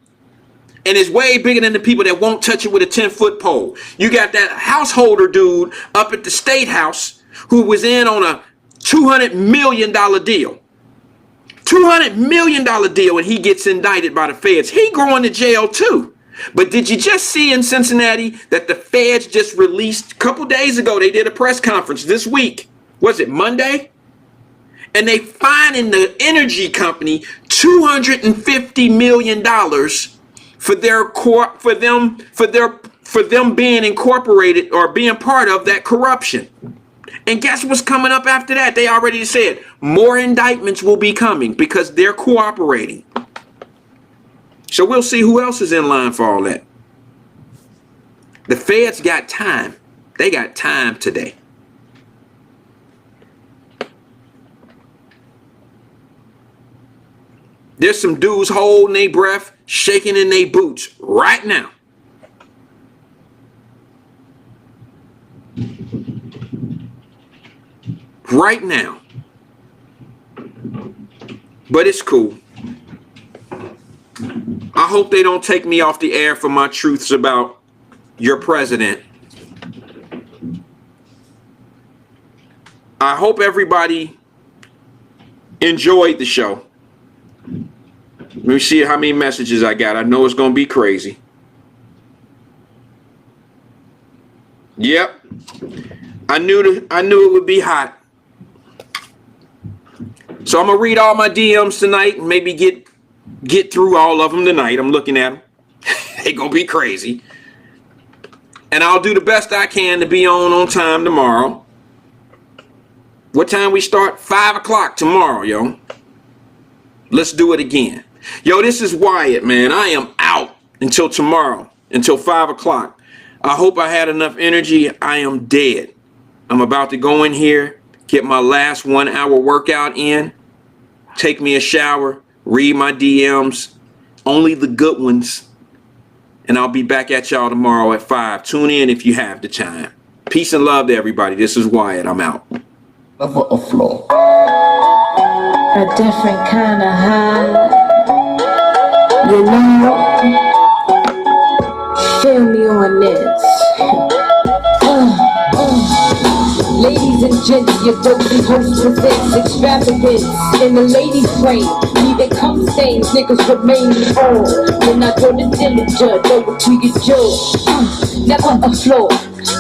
And it's way bigger than the people that won't touch it with a 10-foot pole. You got that householder dude up at the State House who was in on a $200 million deal. $200 million deal, and he gets indicted by the feds. He going to jail too. But did you just see in Cincinnati that the feds just released a couple days ago? They did a press conference this week. Was it Monday? And they fining the energy company $250 million for them being incorporated or being part of that corruption. And guess what's coming up after that? They already said more indictments will be coming because they're cooperating. So we'll see who else is in line for all that. The feds got time. They got time today. There's some dudes holding their breath, shaking in their boots right now. Right now. But it's cool. I hope they don't take me off the air for my truths about your president. I hope everybody enjoyed the show. Let me see how many messages I got. I know it's going to be crazy. Yep. I knew it would be hot. So I'm going to read all my DMs tonight and maybe get through all of them tonight. I'm looking at them. They going to be crazy. And I'll do the best I can to be on time tomorrow. What time we start? 5 o'clock tomorrow, yo. Let's do it again. Yo, this is Wyatt, man. I am out until tomorrow, until 5 o'clock. I hope I had enough energy. I am dead. I'm about to go in here, get my last 1 hour workout in, take me a shower, read my DMs, only the good ones, and I'll be back at y'all tomorrow at 5. Tune in if you have the time. Peace and love to everybody. This is Wyatt. I'm out. Never a flaw. A different kind of high. You know, feel me on this. Ladies and gents, your dopey host presents extravagance in the ladies' frame. Neither cum stains, niggas remain on. When I go to Dillinger, throw it to your jaw. Never a flaw.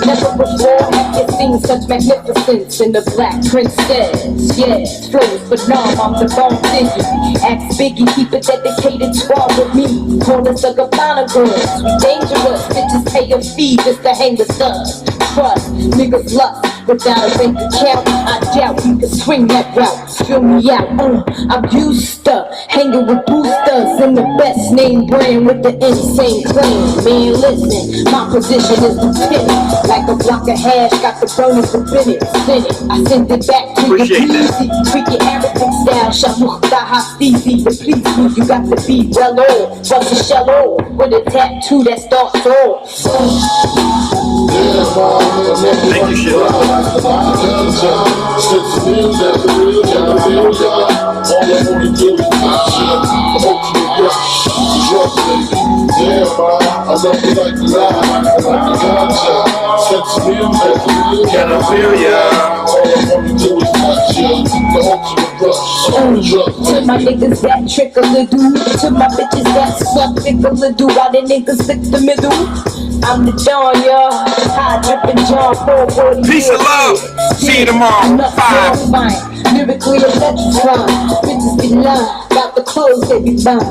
Never before have you seen such magnificence in the Black Princess. Yes, flows, but no, I'm the bomb thinking. Ask Biggie, keep a dedicated squad with me. Call us a Gabbana girls. We dangerous, bitches pay a fee just to hang with us. Trust, niggas lust. Without a bank account, I doubt you can swing that route. Fill me out, I'm used to hanging with boosters in the best name brand with the insane claim. Man, listen, my position is lieutenant. Like a block of hash, got the bonus for Bennett. Send it, I send it back to you easy. Tweak your Arabic style, shamukhta hastizi. To please me, you got to be well on. Bust a shell on, with a tattoo that starts on. Thank you, Sheila. Can I feel ya? To my niggas that trickle a do, to my bitches that suck tickle a do, while the niggas stick the middle. I'm the John, y'all. High drippin' John 440. Peace and love. See you tomorrow. 5. Lyrically electrifying. Bitches be lying about the clothes they be buying.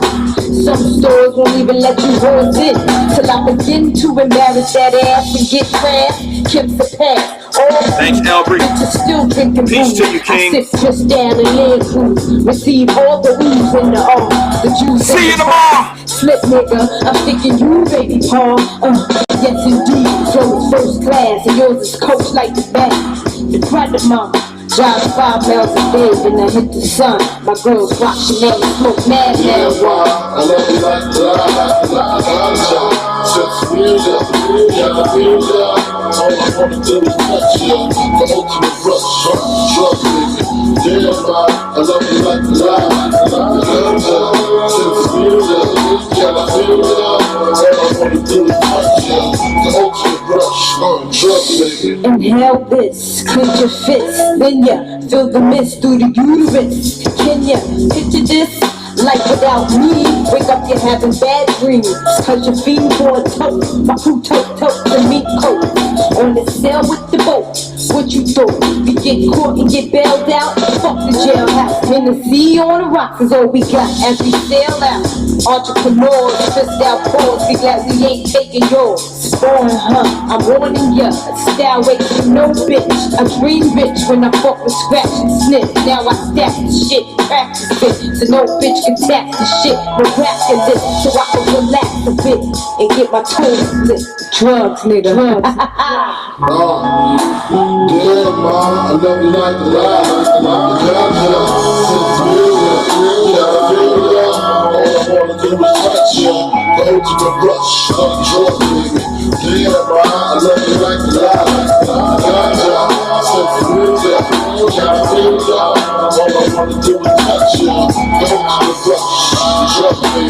Some stores won't even let you roll in till I begin to embarrass that ass and get fast. Kim's a pass. Thanks, Elbert. Still drinking Peace booze. to you, King. I sit just down and land cruise. Receive all the ooze and the all. The juice. See you tomorrow. Flip nigga, I'm thinking you, baby Paul. Yes indeed, so it's first class, and yours is coach like the back. The credit mama, drive 5 miles a day, then I hit the sun. My girls rock Chanel and smoke mad marijuana. I love you like the Since all I wanna do is touch you. The ultimate rush, drug baby. Yeah, I love you like the Since all I wanna do is touch you. The ultimate rush, drug baby. Inhale this, clench your fist, then ya feel the mist through the uterus. Can ya picture this? Like without me, wake up you're having bad dreams. Cause you're feeding for a tote. My crew tote the meat coat. On the sail with the boat. What you thought? We get caught and get bailed out? Fuck the jailhouse. Hennessy on the rocks is all we got as we sail out. Entrepreneurs, stressed out boys, be glad we ain't taking yours. Born, I'm warning ya. Style wait for no bitch. I dream bitch when I fuck with scratch and sniff. Now I stack the shit, practice it. So no bitch can tap the shit. No rap in this, so I can relax a bit and get my toes lit. Drugs, nigga. Drugs. Yeah, ma, I love you like the all I wanna do is touch you. The ultimate rush, drug baby. Yeah, ma, I love you like the all I wanna do is touch you. The ultimate rush, drug baby.